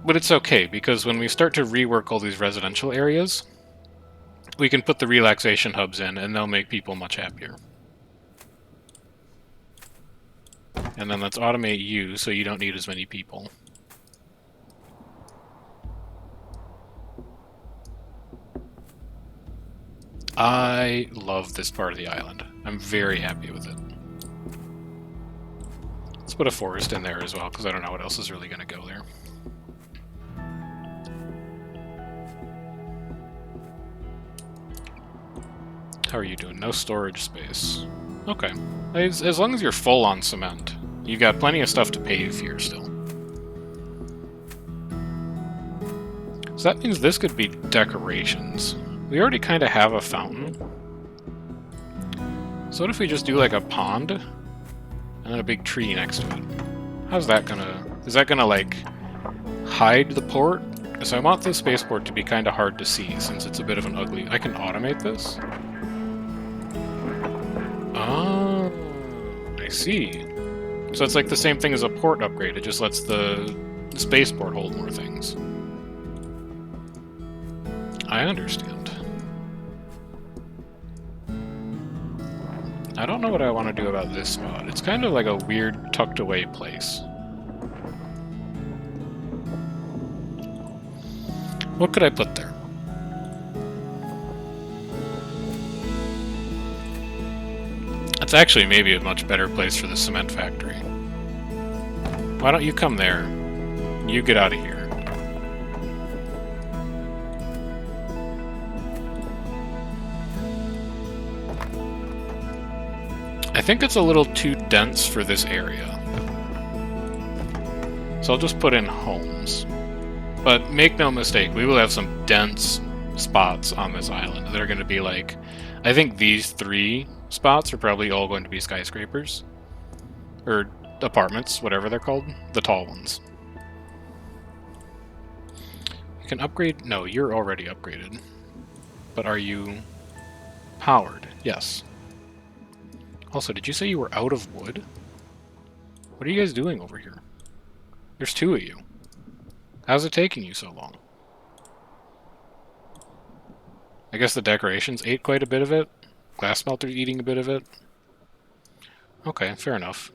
But it's okay, because when we start to rework all these residential areas, we can put the relaxation hubs in, and they'll make people much happier. And then let's automate you, so you don't need as many people. I love this part of the island. I'm very happy with it. Let's put a forest in there as well, because I don't know what else is really going to go there. How are you doing? No storage space. Okay. As long as you're full on cement, you got plenty of stuff to pave here still. So that means this could be decorations. We already kind of have a fountain. So what if we just do like a pond and then a big tree next to it? How's that gonna... Is that gonna like hide the port? So I want this spaceport to be kind of hard to see since it's a bit of an ugly... I can automate this? Oh, I see. So it's like the same thing as a port upgrade, it just lets the spaceport hold more things. I understand. I don't know what I want to do about this spot. It's kind of like a weird, tucked away place. What could I put there? That's actually maybe a much better place for the cement factory. Why don't you come there? You get out of here. I think it's a little too dense for this area. So I'll just put in homes. But make no mistake, we will have some dense spots on this island. They're going to be like... I think these 3 spots are probably all going to be skyscrapers. Or apartments, whatever they're called. The tall ones. You can upgrade... No, you're already upgraded. But are you powered? Yes. Also, did you say you were out of wood? What are you guys doing over here? There's 2 of you. How's it taking you so long? I guess the decorations ate quite a bit of it. Glass smelter's eating a bit of it. Okay, fair enough.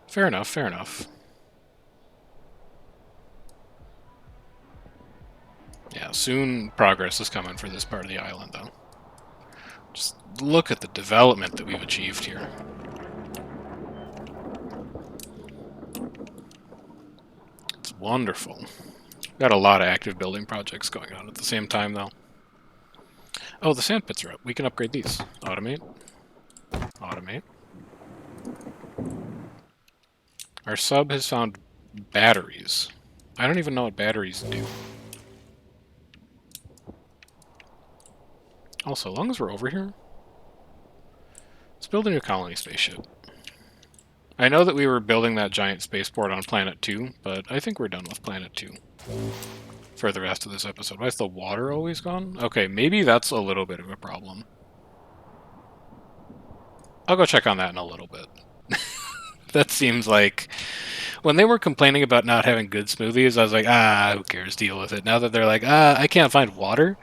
Fair enough, fair enough. Yeah, soon progress is coming for this part of the island, though. Just look at the development that we've achieved here. It's wonderful. Got a lot of active building projects going on at the same time, though. Oh, the sand pits are up. We can upgrade these. Automate. Automate. Our sub has found batteries. I don't even know what batteries do. Also, as long as we're over here, let's build a new colony spaceship. I know that we were building that giant spaceport on Planet 2, but I think we're done with Planet 2 for the rest of this episode. Why is the water always gone? Okay, maybe that's a little bit of a problem. I'll go check on that in a little bit. That seems like... When they were complaining about not having good smoothies, I was like, who cares, deal with it. Now that they're like, I can't find water,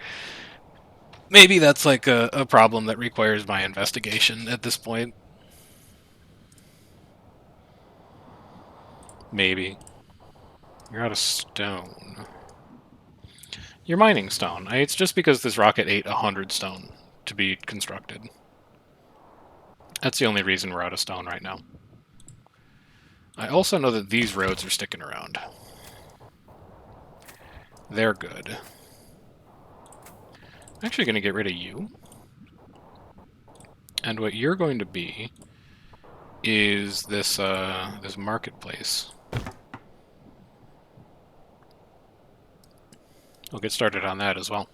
maybe that's like a problem that requires my investigation at this point. Maybe. You're out of stone. You're mining stone. It's just because this rocket ate 100 stone to be constructed. That's the only reason we're out of stone right now. I also know that these roads are sticking around. They're good. I'm actually going to get rid of you. And what you're going to be is this this marketplace. We'll get started on that as well.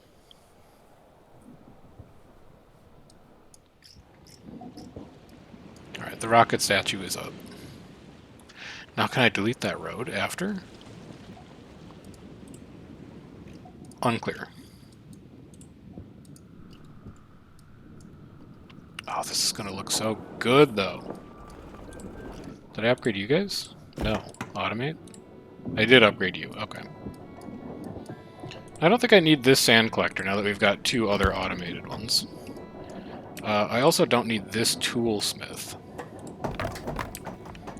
Alright, the rocket statue is up. Now can I delete that road after? Unclear. Oh, this is gonna look so good, though. Did I upgrade you guys? No. Automate? I did upgrade you. Okay. I don't think I need this sand collector now that we've got 2 other automated ones. I also don't need this toolsmith.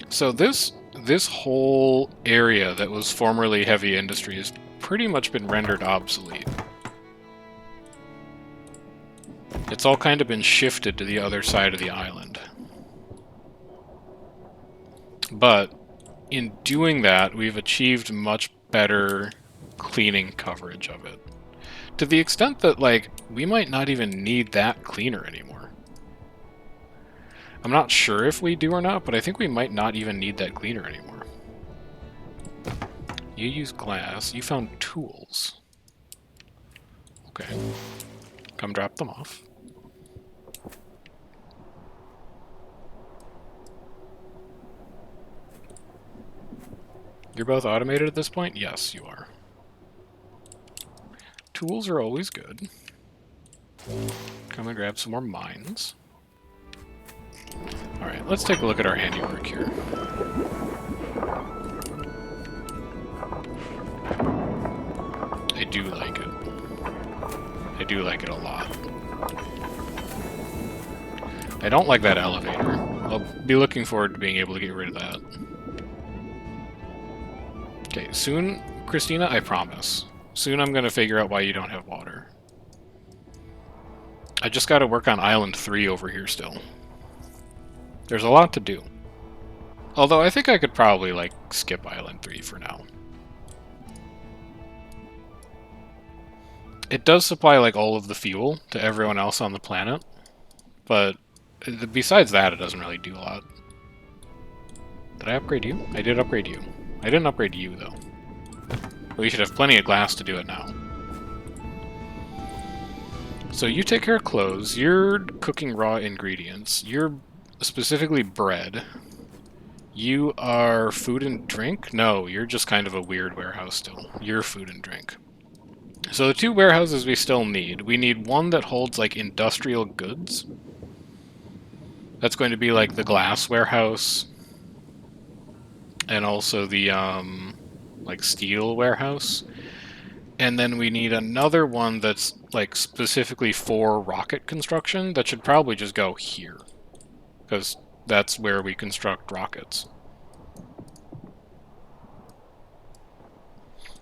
So this whole area that was formerly heavy industry has pretty much been rendered obsolete. It's all kind of been shifted to the other side of the island. But in doing that, we've achieved much better cleaning coverage of it. To the extent that, like, we might not even need that cleaner anymore. I'm not sure if we do or not, but I think we might not even need that cleaner anymore. You use glass. You found tools. Okay. Come drop them off. You're both automated at this point? Yes, you are. Tools are always good. Come and grab some more mines. Alright, let's take a look at our handiwork here. I do like it. I do like it a lot. I don't like that elevator. I'll be looking forward to being able to get rid of that. Okay, soon, Christina, I promise. Soon I'm going to figure out why you don't have water. I just got to work on Island 3 over here still. There's a lot to do. Although I think I could probably, like, skip Island 3 for now. It does supply, like, all of the fuel to everyone else on the planet. But besides that, it doesn't really do a lot. Did I upgrade you? I did upgrade you. I didn't upgrade you, though. We should have plenty of glass to do it now. So you take care of clothes. You're cooking raw ingredients. You're specifically bread. You are food and drink? No, you're just kind of a weird warehouse still. You're food and drink. So the 2 warehouses we still need. We need one that holds, like, industrial goods. That's going to be, like, the glass warehouse. And also the, like, steel warehouse. And then we need another one that's, like, specifically for rocket construction that should probably just go here. Because that's where we construct rockets.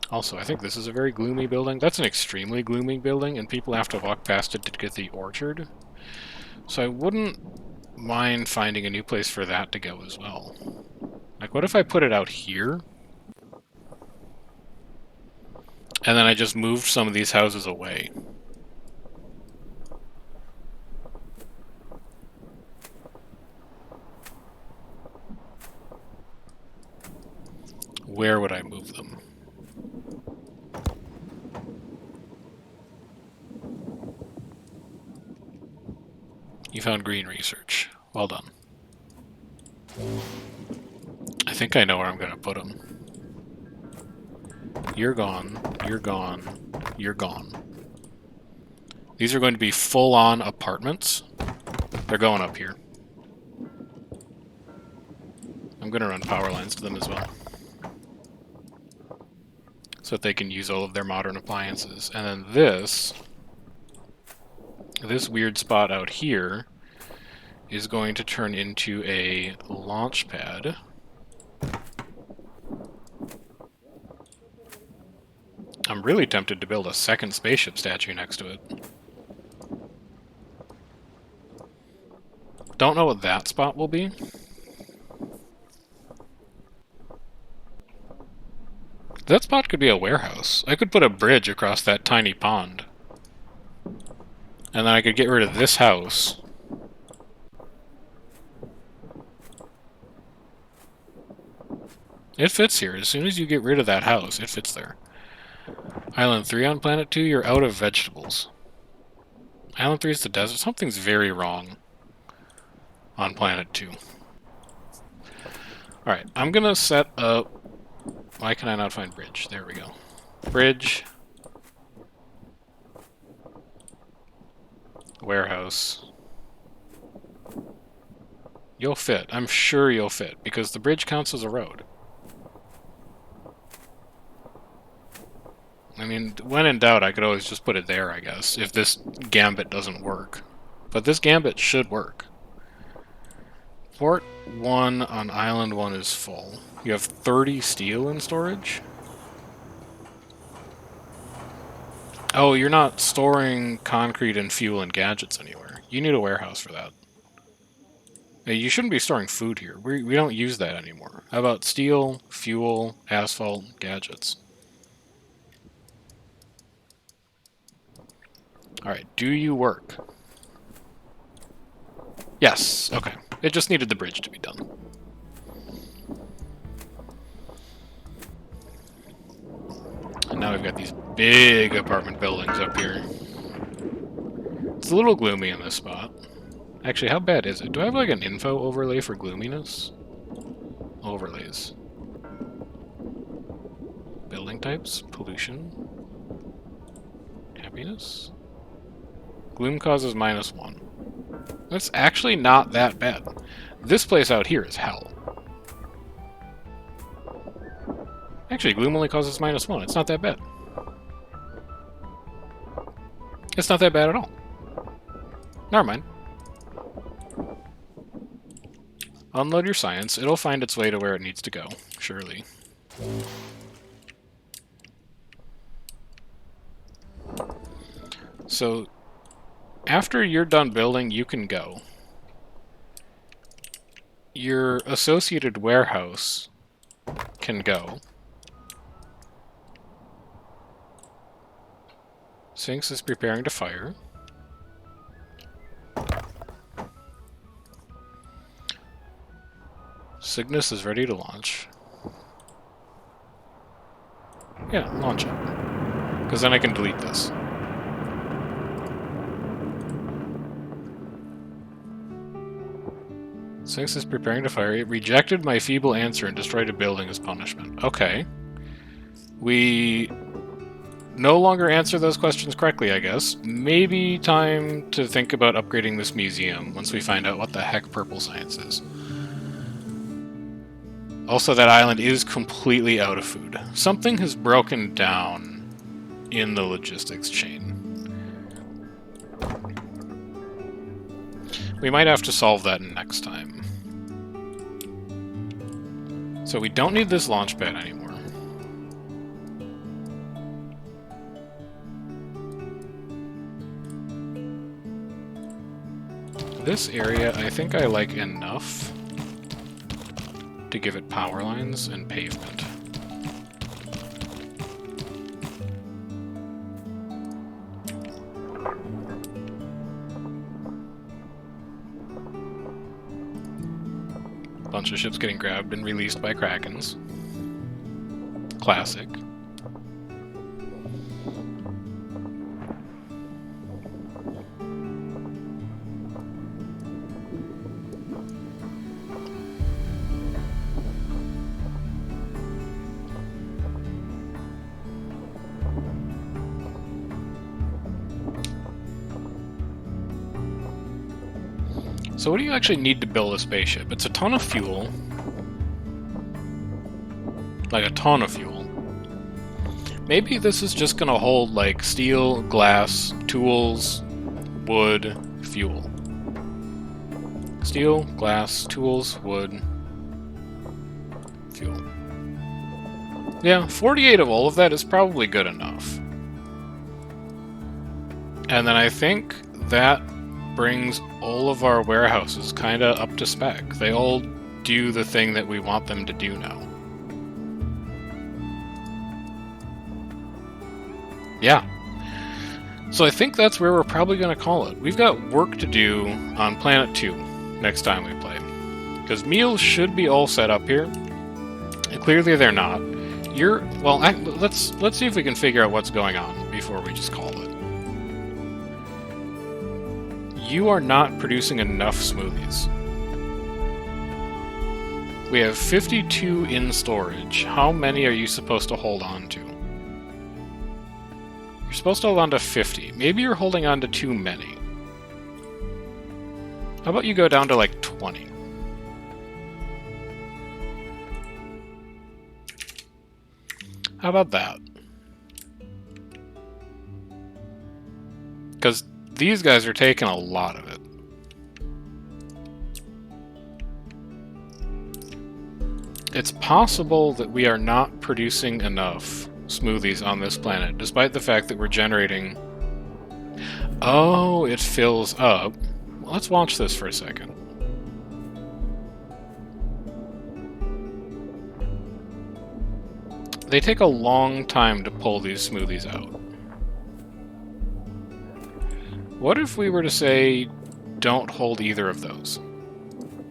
Also, I think this is a very gloomy building. That's an extremely gloomy building, and people have to walk past it to get the orchard. So I wouldn't mind finding a new place for that to go as well. Like, what if I put it out here? And then I just moved some of these houses away. Where would I move them? You found green research. Well done. think I know where I'm going to put them. You're gone. You're gone. You're gone. These are going to be full-on apartments. They're going up here. I'm going to run power lines to them as well, so that they can use all of their modern appliances. And then this weird spot out here is going to turn into a launch pad. I'm really tempted to build a second spaceship statue next to it. Don't know what that spot will be. That spot could be a warehouse. I could put a bridge across that tiny pond. And then I could get rid of this house. It fits here. As soon as you get rid of that house, it fits there. Island 3 on Planet 2, you're out of vegetables. Island 3 is the desert. Something's very wrong on Planet 2. Alright, I'm gonna set up... Why can I not find bridge? There we go. Bridge. Warehouse. You'll fit. I'm sure you'll fit, because the bridge counts as a road. I mean, when in doubt, I could always just put it there, I guess, if this gambit doesn't work. But this gambit should work. Port 1 on Island 1 is full. You have 30 steel in storage? Oh, you're not storing concrete and fuel and gadgets anywhere. You need a warehouse for that. Hey, you shouldn't be storing food here. We don't use that anymore. How about steel, fuel, asphalt, gadgets? Alright, do you work? Yes, okay. It just needed the bridge to be done. And now we've got these big apartment buildings up here. It's a little gloomy in this spot. Actually, how bad is it? Do I have like an info overlay for gloominess? Overlays. Building types, pollution, happiness. Gloom causes -1. That's actually not that bad. This place out here is hell. Actually, gloom only causes -1. It's not that bad. It's not that bad at all. Never mind. Unload your science. It'll find its way to where it needs to go, surely. So, after you're done building, you can go. Your associated warehouse can go. Sphinx is preparing to fire. Cygnus is ready to launch. Yeah, launch it. Because then I can delete this. Sphinx is preparing to fire. It rejected my feeble answer and destroyed a building as punishment. Okay. We no longer answer those questions correctly, I guess. Maybe time to think about upgrading this museum once we find out what the heck purple science is. Also, that island is completely out of food. Something has broken down in the logistics chain. We might have to solve that next time. So we don't need this launch pad anymore. This area, I think I like enough to give it power lines and pavement. Bunch of ships getting grabbed and released by Krakens. Classic. So what do you actually need to build a spaceship? It's a ton of fuel. Like a ton of fuel. Maybe this is just gonna hold like steel, glass, tools, wood, fuel. Steel, glass, tools, wood, fuel. Yeah, 48 of all of that is probably good enough. And then I think that brings all of our warehouses kind of up to spec. They all do the thing that we want them to do now. Yeah. So I think that's where we're probably going to call it. We've got work to do on Planet 2 next time we play. Because meals should be all set up here. And clearly they're not. Well, let's see if we can figure out what's going on before we just call it. You are not producing enough smoothies. We have 52 in storage. How many are you supposed to hold on to? You're supposed to hold on to 50. Maybe you're holding on to too many. How about you go down to like 20? How about that? Because these guys are taking a lot of it. It's possible that we are not producing enough smoothies on this planet, despite the fact that we're generating... Oh, it fills up. Well, let's watch this for a second. They take a long time to pull these smoothies out. What if we were to say, don't hold either of those?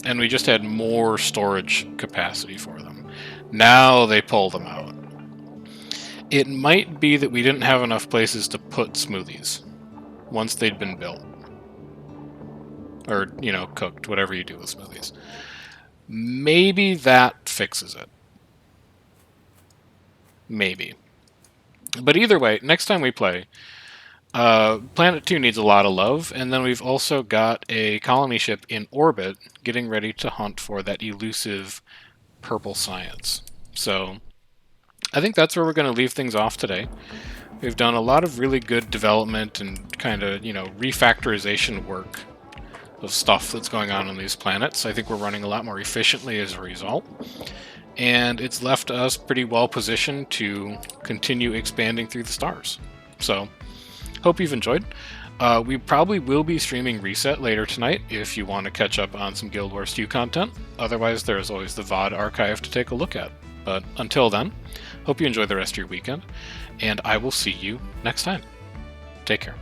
And we just had more storage capacity for them. Now they pull them out. It might be that we didn't have enough places to put smoothies once they'd been built. Or, you know, cooked, whatever you do with smoothies. Maybe that fixes it. Maybe. But either way, next time we play, Planet 2 needs a lot of love, and then we've also got a colony ship in orbit getting ready to hunt for that elusive purple science. So I think that's where we're going to leave things off today. We've done a lot of really good development and kind of, you know, refactorization work of stuff that's going on these planets. I think we're running a lot more efficiently as a result. And it's left us pretty well positioned to continue expanding through the stars. So, hope you've enjoyed. We probably will be streaming Reset later tonight if you want to catch up on some Guild Wars 2 content. Otherwise, there's always the VOD archive to take a look at. But until then, hope you enjoy the rest of your weekend, and I will see you next time. Take care.